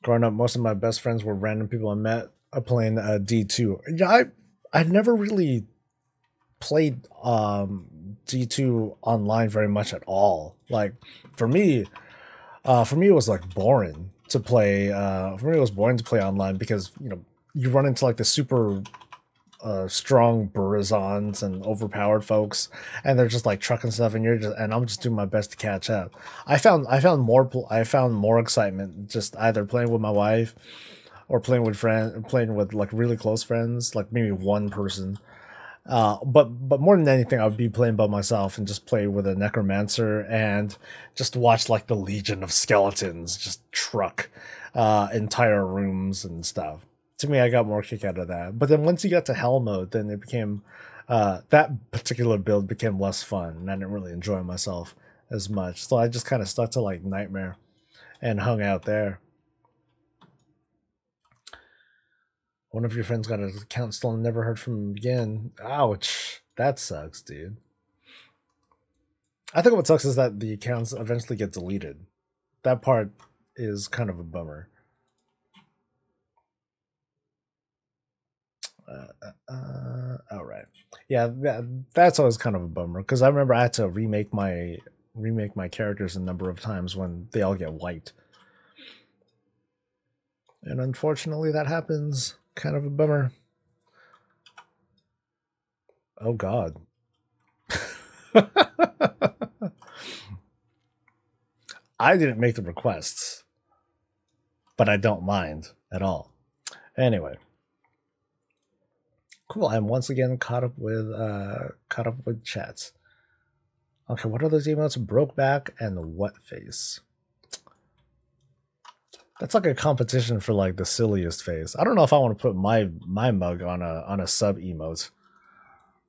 Growing up, most of my best friends were random people I met playing D2. Yeah, I never really played D2 online very much at all. Like for me it was like boring to play. For me, it was boring to play online because you run into like the super strong Burazons and overpowered folks, and they're just like trucking stuff, and I'm just doing my best to catch up. I found more excitement just either playing with my wife or playing with like really close friends, like maybe one person. But more than anything, I would be playing by myself and just play with a necromancer and just watch like the legion of skeletons just truck entire rooms and stuff. To me, I got more kick out of that. But then once you got to hell mode, then it became that particular build became less fun, and I didn't really enjoy myself as much. So I just kind of stuck to like Nightmare and hung out there. One of your friends got an account stolen, never heard from him again. Ouch. That sucks, dude. I think what sucks is that the accounts eventually get deleted. That part is kind of a bummer. All right. Yeah, that's always kind of a bummer because I remember I had to remake my characters a number of times when they all get wiped. And unfortunately that happens. Kind of a bummer. Oh god. I didn't make the requests, but I don't mind at all. Anyway. Cool, I'm once again caught up with chats. Okay, what are those emotes? Broke back and wet face. That's like a competition for like the silliest face. I don't know if I want to put my mug on a sub emote,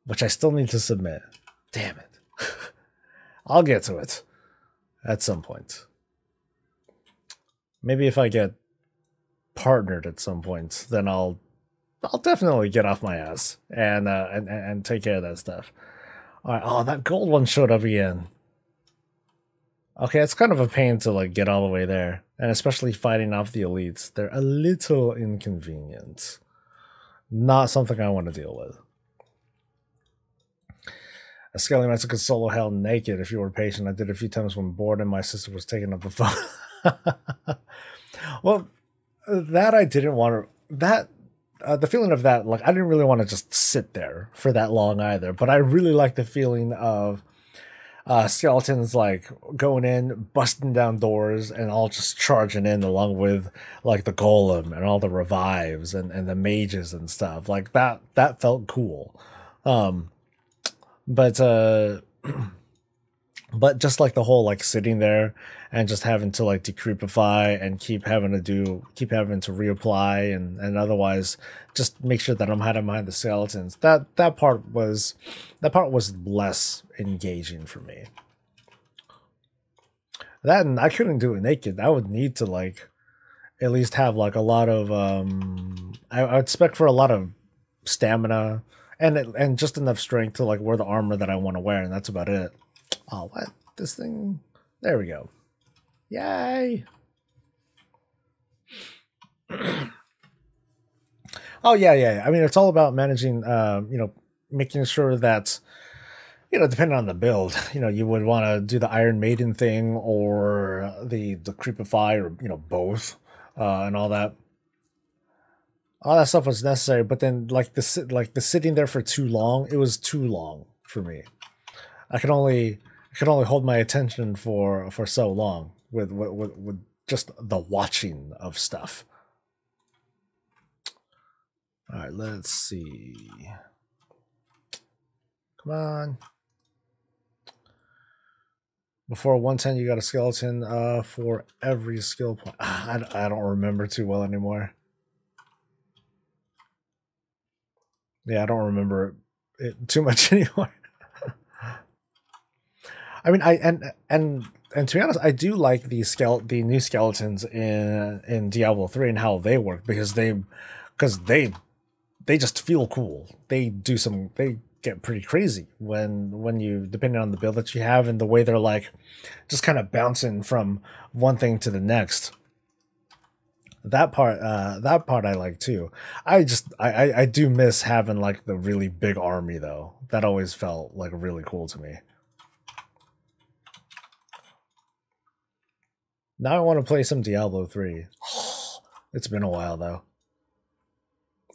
which I still need to submit. Damn it. I'll get to it at some point. Maybe if I get partnered at some point, then I'll definitely get off my ass and take care of that stuff. All right. Oh, that gold one showed up again. Okay, it's kind of a pain to like get all the way there, and especially fighting off the elites. They're a little inconvenient. Not something I want to deal with. A scaly master could solo hell naked if you were patient. I did a few times when bored and my sister was taking up the phone. Well, that I didn't want to... That... the feeling of that, like, I didn't really want to just sit there for that long either, but I really like the feeling of skeletons like going in, busting down doors, and all just charging in along with like the golem and all the revives and the mages and stuff. Like that felt cool. But just like the whole like sitting there and just having to like decreepify and keep having to reapply and otherwise just make sure that I'm hiding behind the skeletons. That part was less engaging for me. That, and I couldn't do it naked. I would need to like at least have like a lot of I would expect for a lot of stamina and just enough strength to like wear the armor that I want to wear, and that's about it. Oh, what? This thing? There we go. Yay! Oh, yeah. I mean, it's all about managing, making sure that, depending on the build, you would want to do the Iron Maiden thing or the Creepify or, both, and all that. All that stuff was necessary, but then, like, the sitting there for too long, it was too long for me. I could only hold my attention for so long with just the watching of stuff. All right, let's see. Come on. Before 110, you got a skeleton for every skill point. I don't remember too well anymore. Yeah, I don't remember it too much anymore. I mean, and to be honest, I do like the new skeletons in Diablo 3 and how they work because they just feel cool. They get pretty crazy when you, depending on the build that you have and the way they're like just kind of bouncing from one thing to the next. That part I like too. I do miss having like the really big army though. That always felt like really cool to me. Now I want to play some Diablo 3. It's been a while though.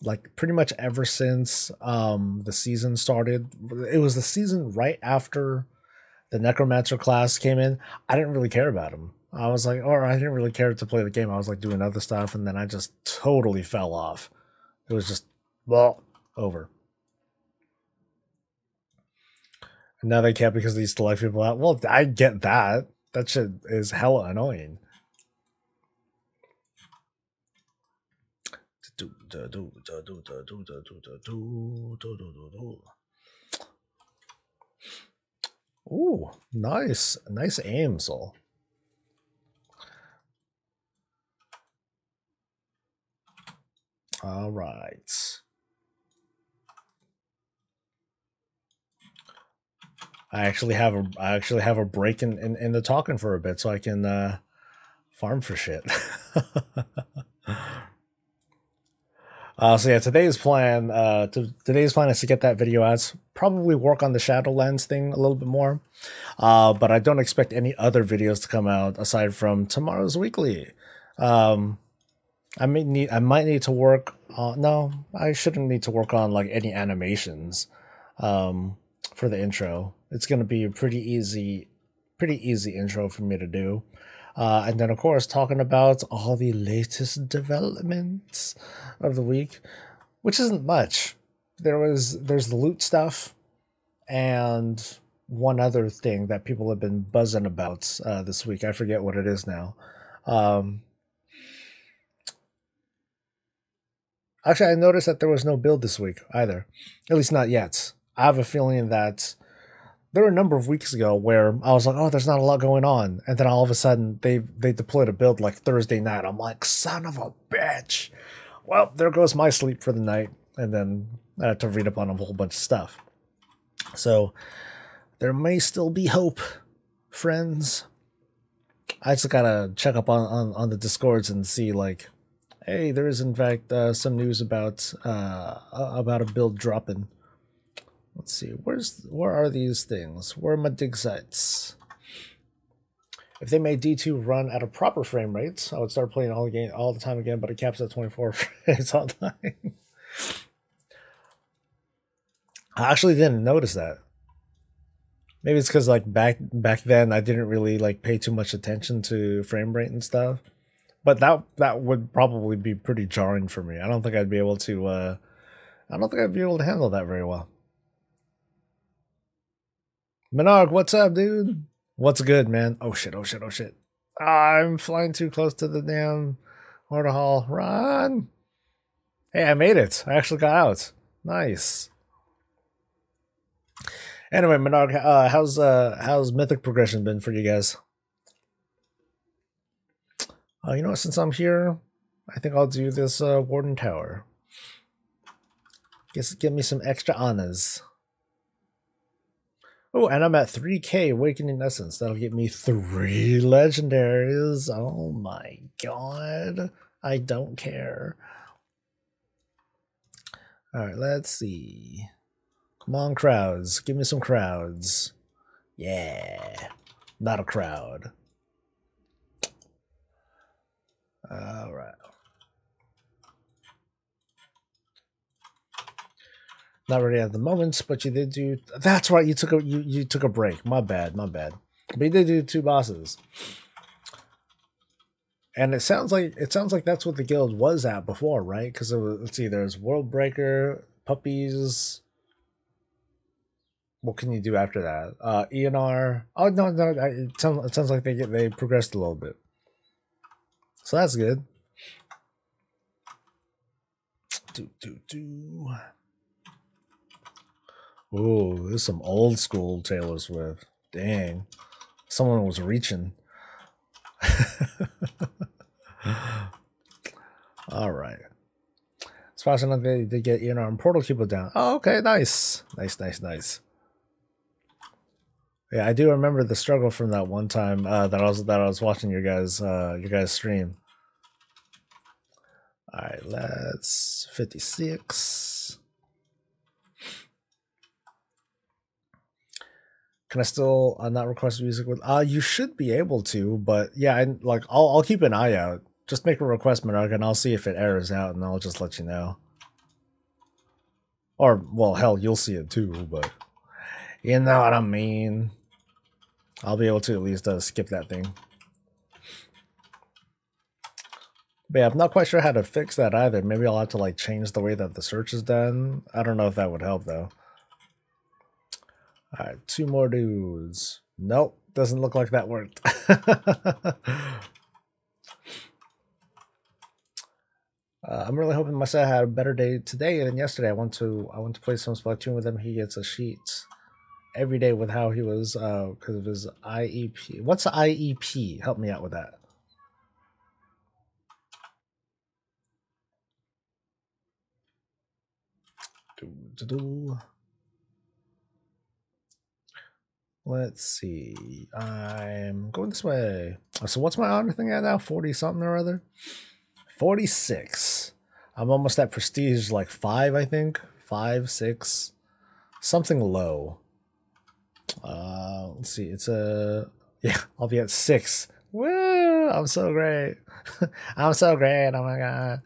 Like pretty much ever since the season started. It was the season right after the Necromancer class came in. I didn't really care about him. I was like, or I didn't really care to play the game. I was like doing other stuff, and then I just totally fell off. It was just, well, over. And now they can't because they used to like people out. Well, I get that. That shit is hella annoying. Ooh, nice. Nice aim, Soul. All right. I actually have a break in the talking for a bit so I can farm for shit. So yeah, today's plan is to get that video out. Probably work on the Shadowlands thing a little bit more. But I don't expect any other videos to come out aside from tomorrow's weekly. I might need to work on, no, I shouldn't need to work on like any animations for the intro. It's gonna be a pretty easy intro for me to do. And then of course talking about all the latest developments of the week, which isn't much. There's the loot stuff and one other thing that people have been buzzing about this week. I forget what it is now. Actually, I noticed that there was no build this week either. At least not yet. I have a feeling that there were a number of weeks ago where I was like, oh, there's not a lot going on. And then all of a sudden, they deployed a build like Thursday night. I'm like, son of a bitch. Well, there goes my sleep for the night. And then I had to read up on a whole bunch of stuff. So there may still be hope, friends. I just gotta check up on the Discords and see, like, hey, there is in fact some news about a build dropping. Let's see, where are these things? Where are my dig sites? If they made D2 run at a proper frame rate, I would start playing all the time again, but it caps at 24 frames all the time. I actually didn't notice that. Maybe it's because like back then I didn't really like pay too much attention to frame rate and stuff. But that would probably be pretty jarring for me. I don't think I'd be able to handle that very well. Minarg, what's up, dude? What's good, man? Oh shit, oh shit, oh shit. I'm flying too close to the damn Horde Hall. Run! Hey, I made it. I actually got out. Nice. Anyway, Minarg, how's Mythic progression been for you guys? You know what, since I'm here, I think I'll do this Warden Tower. Get me some extra honors. Oh, and I'm at 3k Awakening Essence. That'll get me 3 legendaries. Oh my god. I don't care. Alright, let's see. Come on, crowds. Give me some crowds. Yeah. Not a crowd. Alright. Not ready at the moment, but you did do. That's right. You took a break. My bad. But you did do 2 bosses, and it sounds like that's what the guild was at before, right? Because let's see, there's Worldbreaker, Puppies. What can you do after that? ENR. Oh no, it sounds like they progressed a little bit, so that's good. Ooh, this is some old school Taylor Swift. Dang. Someone was reaching. Alright. It's fast enough they get ENR and portal people down. Oh, okay, nice. Nice. Yeah, I do remember the struggle from that one time that I was watching your guys stream. All right, let's 56. Can I still not request music with? You should be able to, but yeah, like I'll keep an eye out. Just make a request, Monarch, and I'll see if it errors out, and I'll just let you know. Or well, hell, you'll see it too, but you know what I mean. I'll be able to at least skip that thing. But yeah, I'm not quite sure how to fix that either. Maybe I'll have to like change the way that the search is done. I don't know if that would help though. All right, 2 more dudes. Nope, doesn't look like that worked. I'm really hoping my set had a better day today than yesterday. I went to play some Splatoon with him. He gets a sheet every day with how he was because of his IEP. What's the IEP? Help me out with that. Let's see. I'm going this way. So what's my honor thing at now? 40 something or other? 46. I'm almost at prestige like 5, I think. 5, 6. Something low. Let's see. It's yeah, I'll be at 6. Woo! I'm so great. I'm so great. Oh my god.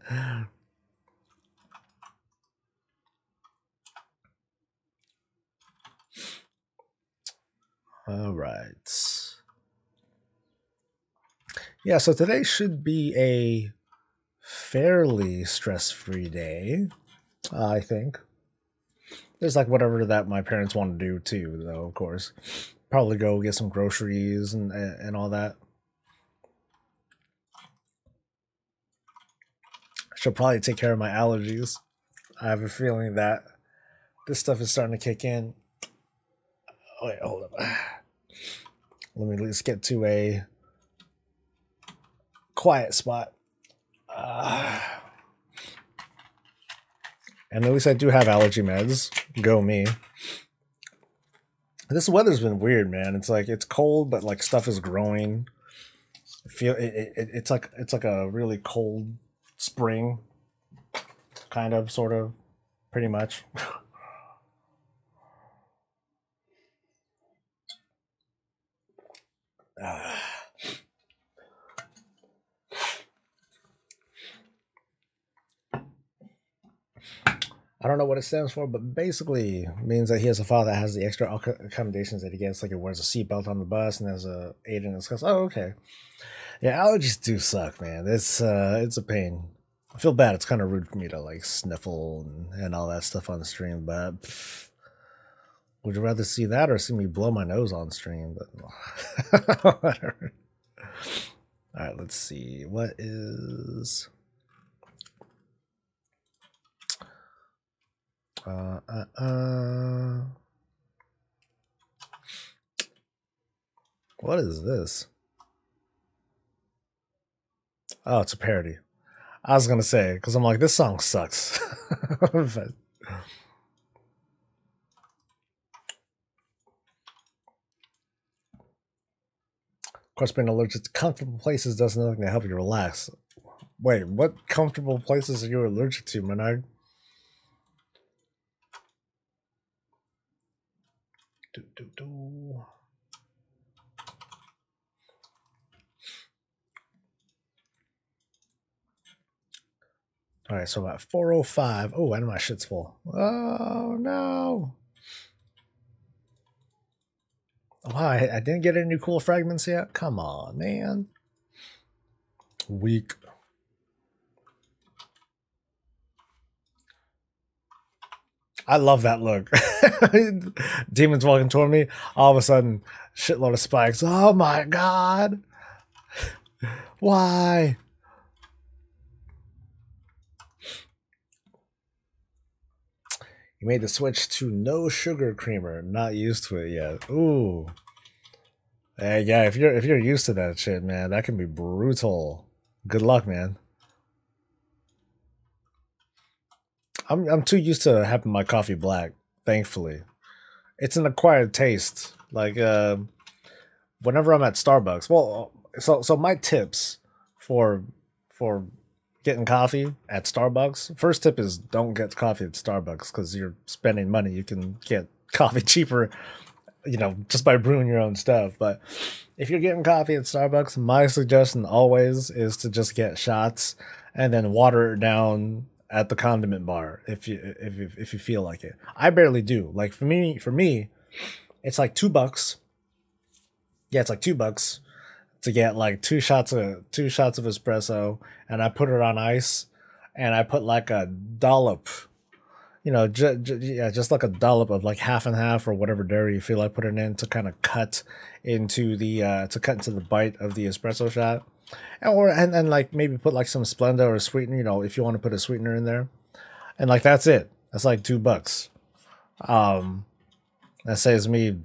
All right. Yeah, so today should be a fairly stress-free day, I think. There's like whatever that my parents want to do too, though, of course. Probably go get some groceries and all that. Should probably take care of my allergies. I have a feeling that this stuff is starting to kick in. Oh, wait, hold up. Let me at least get to a quiet spot. And at least I do have allergy meds. Go me. This weather's been weird, man. It's like it's cold, but like stuff is growing. It's like a really cold spring, kind of, sort of, pretty much. I don't know what it stands for, but basically means that he has a file that has the extra accommodations that he gets, like it wears a seatbelt on the bus and has a aid in his class. Oh, okay. Yeah, allergies do suck, man. It's a pain. I feel bad. It's kind of rude for me to like sniffle and all that stuff on the stream, but would you rather see that or see me blow my nose on stream? But whatever. All right, let's see. What is what is this? Oh, it's a parody. I was gonna say, because I'm like, this song sucks. But, of course, being allergic to comfortable places does nothing to help you relax. Wait, what comfortable places are you allergic to, Menard? All right, so about 4:05. Oh, and my shit's full. Oh no! Wow, I didn't get any cool fragments yet. Come on, man. Weak. I love that look. Demons walking toward me. All of a sudden, shitload of spikes. Oh my god. Why? You made the switch to no sugar creamer. Not used to it yet. Ooh. Yeah, if you're used to that shit, man, that can be brutal. Good luck, man. I'm too used to having my coffee black, thankfully. It's an acquired taste. Like whenever I'm at Starbucks. Well, so my tips for getting coffee at Starbucks, first tip is don't get coffee at Starbucks because you're spending money. You can get coffee cheaper, you know, just by brewing your own stuff. But if you're getting coffee at Starbucks, my suggestion always is to just get shots and then water it down at the condiment bar if you feel like it. I barely do. Like for me, it's like $2. Yeah, it's like $2 to get like two shots of espresso, and I put it on ice, and I put like a dollop, you know, just like a dollop of like half and half or whatever dairy you feel like putting in to kind of cut into the bite of the espresso shot, and like maybe put like some Splenda or sweetener, you know, if you want to put a sweetener in there, and like that's it. That's like $2. That saves me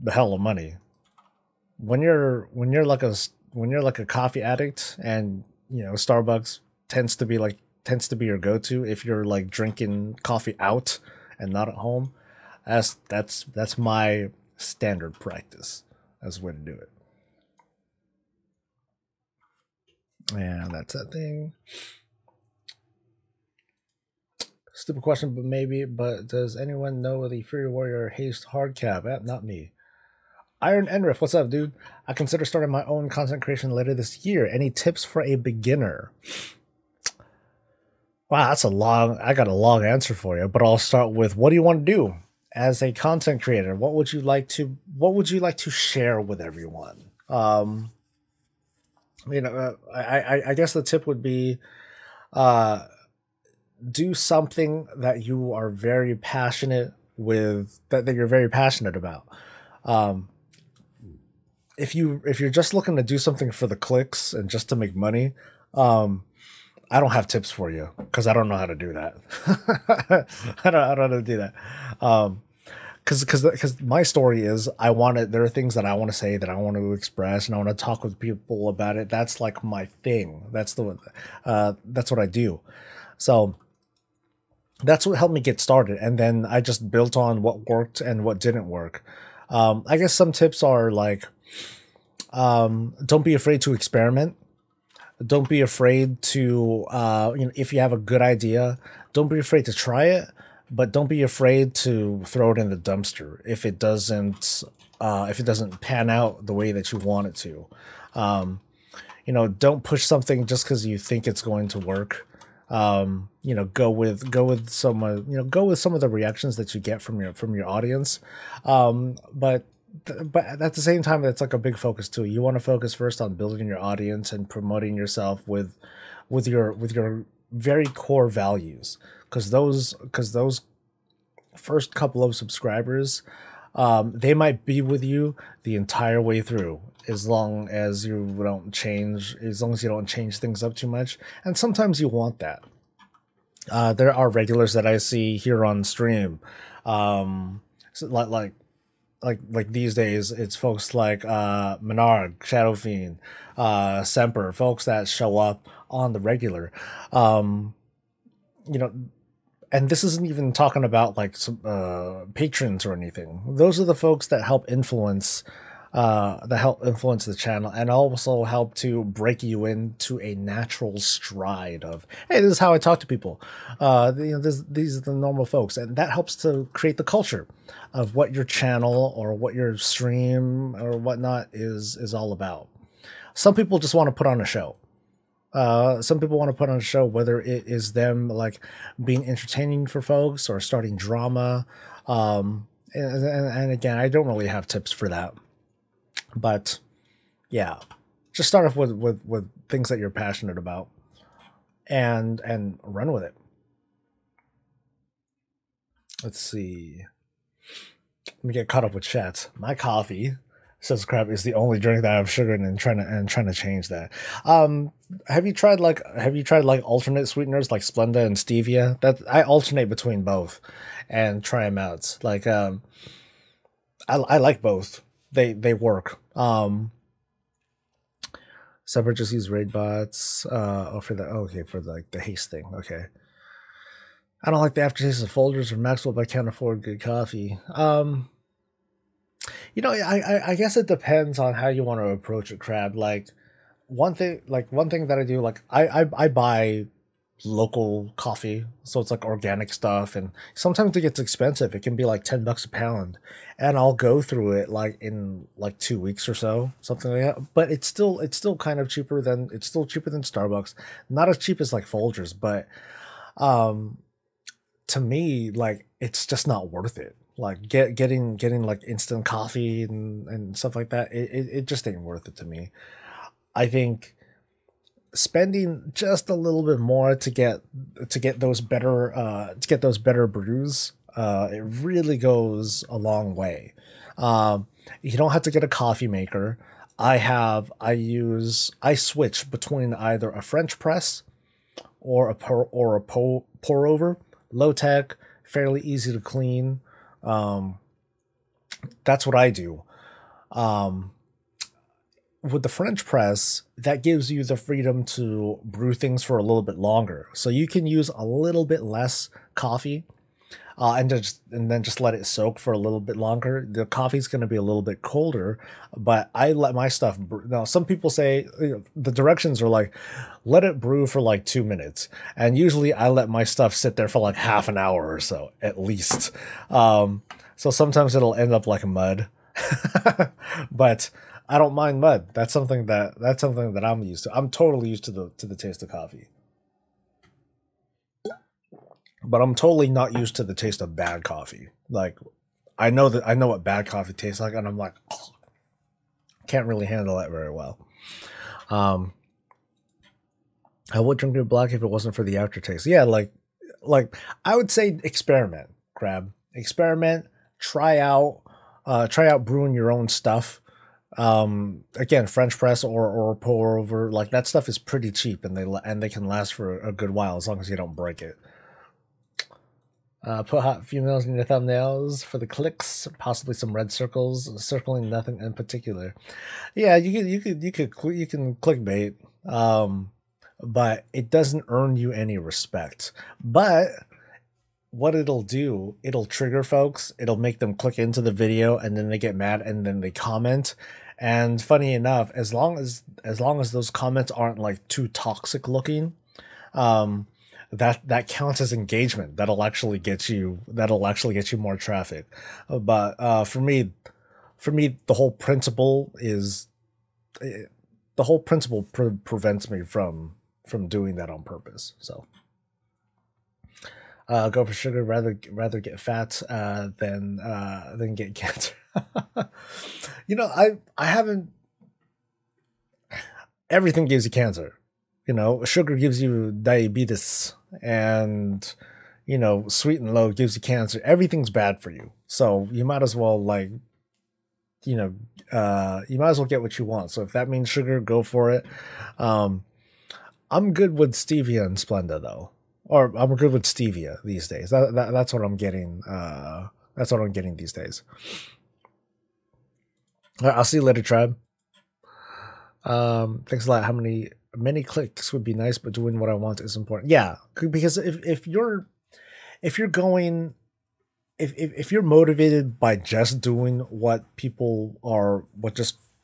the hell of money. When you're like a coffee addict, and you know Starbucks tends to be your go-to if you're like drinking coffee out and not at home. That's my standard practice. That's the way to do it. And that's that thing. Stupid question, but maybe. But does anyone know the Fury Warrior Haste hard cap? Not me. Iron Enriff, what's up, dude? I consider starting my own content creation later this year. Any tips for a beginner? Wow, I got a long answer for you, but I'll start with, what do you want to do as a content creator? What would you like to share with everyone? You know, I guess the tip would be, do something that you are very passionate with, that you're very passionate about. If you're just looking to do something for the clicks and just to make money, I don't have tips for you because I don't know how to do that. I don't know how to do that. Because my story is, there are things that I want to say, that I want to express, and I want to talk with people about it. That's like my thing. That's what I do. So that's what helped me get started. And then I just built on what worked and what didn't work. I guess some tips are like, don't be afraid to experiment. Don't be afraid to, you know, if you have a good idea, don't be afraid to try it, but don't be afraid to throw it in the dumpster if it doesn't pan out the way that you want it to. You know, don't push something just because you think it's going to work. You know, go with some of the reactions that you get from your audience. But at the same time, that's like a big focus too. You want to focus first on building your audience and promoting yourself with your very core values, because those first couple of subscribers, they might be with you the entire way through, as long as you don't change things up too much. And sometimes you want that. There are regulars that I see here on stream, so like these days, it's folks like Menard, Shadowfiend, Semper, folks that show up on the regular. You know, and this isn't even talking about like some patrons or anything. Those are the folks that help influence the channel, and also help to break you into a natural stride of, hey, this is how I talk to people. You know, these are the normal folks, and that helps to create the culture of what your channel or what your stream or whatnot is all about. Some people just want to put on a show. Some people want to put on a show, whether it is them like being entertaining for folks or starting drama. And again, I don't really have tips for that. But yeah, just start off with things that you're passionate about, and run with it. Let's see. Let me get caught up with chat. My coffee, says Crab, is the only drink that I have sugar in, and trying to change that. Have you tried like alternate sweeteners like Splenda and stevia? That I alternate between both and try them out. Like I like both. They work. Separate just use raid bots. For the haste thing. Okay. I don't like the aftertaste of Folgers or Maxwell, but I can't afford good coffee. You know, I guess it depends on how you want to approach it, Crab. Like one thing that I do, like I buy local coffee, so it's like organic stuff, and sometimes it gets expensive. It can be like $10 a pound, and I'll go through it like in like 2 weeks or so, something like that. But it's still kind of cheaper than Starbucks. Not as cheap as like Folgers, but um to me, like, it's just not worth it. Like getting like instant coffee and stuff like that. It just ain't worth it to me. I think spending just a little bit more to get those better brews, it really goes a long way. You don't have to get a coffee maker. I switch between either a French press or pour over, low tech, fairly easy to clean. Um, that's what I do. Um, with the French press, that gives you the freedom to brew things for a little bit longer. So you can use a little bit less coffee, and then just let it soak for a little bit longer. The coffee's going to be a little bit colder, but I let my stuff brew. Now, some people say, the directions are like, let it brew for like 2 minutes, and usually I let my stuff sit there for like half an hour or so at least. So sometimes it'll end up like mud, but I don't mind mud. That's something that I'm used to. I'm totally used to the taste of coffee. But I'm totally not used to the taste of bad coffee. Like, I know what bad coffee tastes like, and I'm like, oh, can't really handle that very well. Um, I would drink it black if it wasn't for the aftertaste. Yeah, like I would say experiment, Crab. Experiment, try out brewing your own stuff. Again, French press or pour over, like that stuff is pretty cheap, and they can last for a good while as long as you don't break it. Put hot females in your thumbnails for the clicks, possibly some red circles, circling nothing in particular. Yeah, you can clickbait, but it doesn't earn you any respect. But what it'll do, it'll trigger folks. It'll make them click into the video, and then they get mad, and then they comment. And funny enough, as long as those comments aren't like too toxic looking, um, that counts as engagement. That'll actually get you more traffic. But for me, the whole principle prevents me from doing that on purpose. So go for sugar, rather get fat than get cancer. I haven't. Everything gives you cancer. Sugar gives you diabetes, and sweet and low gives you cancer. Everything's bad for you, so you might as well you might as well get what you want. So if that means sugar, go for it. um I'm good with stevia and Splenda though, or I'm good with stevia these days. That's what I'm getting. That's what I'm getting these days. All right, I'll see you later, tribe. Thanks a lot. How many clicks would be nice, but doing what I want is important. Yeah, because if you're going if you're motivated by just doing what people are,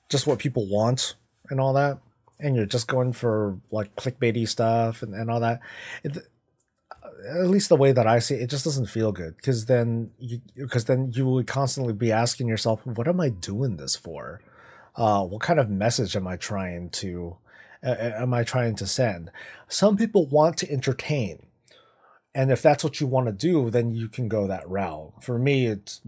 just what people want and all that, and you're just going for like clickbaity stuff and all that, at least the way that I see it, it just doesn't feel good, because then you would constantly be asking yourself, what am I doing this for? What kind of message am I trying to send? Some people want to entertain, and if that's what you want to do, then you can go that route. For me, it's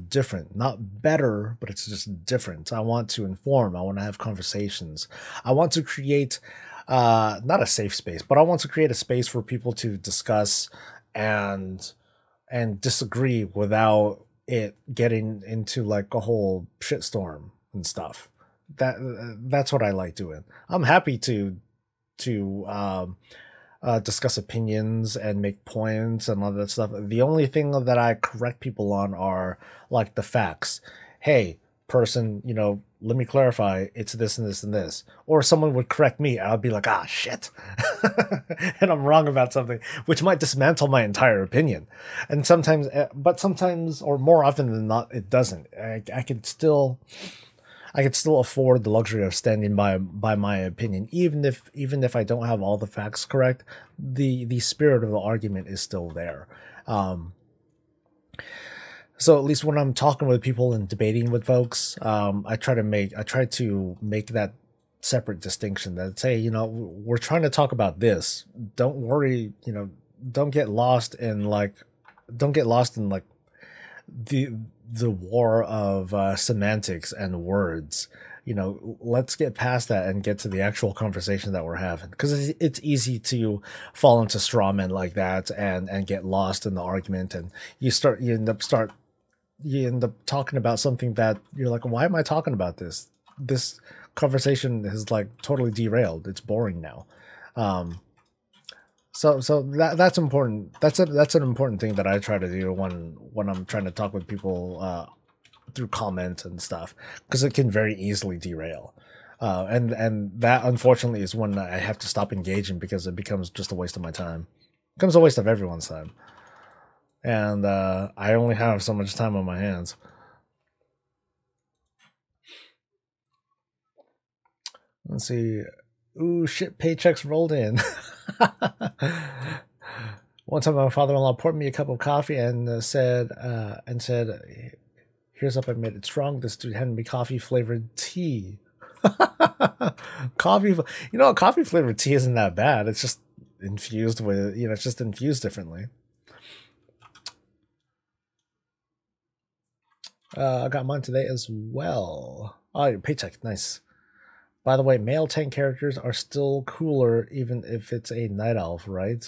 different, not better, but it's just different. I want to inform. I want to have conversations. I want to create, not a safe space, but I want to create a space for people to discuss and disagree without it getting into like a whole shitstorm and stuff. That's what I like doing. I'm happy to discuss opinions and make points and all that stuff. The only thing that I correct people on are like the facts. Hey, person, let me clarify. It's this and this and this. Or someone would correct me. I'll be like, ah, shit. And I'm wrong about something, which might dismantle my entire opinion. And sometimes, or more often than not, it doesn't. I could still afford the luxury of standing by my opinion, even if I don't have all the facts correct. The spirit of the argument is still there. So at least when I'm talking with people and debating with folks, I try to make that separate distinction that say, you know, we're trying to talk about this. Don't worry, you know, don't get lost in like the war of semantics and words. You know, let's get past that and get to the actual conversation that we're having, because it's easy to fall into straw men like that and get lost in the argument, and you end up talking about something that you're like, why am I talking about this? This conversation is like totally derailed. It's boring now. So that's important. That's an important thing that I try to do when I'm trying to talk with people through comment and stuff, because it can very easily derail. And that unfortunately is when I have to stop engaging, because it becomes just a waste of my time. It becomes a waste of everyone's time. And I only have so much time on my hands. Let's see. Ooh, shit, paychecks rolled in. One time my father-in-law poured me a cup of coffee and said, here's up, I made it strong. This dude handed me coffee flavored tea. Coffee, you know, coffee flavored tea isn't that bad. It's just infused with, you know, it's just infused differently. I got mine today as well. Oh, your paycheck, nice. By the way, male tank characters are still cooler even if it's a night elf, right?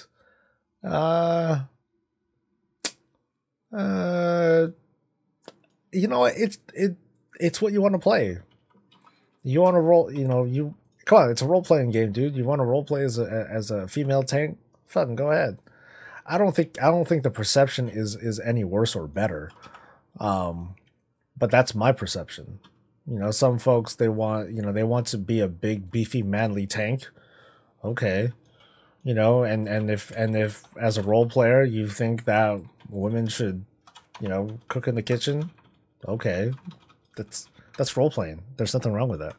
You know, it's what you want to play. You want to roll, you know, come on, it's a role-playing game, dude. You want to role play as a female tank? Fucking go ahead. I don't think the perception is any worse or better. But that's my perception. You know, some folks, they want to be a big, beefy, manly tank. Okay. You know, and if as a role player you think that women should, you know, cook in the kitchen, okay. That's role playing. There's nothing wrong with that.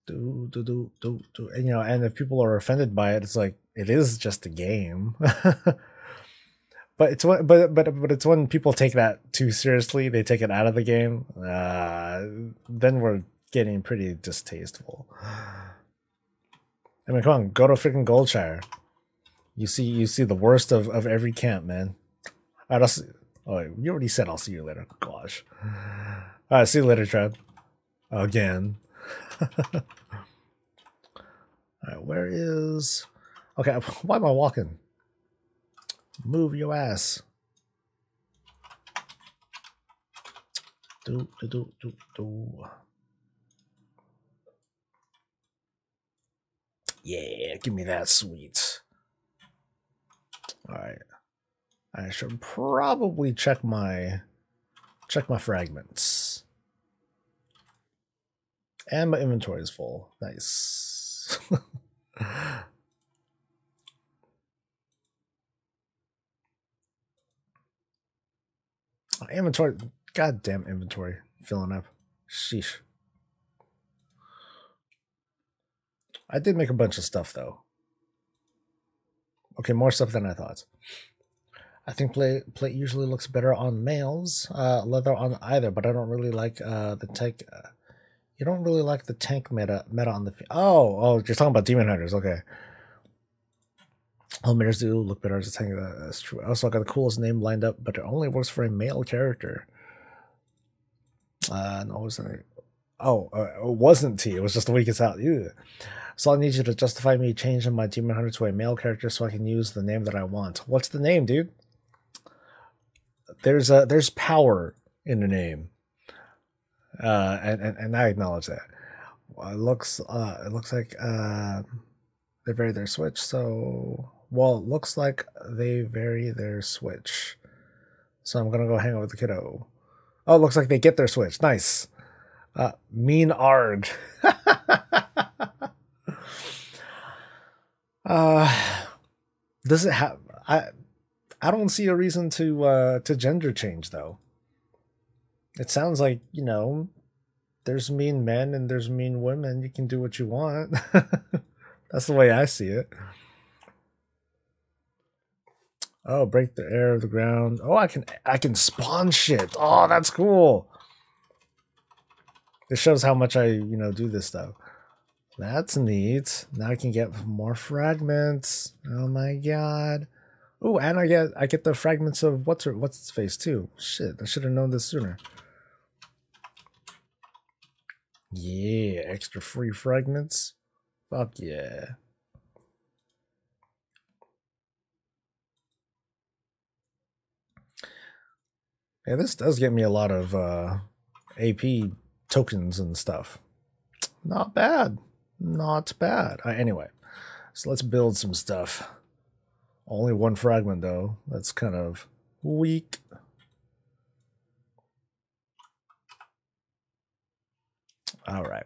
And, you know, and if people are offended by it, it's like, it is just a game. But it's when people take that too seriously, they take it out of the game. Then we're getting pretty distasteful. I mean, come on, go to freaking Goldshire. You see the worst of every camp, man. All right, you already said I'll see you later. Gosh. All right, see you later, Trev. Again. All right, where is? Okay, why am I walking? Move your ass. Do. Yeah, give me that sweet. All right. I should probably check my fragments. And my inventory is full. Nice. Inventory, goddamn inventory filling up. Sheesh. I did make a bunch of stuff though. Okay, more stuff than I thought. I think plate usually looks better on males, leather on either, but I don't really like the tank. You don't really like the tank meta on the. Oh, you're talking about demon hunters, okay. Helmeters do look better as a tank. That's true. I also got the coolest name lined up, but it only works for a male character. No, it wasn't. It wasn't T. It was just the weakest out. Ew. So I need you to justify me changing my demon hunter to a male character so I can use the name that I want. What's the name, dude? There's power in the name, and I acknowledge that. It looks like they vary their switch. So well, it looks like they vary their switch. So I'm gonna go hang out with the kiddo. Oh, it looks like they get their switch. Nice. Mean arg. Does it have? I don't see a reason to gender change though. It sounds like, you know, there's mean men and there's mean women. You can do what you want. That's the way I see it. Oh, break the air of the ground. Oh, I can spawn shit. Oh, that's cool. It shows how much I, you know, do this stuff. That's neat. Now I can get more fragments. Oh my god. Oh, and I get the fragments of what's its face too. Shit, I should have known this sooner. Yeah, extra free fragments. Fuck yeah. Yeah, this does get me a lot of AP tokens and stuff. Not bad. Not bad. Anyway, so let's build some stuff. Only one fragment, though. That's kind of weak. All right.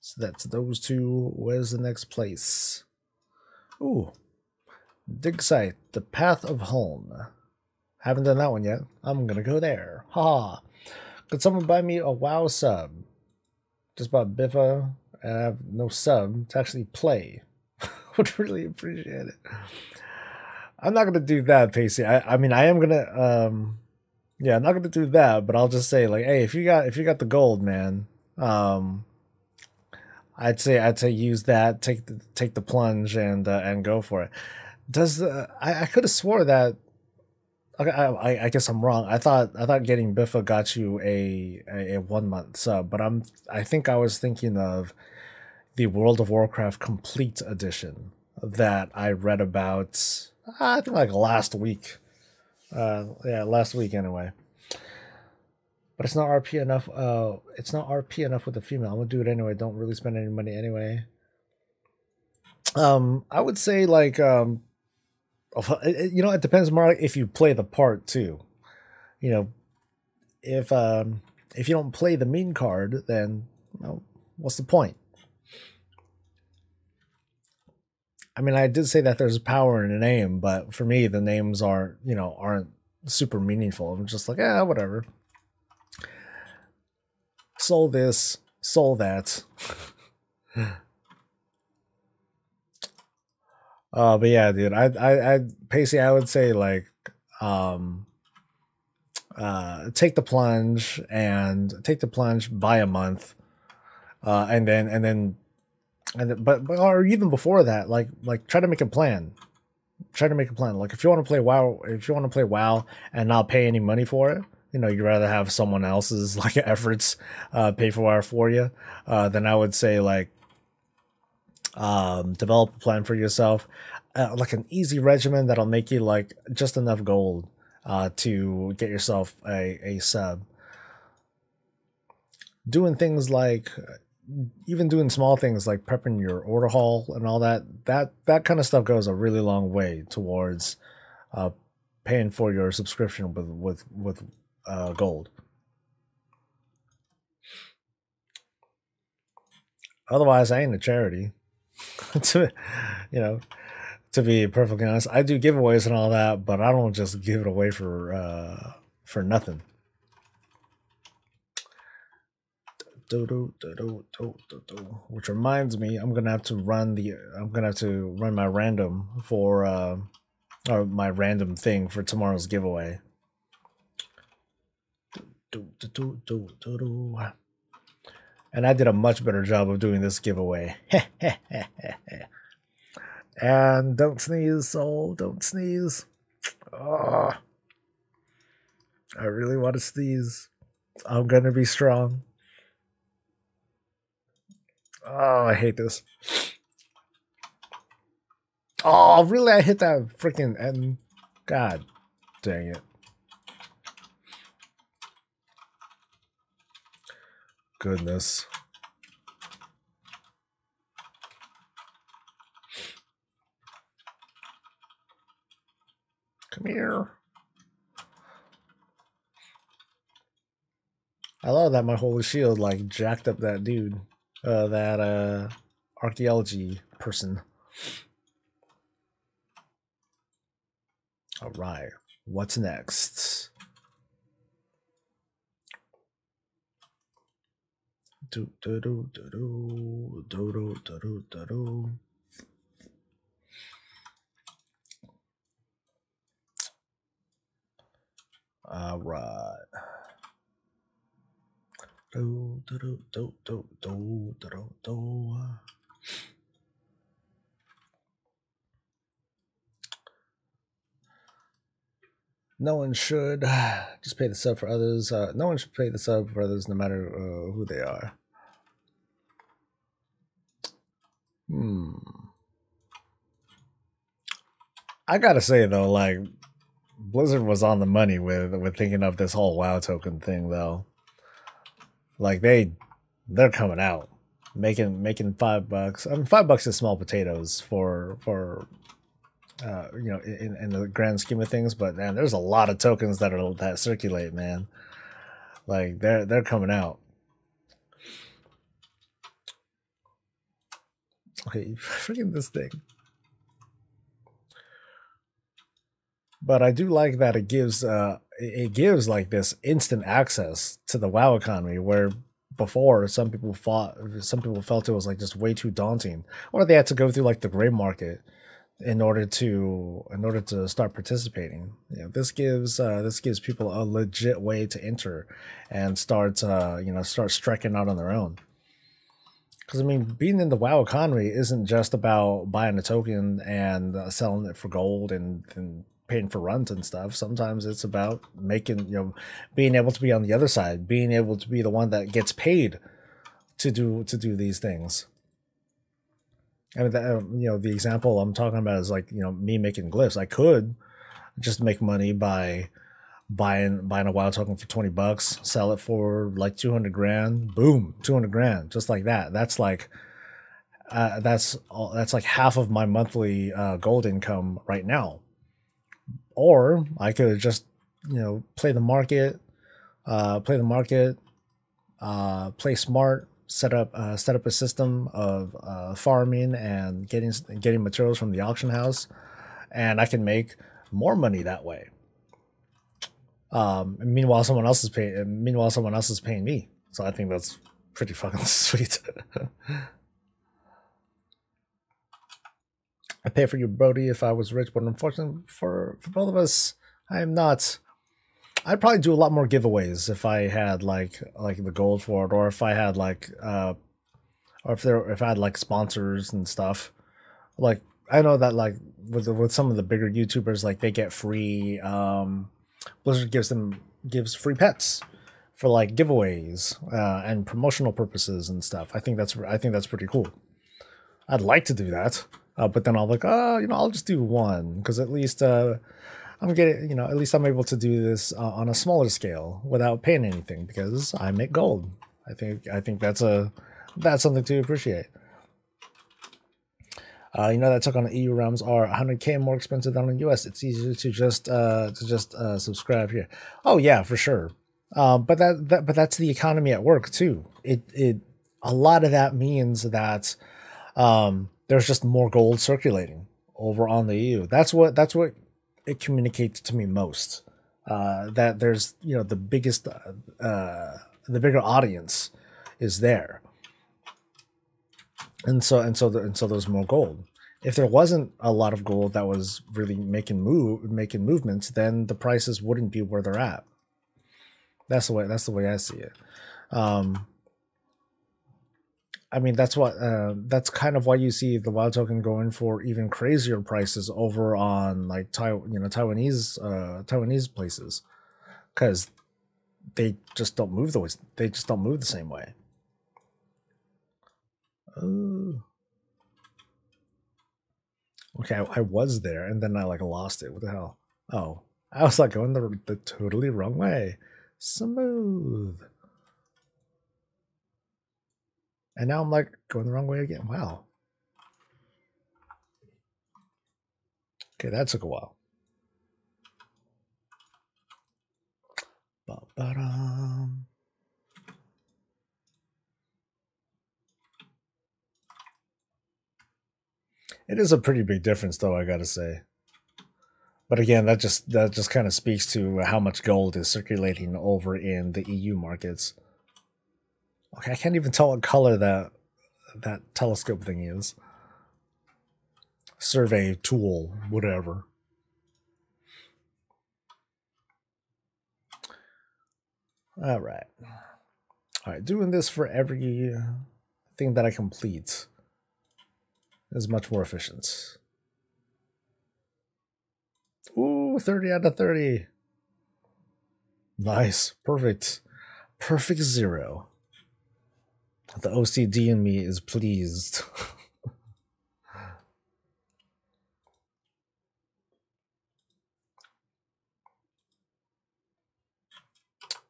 So that's those two. Where's the next place? Ooh. Dig site. The Path of Home. Haven't done that one yet. I'm gonna go there. Ha! Could someone buy me a WoW sub? Just bought Biffa, and I have no sub to actually play. Would really appreciate it. I'm not gonna do that, Pacey. I mean I am gonna yeah, I'm not gonna do that, but I'll just say like, hey, if you got the gold, man, I'd say use that, take the plunge and go for it. Does I could have swore that. Okay, I guess I'm wrong. I thought getting Biffa got you a 1 month sub, but I think I was thinking of the World of Warcraft Complete Edition that I read about. I think like last week. Yeah, last week anyway. But it's not RP enough. It's not RP enough with the female. I'm gonna do it anyway. Don't really spend any money anyway. I would say like you know, it depends more if you play the part too. You know, if you don't play the mean card, then well, what's the point? I mean, I did say that there's power in a name, but for me, the names aren't super meaningful. I'm just like, yeah, whatever. Soul this, soul that. But yeah, dude, I Pacey, I would say like, take the plunge buy a month, but or even before that, like try to make a plan. Like if you want to play WoW, and not pay any money for it, you know, you'd rather have someone else's like efforts pay for WoW for you, then I would say like develop a plan for yourself, like an easy regimen that'll make you like just enough gold to get yourself a sub. Doing things like even doing small things like prepping your order hall and all that kind of stuff goes a really long way towards paying for your subscription with gold. Otherwise, I ain't a charity. to you know, to be perfectly honest, I do giveaways and all that, but I don't just give it away for nothing. Which reminds me, I'm gonna have to run my random for or my random thing for tomorrow's giveaway. And I did a much better job of doing this giveaway. And don't sneeze, soul, don't sneeze. Oh, I really want to sneeze. I'm gonna be strong. Oh, I hate this. Oh, really? I hit that freaking end. God dang it. Goodness. Come here. I love that my holy shield like jacked up that dude. That archaeology person. All right, what's next? All right. No one should just pay the sub for others. No one should pay the sub for others, no matter who they are. I gotta say though, like Blizzard was on the money with thinking of this whole WoW token thing though. Like they're coming out making $5. I mean, $5 is small potatoes for you know, in the grand scheme of things, but man, there's a lot of tokens that circulate, man. Like they're coming out. Okay, freaking this thing. But I do like that it gives like this instant access to the WoW economy, where before some people felt it was like just way too daunting, or they had to go through like the gray market in order to start participating. You know, this gives people a legit way to enter and start striking out on their own. Because I mean, being in the WoW economy isn't just about buying a token and selling it for gold and paying for runs and stuff. Sometimes it's about being able to be on the other side, being able to be the one that gets paid to do these things. I mean, the example I'm talking about is like, me making glyphs. I could just make money by buying a WoW token for $20, sell it for like 200 grand, boom, 200 grand, just like that. That's like that's like half of my monthly gold income right now. Or I could just play the market, play smart, set up a system of farming and getting materials from the auction house, and I can make more money that way. Meanwhile, someone else is paying me. So I think that's pretty fucking sweet. I pay for you, Brody, if I was rich, but unfortunately for both of us, I am not. I'd probably do a lot more giveaways if I had like the gold for it, or if I had like or if I had like sponsors and stuff. Like I know that like with some of the bigger YouTubers, like they get free Blizzard gives free pets for like giveaways and promotional purposes and stuff. I think that's pretty cool. I'd like to do that, but then I'll like, I'll just do one, because at least I'm getting, at least I'm able to do this on a smaller scale without paying anything, because I make gold. I think that's something to appreciate. That token on EU realms are 100K more expensive than in the US. It's easier to just subscribe here. Oh yeah, for sure. But that's the economy at work too. A lot of that means that there's just more gold circulating over on the EU. That's what it communicates to me most. That there's the bigger audience is there. And so there's more gold. If there wasn't a lot of gold that was really making movements, then the prices wouldn't be where they're at. That's the way I see it. I mean, that's kind of why you see the WoW token going for even crazier prices over on like Taiwanese places, because they just don't move the same way. Okay, I was there and then I like lost it. What the hell? Oh, I was like going the totally wrong way. Smooth. And now I'm like going the wrong way again. Wow. Okay, that took a while. Ba-ba-dum. It is a pretty big difference, though, I gotta say. But again, that just kind of speaks to how much gold is circulating over in the EU markets. Okay, I can't even tell what color that telescope thing is. Survey tool, whatever. All right. All right, doing this for every thing that I complete is much more efficient. Ooh, 30 out of 30. Nice. Perfect. Perfect 0. The OCD in me is pleased.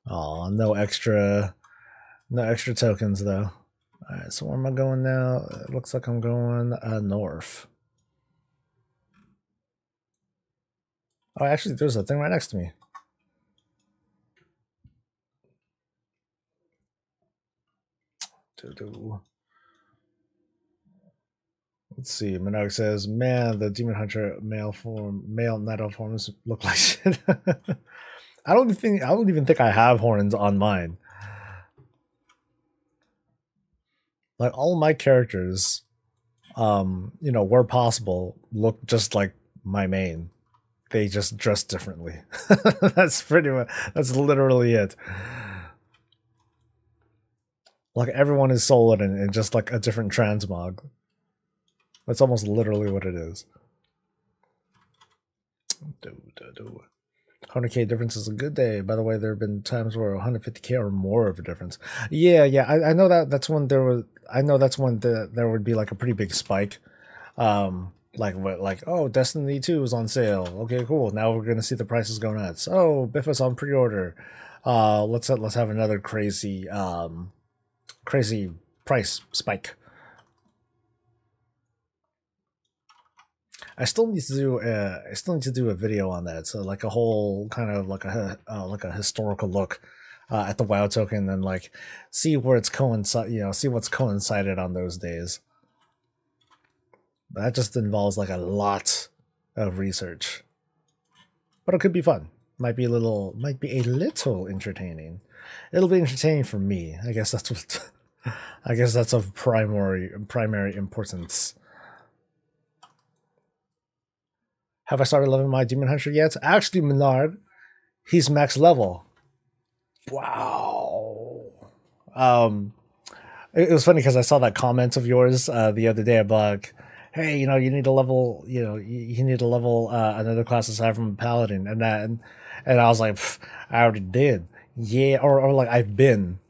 Oh, no extra tokens though. Alright, so where am I going now? It looks like I'm going north. Oh, actually, there's a thing right next to me. Let's see. Minark says, "Man, the Demon Hunter male Night Elf forms look like shit." I don't even think I have horns on mine. Like all my characters, you know, where possible, look just like my main. They just dress differently. That's literally it. Like everyone is Solid and just like a different transmog. That's almost literally what it is. 100k difference is a good day. By the way, there have been times where 150k or more of a difference. Yeah, I know that's when there was. I know that's when there would be like a pretty big spike. Like oh, Destiny 2 is on sale. Okay, cool. Now we're gonna see the prices go nuts. Oh, Biffus on pre-order. Let's have another crazy crazy price spike. I still need to do a video on that. So like a whole kind of like a historical look at the WoW token and like see where it's see what's coincided on those days. But that just involves like a lot of research. But it could be fun. Might be a little entertaining. It'll be entertaining for me. I guess that's what I guess that's of primary importance. Have I started leveling my Demon Hunter yet? Actually, Menard, he's max level. Wow. It was funny because I saw that comment of yours the other day about like, hey, you know, you need to level, you know, you need to level another class aside from Paladin, and I was like, I already did. Yeah, or like I've been.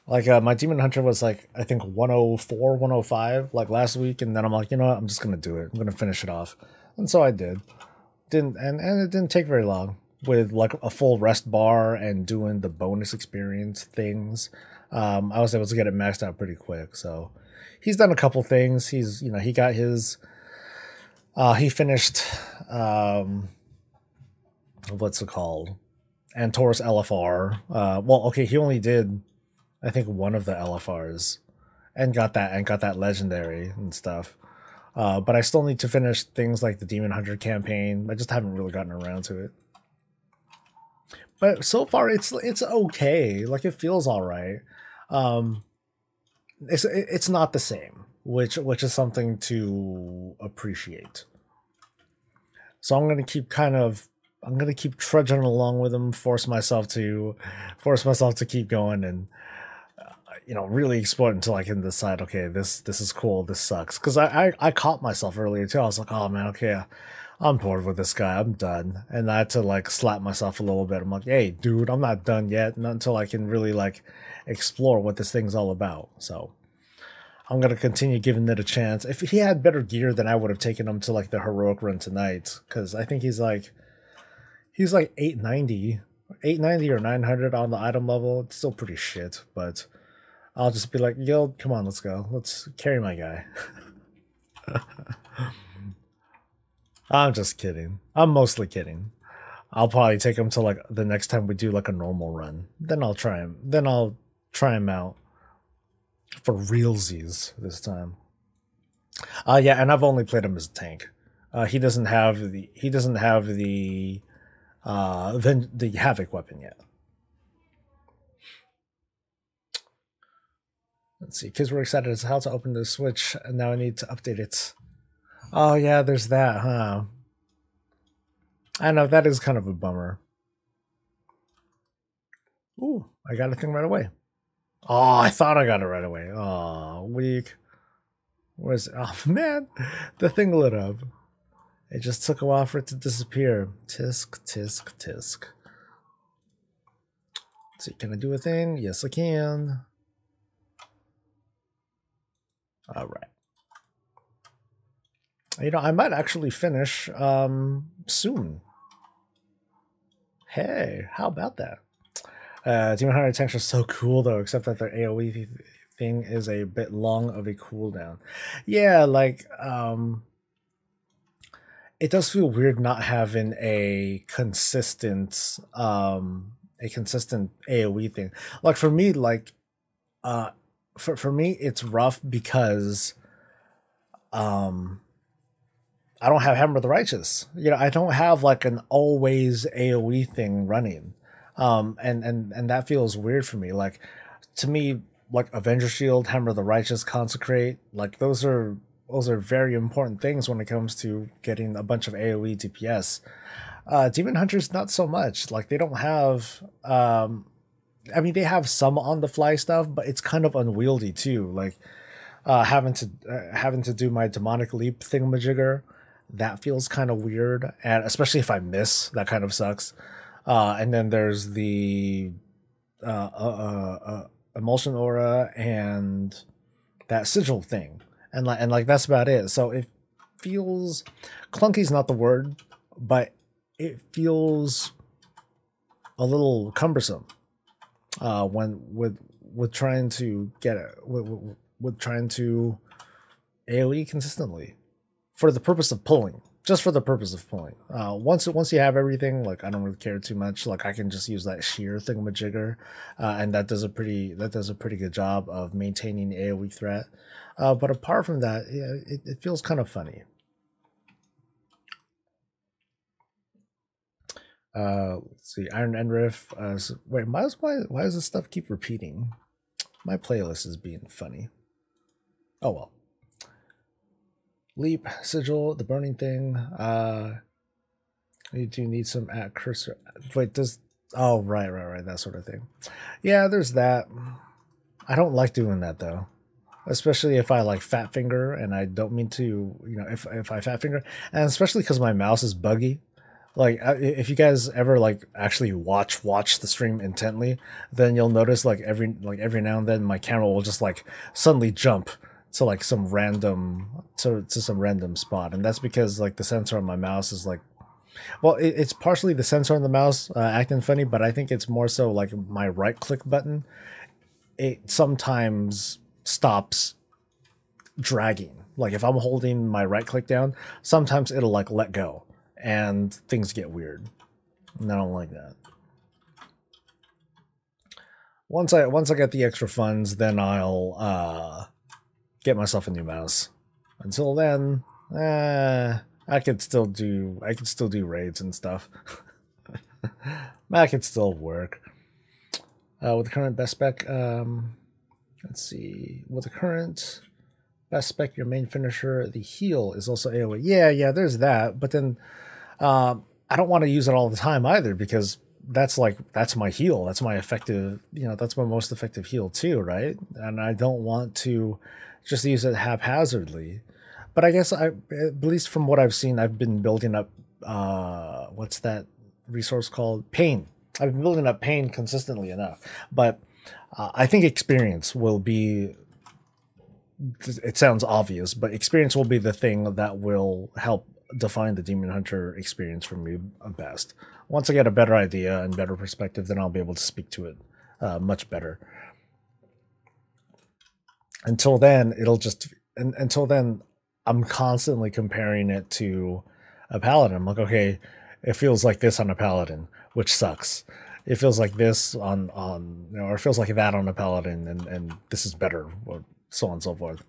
Like my Demon Hunter was like I think 104, 105 like last week, and then I'm like, you know what, I'm just gonna do it. I'm gonna finish it off. And so I did. And it didn't take very long with like a full rest bar and doing the bonus experience things. I was able to get it maxed out pretty quick. So he's done a couple things. He's, you know, he got his he finished what's it called? Antor's LFR. Well, okay, he only did I think one of the LFRs and got that legendary and stuff. But I still need to finish things like the Demon Hunter campaign. I just haven't really gotten around to it. But so far, it's okay. Like it feels all right. It's not the same, which is something to appreciate. So I'm gonna keep trudging along with them, force myself to keep going and. You know, really explore until I can decide, okay, this is cool, this sucks. Because I caught myself earlier too. I was like, oh man, okay, I'm bored with this guy, I'm done. And I had to like slap myself a little bit. I'm like, hey dude, I'm not done yet, not until I can really like explore what this thing's all about. So I'm gonna continue giving it a chance. If he had better gear, then I would have taken him to like the heroic run tonight. Because I think he's like 890 or 900 on the item level. It's still pretty shit, but I'll just be like, Guild, come on, let's go. Let's carry my guy. I'm just kidding. I'm mostly kidding. I'll probably take him to like the next time we do like a normal run. Then I'll try him. Then I'll try him out for realsies this time. Yeah, and I've only played him as a tank. He doesn't have the Havoc weapon yet. Let's see. Kids were excited as how to open the Switch, and now I need to update it. Oh yeah, there's that, huh? I know that is kind of a bummer. Ooh, I got a thing right away. Oh, I thought I got it right away. Oh, weak. Where's it? Oh man, the thing lit up. It just took a while for it to disappear. Tisk, tisk, tisk. Let's see, can I do a thing? Yes, I can. All right. You know, I might actually finish soon. Hey, how about that? Demon Hunter tanks are so cool though, except that their AoE thing is a bit long of a cooldown. Yeah, like it does feel weird not having a consistent AoE thing. Like for me, like for me it's rough because I don't have Hammer of the Righteous. You know, I don't have like an always AoE thing running. And that feels weird for me. Like to me, like Avenger Shield, Hammer of the Righteous, Consecrate, like those are very important things when it comes to getting a bunch of AoE DPS. Demon Hunters not so much. Like they don't have I mean they have some on the fly stuff, but it's kind of unwieldy too. Like having to do my demonic leap thingamajigger, that feels kind of weird, and especially if I miss, that kind of sucks. And then there's the emulsion aura and that sigil thing, and like that's about it. So it feels clunky's not the word, but it feels a little cumbersome when with trying to get it with trying to AoE consistently for the purpose of pulling. Just for the purpose of pulling. Once you have everything, like I don't really care too much. Like I can just use that sheer thingamajigger, and that does a pretty good job of maintaining the AoE threat. But apart from that, yeah, it feels kind of funny. Let's see, Iron Enriff. Wait, why does this stuff keep repeating? My playlist is being funny. Oh well. Leap, sigil, the burning thing. You do need some at cursor. Wait, does oh right, that sort of thing. Yeah, there's that. I don't like doing that though, especially if I like fat finger and I don't mean to. You know, if I fat finger, and especially because my mouse is buggy. Like if you guys ever like actually watch the stream intently, then you'll notice like every now and then my camera will just like suddenly jump to like some random spot, and that's because like the sensor on my mouse is like, well, it's partially the sensor on the mouse acting funny, but I think it's more so like my right click button. It sometimes stops dragging. Like if I'm holding my right click down, sometimes it'll like let go and things get weird, and I don't like that. Once I get the extra funds, then I'll get myself a new mouse. Until then, I could still do raids and stuff. That could still work. With the current best spec, let's see. With the current best spec, your main finisher, the heal, is also AoE. Yeah, there's that. But then I don't want to use it all the time either, because that's my heal. That's my effective, that's my most effective heal too, right? And I don't want to just use it haphazardly. But I guess at least from what I've seen, I've been building up what's that resource called? Pain. I've been building up pain consistently enough. But I think experience will be, it sounds obvious, but experience will be the thing that will help define the Demon Hunter experience for me best. Once I get a better idea and better perspective, then I'll be able to speak to it much better. Until then, until then, I'm constantly comparing it to a paladin. I'm like, okay, it feels like this on a paladin, which sucks. It feels like this on or it feels like that on a paladin, and this is better, or so on and so forth.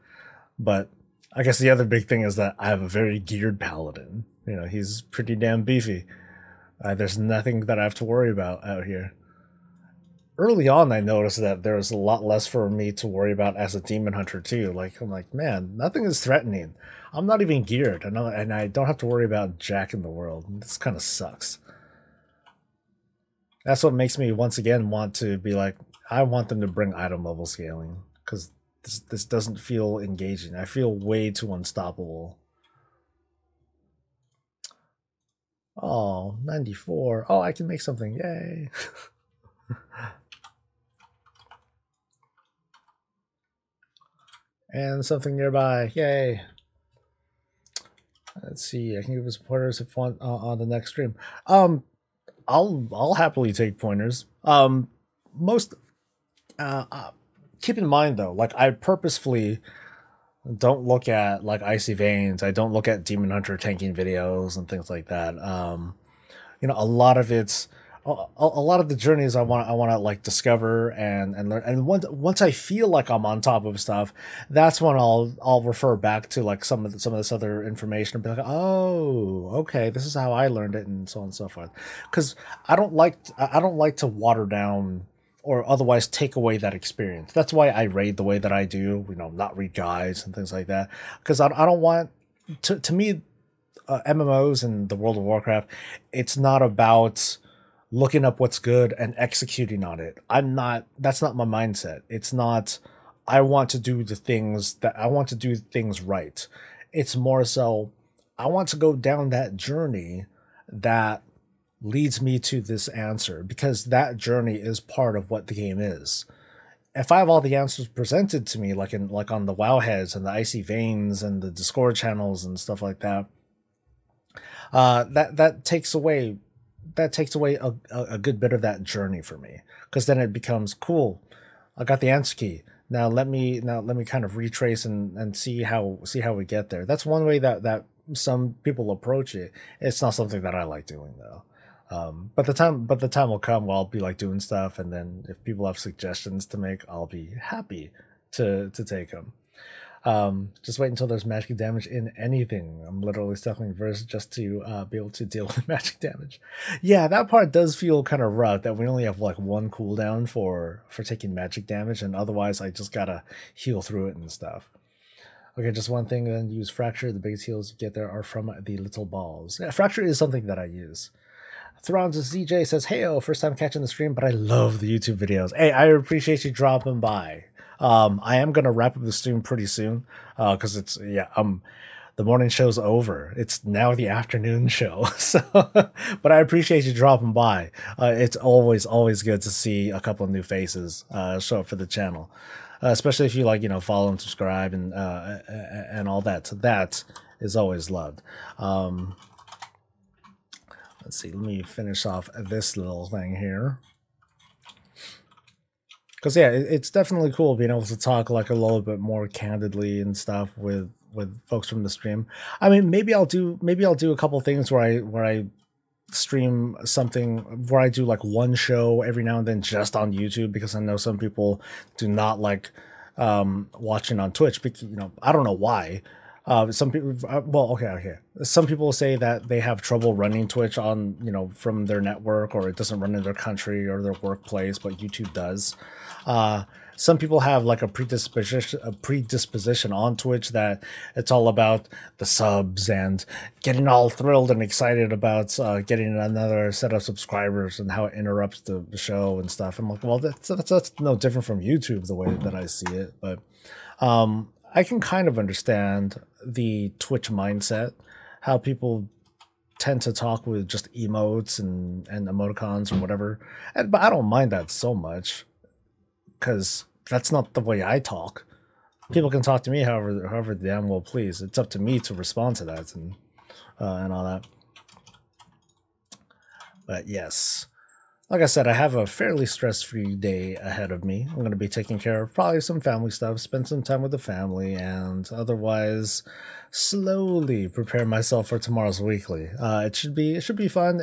But I guess the other big thing is that I have a very geared paladin. He's pretty damn beefy. There's nothing that I have to worry about out here. early on, I noticed that there's a lot less for me to worry about as a demon hunter too. Like I'm like, man, nothing is threatening. I'm not even geared, and I don't have to worry about jack in the world. This kind of sucks. That's what makes me once again want to be like, I want them to bring item level scaling because this doesn't feel engaging. I feel way too unstoppable. Oh, 94. Oh, I can make something. Yay. And something nearby. Yay. Let's see. I can give us pointers if want on the next stream. I'll happily take pointers. Most keep in mind though, like I purposefully don't look at like Icy Veins. I don't look at Demon Hunter tanking videos and things like that. You know, a lot of it's a lot of the journeys I want to like discover and learn. And once I feel like I'm on top of stuff, that's when I'll refer back to like some of this other information and be like, oh, okay, this is how I learned it, and so on and so forth. Because I don't like to water down or otherwise take away that experience. That's why I raid the way that I do, you know, not read guides and things like that. Because I don't want, to me, MMOs and the World of Warcraft, it's not about looking up what's good and executing on it. That's not my mindset. It's not, I want to do things right. It's more so, I want to go down that journey that leads me to this answer, because that journey is part of what the game is. If I have all the answers presented to me, like on the WoW heads and the Icy Veins and the Discord channels and stuff like that, that takes away a good bit of that journey for me, because then it becomes cool. I got the answer key. Now let me kind of retrace and see how we get there. That's one way that some people approach it. It's not something that I like doing though. But the time will come where I'll be like doing stuff, and then if people have suggestions to make, I'll be happy to take them. Just wait until there's magic damage in anything. I'm literally stuffing verse just to be able to deal with magic damage. Yeah, that part does feel kind of rough, that we only have like one cooldown for taking magic damage, and otherwise I just gotta heal through it and stuff. Okay, just one thing, then use Fracture. The biggest heals you get there are from the little balls. Yeah, Fracture is something that I use. Thron's ZJ says, "Heyo, first time catching the stream, but I love the YouTube videos." Hey, I appreciate you dropping by. I am gonna wrap up the stream pretty soon, because it's the morning show's over. It's now the afternoon show. So, but I appreciate you dropping by. It's always good to see a couple of new faces show up for the channel, especially if you like, you know, follow and subscribe and all that. So that is always loved. Let's see, let me finish off this little thing here. Because yeah, it's definitely cool being able to talk like a little bit more candidly and stuff with folks from the stream. I mean, maybe I'll do a couple things where I stream something where I do like one show every now and then just on YouTube, because I know some people do not like watching on Twitch, because, you know, I don't know why. Some people, well, okay. Some people say that they have trouble running Twitch on, you know, from their network, or it doesn't run in their country or their workplace, but YouTube does. Some people have like a predisposition on Twitch that it's all about the subs and getting all thrilled and excited about getting another set of subscribers and how it interrupts the show and stuff. I'm like, well, that's no different from YouTube the way that I see it, but I can kind of understand the Twitch mindset, how people tend to talk with just emotes and emoticons or whatever. But I don't mind that so much, because that's not the way I talk. People can talk to me however damn well please. It's up to me to respond to that and all that. But yes. Like I said, I have a fairly stress-free day ahead of me. I'm going to be taking care of probably some family stuff, spend some time with the family, and otherwise slowly prepare myself for tomorrow's weekly. It should be fun.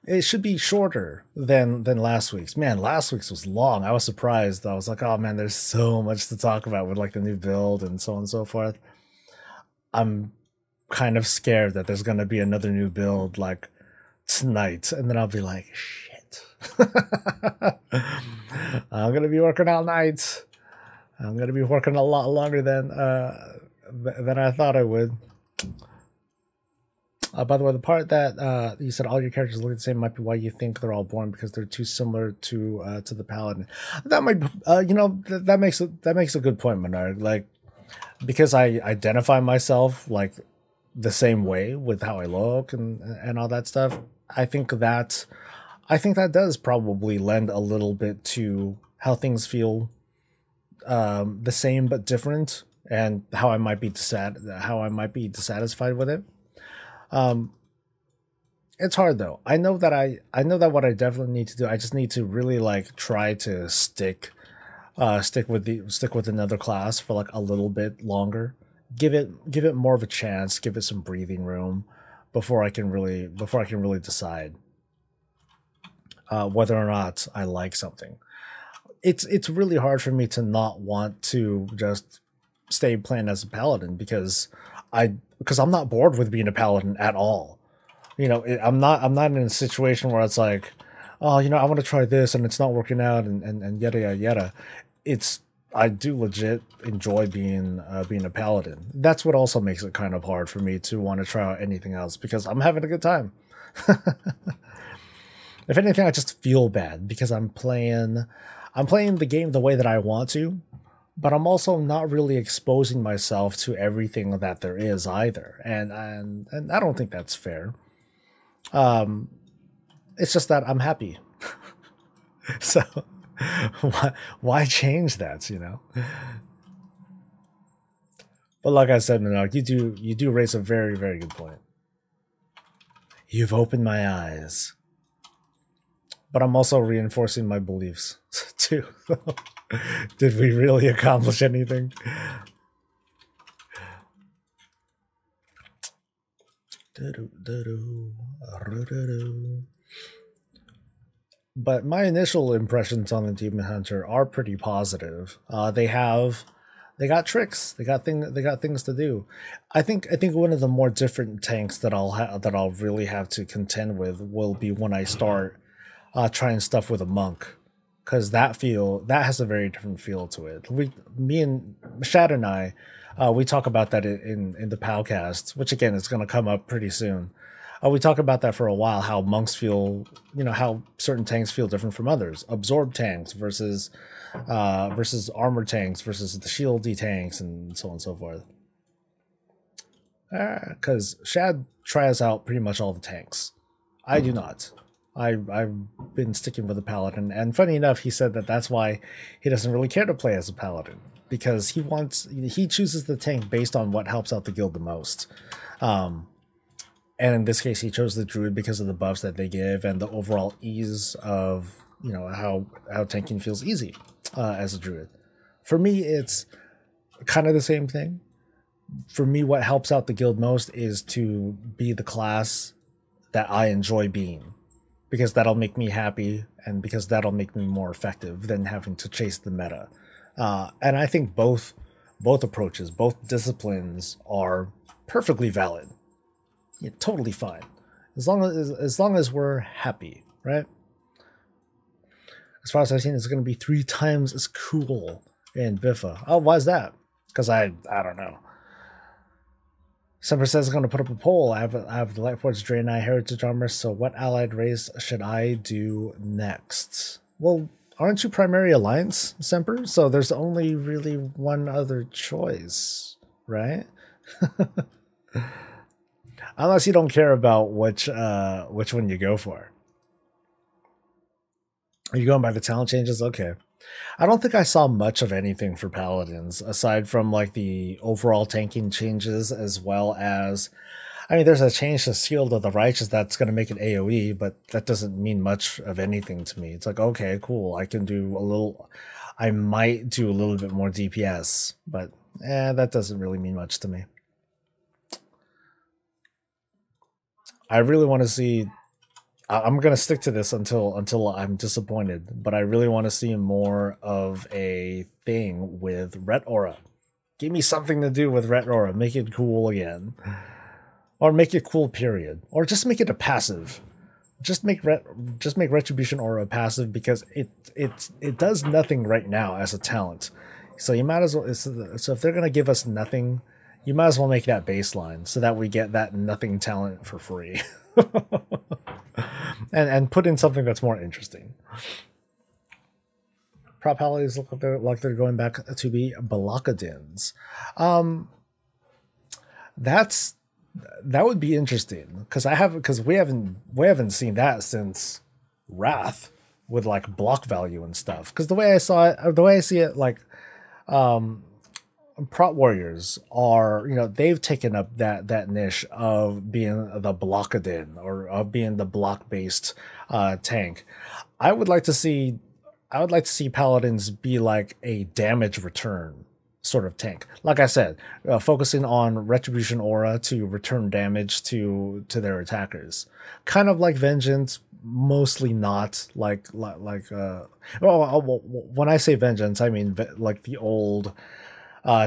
It should be shorter than last week's. Man, last week's was long. I was surprised. I was like, oh man, there's so much to talk about with like the new build and so on and so forth. I'm kind of scared that there's going to be another new build like tonight, and then I'll be like, shit, not. I'm going to be working all night. I'm going to be working a lot longer than I thought I would. By the way, the part that you said all your characters look the same might be why you think they're all born, because they're too similar to the paladin. That might, you know, that makes a good point, Menard. Like, because I identify myself like the same way with how I look and all that stuff. I think that does probably lend a little bit to how things feel the same but different, and how I might be dissatisfied with it. It's hard though. I know that what I definitely need to do, I just need to really like try to stick with another class for like a little bit longer. Give it more of a chance, give it some breathing room before I can really decide whether or not I like something. It's really hard for me to not want to just stay playing as a paladin, because I'm not bored with being a paladin at all. You know, I'm not in a situation where it's like, oh, you know, I want to try this and it's not working out and yada yada yada. I do legit enjoy being a paladin. That's what also makes it kind of hard for me to want to try out anything else, because I'm having a good time. If anything, I just feel bad because I'm playing the game the way that I want to, but I'm also not really exposing myself to everything that there is either, and I don't think that's fair. It's just that I'm happy, so why change that, you know? But like I said, Minark, you do raise a very, very good point. You've opened my eyes, but I'm also reinforcing my beliefs too. Did we really accomplish anything? But my initial impressions on the Demon Hunter are pretty positive. They got tricks. They got things to do. I think one of the more different tanks that I'll really have to contend with will be when I start trying stuff with a monk, because that has a very different feel to it. Me and Shad and I, we talk about that in the podcast, which again is going to come up pretty soon. We talk about that for a while, how monks feel, you know, how certain tanks feel different from others. Absorb tanks versus armor tanks versus the shieldy tanks, and so on and so forth. Because Shad tries out pretty much all the tanks. I do not. I've been sticking with the paladin, and funny enough, he said that that's why he doesn't really care to play as a paladin, because he chooses the tank based on what helps out the guild the most. And in this case, he chose the druid because of the buffs that they give and the overall ease of, you know, how tanking feels easy as a druid. For me, it's kind of the same thing. For me, what helps out the guild most is to be the class that I enjoy being, because that'll make me happy and because that'll make me more effective than having to chase the meta. And I think both approaches, both disciplines are perfectly valid. Yeah, totally fine, as long as we're happy, right? As far as I've seen, it's going to be 3 times as cool in Biffa. Oh, why is that? Because I don't know. Semper says I'm going to put up a poll. I have the Lightforged Draenei Heritage Armor, so what allied race should I do next? Well, aren't you Primary Alliance, Semper? So there's only really one other choice, right? Unless you don't care about which one you go for. Are you going by the talent changes? Okay. I don't think I saw much of anything for Paladins, aside from like the overall tanking changes, as well as, I mean, there's a change to Shield of the Righteous that's going to make it AoE, but that doesn't mean much of anything to me. It's like, okay, cool, I might do a little bit more DPS, but that doesn't really mean much to me. I really want to see, I'm going to stick to this until I'm disappointed, but I really want to see more of a thing with Ret Aura. Give me something to do with Ret Aura. Make it cool again. Or make it cool, period. Or just make it a passive. just make Retribution Aura passive, because it does nothing right now as a talent. So you might as well. So if they're gonna give us nothing, you might as well make that baseline so that we get that nothing talent for free, and put in something that's more interesting. Prop Paladins look like they're going back to be Balakadins. That would be interesting, because we haven't seen that since Wrath with like block value and stuff. Because the way I see it, like prop warriors are, they've taken up that niche of being the blockadin, or of being the block based tank. I would like to see paladins be like a damage return sort of tank. Like I said, focusing on Retribution Aura to return damage to their attackers, kind of like Vengeance, mostly not like when I say Vengeance, I mean like the old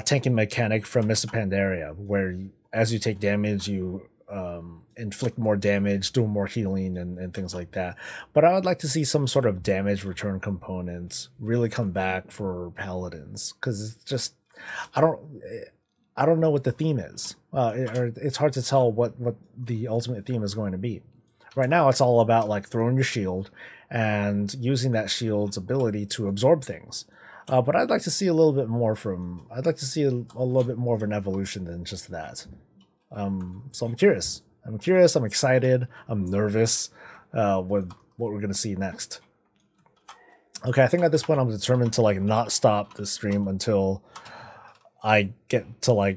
tanking mechanic from Mists of Pandaria, where as you take damage, you inflict more damage, do more healing, and things like that. But I would like to see some sort of damage return components really come back for paladins, because it's just I don't know what the theme is, or it's hard to tell what the ultimate theme is going to be. Right now, it's all about like throwing your shield and using that shield's ability to absorb things. But I'd like to see a little bit more I'd like to see a little bit more of an evolution than just that. So I'm curious. I'm excited. I'm nervous with what we're gonna see next. Okay, I think at this point I'm determined to like not stop this stream until I get to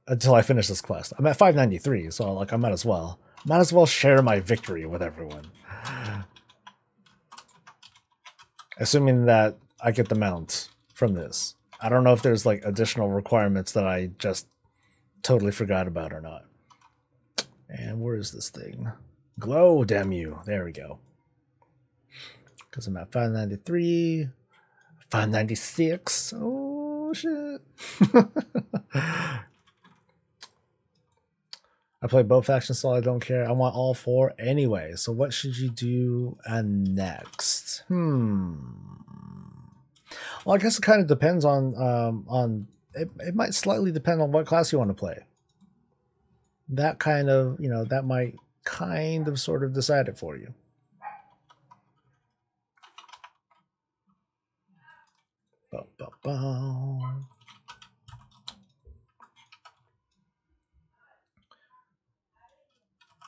until I finish this quest. I'm at 593, so like I might as well share my victory with everyone. Assuming that I get the mount from this. I don't know if there's like additional requirements that I just totally forgot about or not. And where is this thing? Glow, damn you. There we go. Because I'm at 593, 596. Oh, shit. I play both factions, so I don't care. I want all four anyway. So what should you do next? Well, I guess it kind of depends on it might slightly depend on what class you want to play. That kind of, that might kind of sort of decide it for you.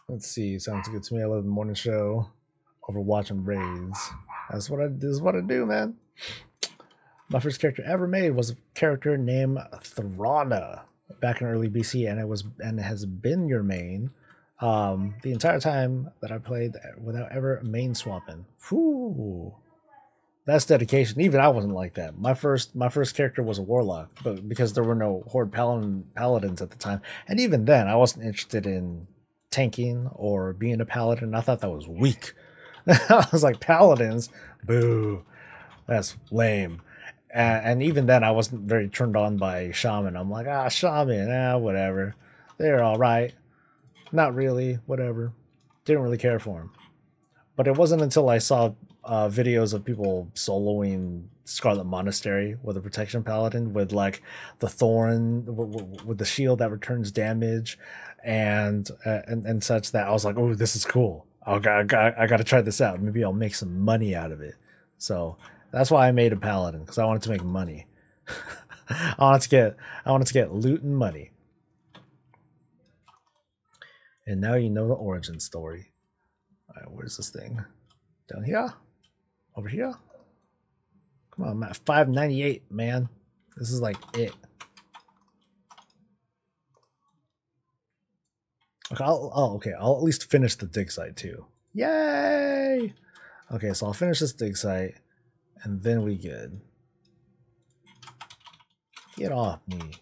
Let's see. Sounds good to me. I love the morning show over watching raids. This is what I do, man. My first character ever made was a character named Thrana back in early BC, and it has been your main the entire time that I played without ever main swapping. Whew. That's dedication. Even I wasn't like that. My first character was a warlock, but because there were no Horde paladins at the time, and even then I wasn't interested in tanking or being a paladin. I thought that was weak. I was like, paladins, boo, that's lame. And even then I wasn't very turned on by shaman. I'm like, shaman, whatever, they're all right, not really, whatever. Didn't really care for them. But it wasn't until I saw videos of people soloing Scarlet Monastery with a protection paladin with like the thorn with the shield that returns damage and such, that I was like, oh, this is cool. I gotta try this out. Maybe I'll make some money out of it. So that's why I made a paladin, because I wanted to make money. I wanted to get loot and money. And now you know the origin story. All right, where's this thing? Down here? Over here? Come on, I'm at 598, man. This is like it. Okay, I'll at least finish the dig site too. Yay! Okay, so I'll finish this dig site, and then we good. Get off me.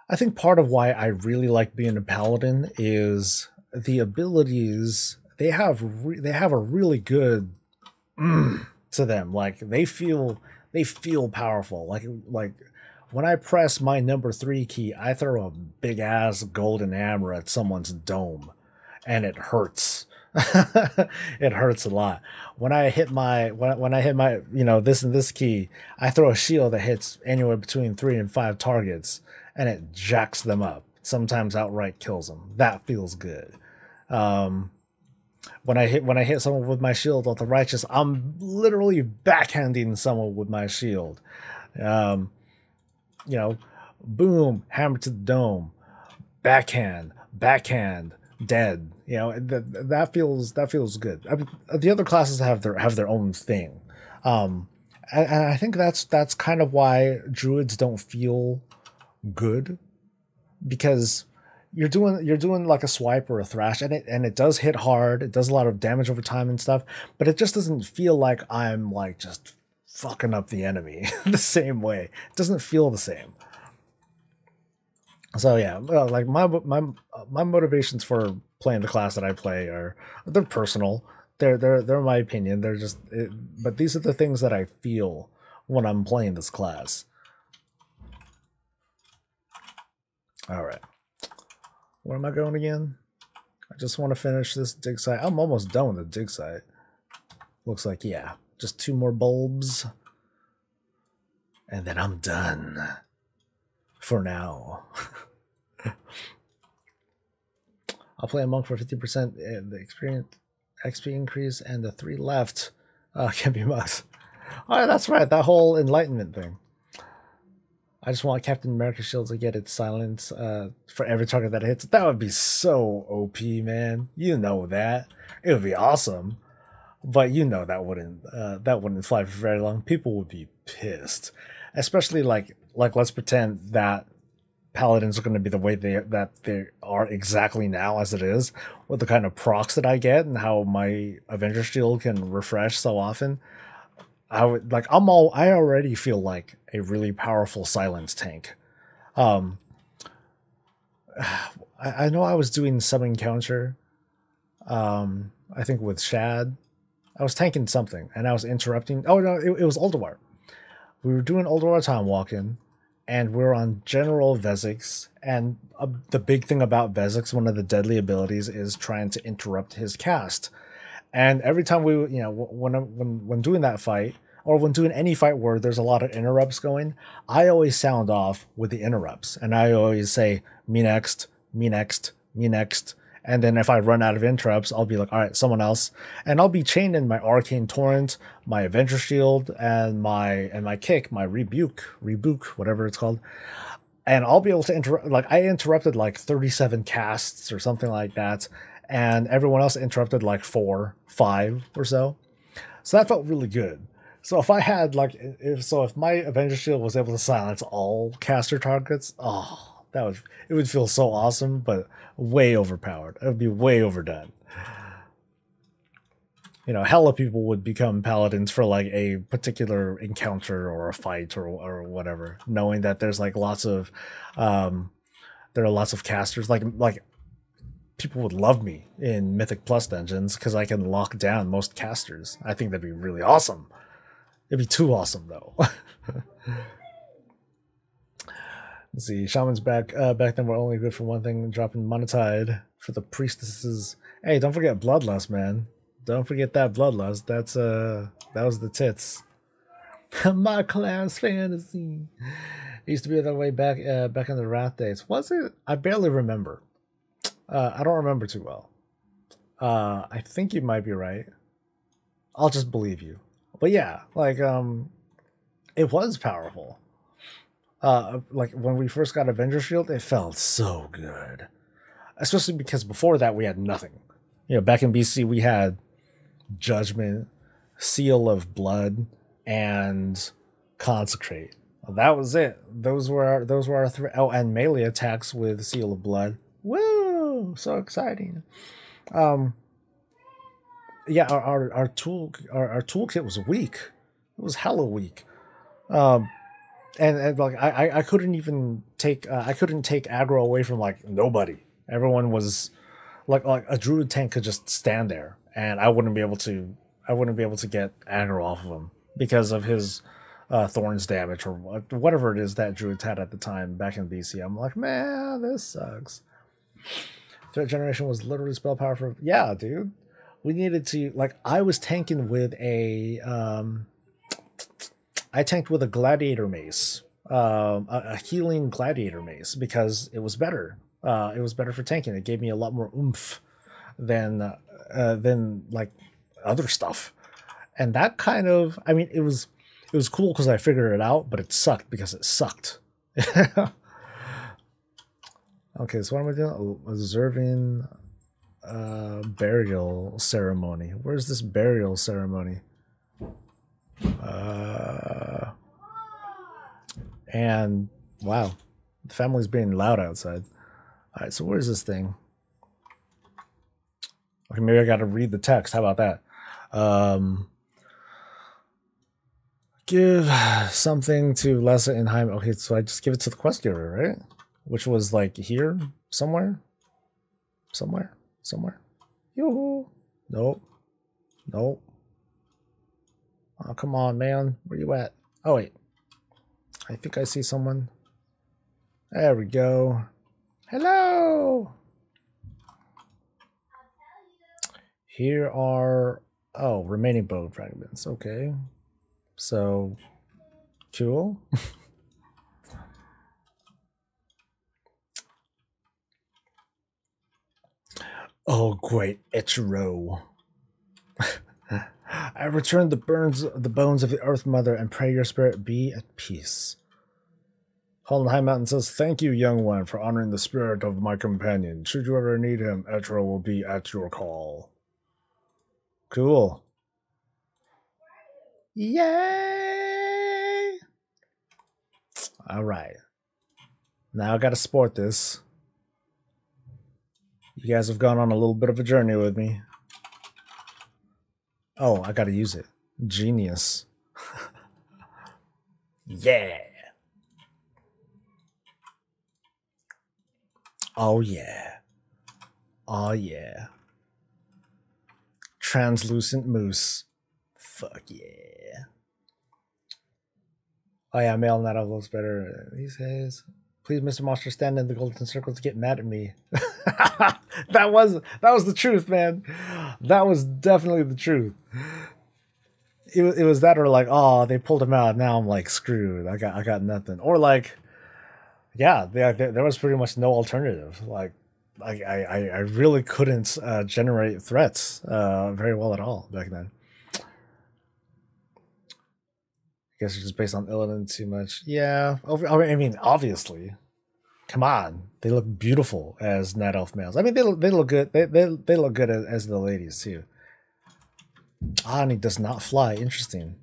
I think part of why I really like being a paladin is the abilities they have. They have a really good to them. Like they feel powerful. Like when I press my number 3 key, I throw a big ass golden hammer at someone's dome, and it hurts. It hurts a lot. When I hit my this key, I throw a shield that hits anywhere between 3 and 5 targets, and it jacks them up. Sometimes outright kills them. That feels good. When I hit someone with my shield with the righteous, I'm literally backhanding someone with my shield. Boom, hammer to the dome, backhand, dead. That feels good. I mean, the other classes have their own thing, and I think that's kind of why druids don't feel good, because you're doing like a swipe or a thrash, and it does hit hard. It does a lot of damage over time and stuff, but it just doesn't feel like I'm like just fucking up the enemy the same way. It doesn't feel the same. So yeah, like my motivations for playing the class that I play they're personal. They're my opinion. They're just but these are the things that I feel when I'm playing this class. All right. Where am I going again? I just want to finish this dig site. I'm almost done with the dig site. Looks like, yeah, just 2 more bulbs. And then I'm done. For now. I'll play a monk for 50% the experience XP increase and the 3 left. Can't be much. Oh, that's right, that whole enlightenment thing. I just want Captain America shield to get its silence for every target that hits. That would be so OP, man. You know that. It would be awesome. But you know that wouldn't fly for very long. People would be pissed. Especially like let's pretend that paladins are going to be the way they are exactly now as it is, with the kind of procs that I get and how my Avenger shield can refresh so often. I already feel like a really powerful silence tank. I know I was doing some encounter, I think with Shad. I was tanking something and I was interrupting. Oh no, it was Ulduar. We were doing Ulduar time walking, and we're on General Vezix, and the big thing about Vezix, one of the deadly abilities, is trying to interrupt his cast. And every time we, when doing that fight, or when doing any fight where there's a lot of interrupts going, I always sound off with the interrupts, and I always say, me next, me next, me next. And then if I run out of interrupts, I'll be like, all right, someone else. And I'll be chained in my Arcane Torrent, my Avenger Shield, and my kick, my Rebuke, whatever it's called. And I'll be able to interrupt, like I interrupted like 37 casts or something like that. And everyone else interrupted like 4, 5 or so. So that felt really good. So if I had like, if my Avenger Shield was able to silence all caster targets, it would feel so awesome, but way overpowered. It would be way overdone. Hella people would become paladins for like a particular encounter or a fight or whatever, knowing that there's like lots of there are lots of casters. Like people would love me in Mythic Plus dungeons because I can lock down most casters. I think that'd be really awesome. It'd be too awesome though. Let's see, Shaman's back then were only good for one thing, dropping Monotide for the priestesses. Hey, don't forget Bloodlust, man. Don't forget that Bloodlust. That was the tits. My class fantasy. It used to be that way back in the Wrath days. Was it? I barely remember. I don't remember too well. I think you might be right. I'll just believe you. But yeah, like it was powerful. Like when we first got Avenger Shield, it felt so good. Especially because before that we had nothing. Back in BC we had Judgment, Seal of Blood, and Consecrate. That was it. Those were our 3. Oh, and melee attacks with Seal of Blood. Woo! So exciting. Yeah, our toolkit was weak. It was hella weak. And like I couldn't even take aggro away from like nobody. Everyone was like a druid tank could just stand there, and I wouldn't be able to get aggro off of him because of his thorns damage or whatever it is that druids had at the time back in BC. I'm like, man, this sucks. Threat generation was literally spell power for, yeah, dude. We needed to, like, I was tanking with a I tanked with a gladiator mace, a healing gladiator mace, because it was better. It was better for tanking. It gave me a lot more oomph than like other stuff. And that kind of, I mean, it was cool because I figured it out, but it sucked because it sucked. Okay, so what am I doing? Observing burial ceremony. Where's this burial ceremony? And wow, the family's being loud outside. All right, so where's this thing? Okay, maybe I got to read the text. How about that? Give something to Lessa and Jaime. Okay, so I just give it to the quest giver, right? Which was like here, somewhere. Yoo-hoo. Nope. Oh, come on, man. Where you at? Oh, wait. I think I see someone. There we go. Hello. Here are, oh, remaining bone fragments. Okay. So, cool. Oh, great Ichiro. I return the bones of the Earth Mother and pray your spirit be at peace. Holland High Mountain says, thank you, young one, for honoring the spirit of my companion. Should you ever need him, Ichiro will be at your call. Cool. Yay! Alright. Now I gotta sport this. You guys have gone on a little bit of a journey with me. Oh, I gotta use it. Genius. Yeah. Oh yeah. Oh yeah. Translucent moose. Fuck yeah. Oh yeah, male night owl looks better these days. Please, Mr. Monster, stand in the golden circle to get mad at me. that was the truth, man. That was definitely the truth. It was that, or like, oh, they pulled him out. Now I'm like screwed. I got nothing. Or like, yeah, there was pretty much no alternative. Like I really couldn't generate threats very well at all back then. I guess it's just based on Illidan too much. Yeah, I mean, obviously. Come on, they look beautiful as night elf males. I mean, they look good. They look good as the ladies too. Ah, and he does not fly. Interesting.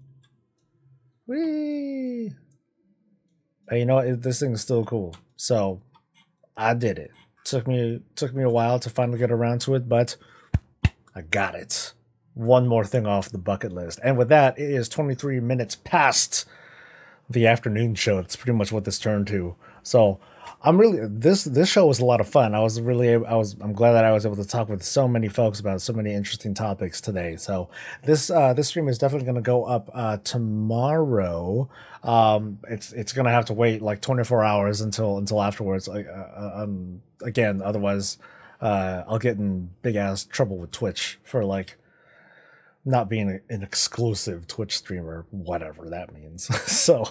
Whee! But you know what? This thing is still cool. So I did it. Took me a while to finally get around to it, but I got it. One more thing off the bucket list. And with that, it is 23 minutes past the afternoon show. That's pretty much what this turned to. So I'm really, this show was a lot of fun. I'm glad that I was able to talk with so many folks about so many interesting topics today. So this stream is definitely going to go up tomorrow. It's going to have to wait like 24 hours until afterwards. Again, otherwise I'll get in big ass trouble with Twitch for like not being an exclusive Twitch streamer, whatever that means. So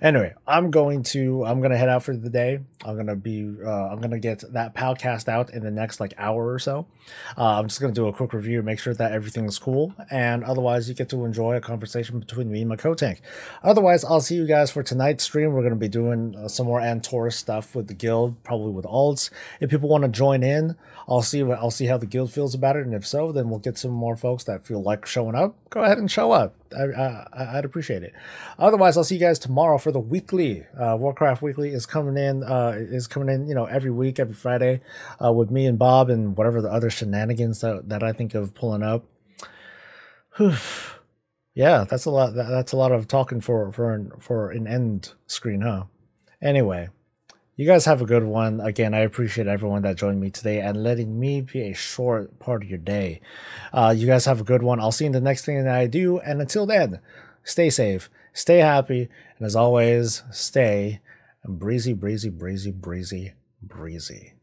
anyway, I'm gonna head out for the day. I'm gonna get that podcast out in the next like hour or so. I'm just gonna do a quick review, make sure that everything's cool, and otherwise you get to enjoy a conversation between me and my co-tank. Otherwise, I'll see you guys for tonight's stream. We're gonna be doing some more Antaurus stuff with the guild, probably with alts. If people want to join in, I'll see how the guild feels about it, and if so, then we'll get some more folks that feel like showing up. Go ahead and show up. I'd appreciate it. Otherwise, I'll see you guys tomorrow for the weekly. Warcraft Weekly is coming in. Every week, every Friday, with me and Bob and whatever the other shenanigans that I think of pulling up. Yeah, that's a lot. That's a lot of talking for an end screen, huh? Anyway. You guys have a good one. Again, I appreciate everyone that joined me today and letting me be a short part of your day. You guys have a good one. I'll see you in the next thing that I do. And until then, stay safe, stay happy, and as always, stay breezy, breezy, breezy, breezy, breezy.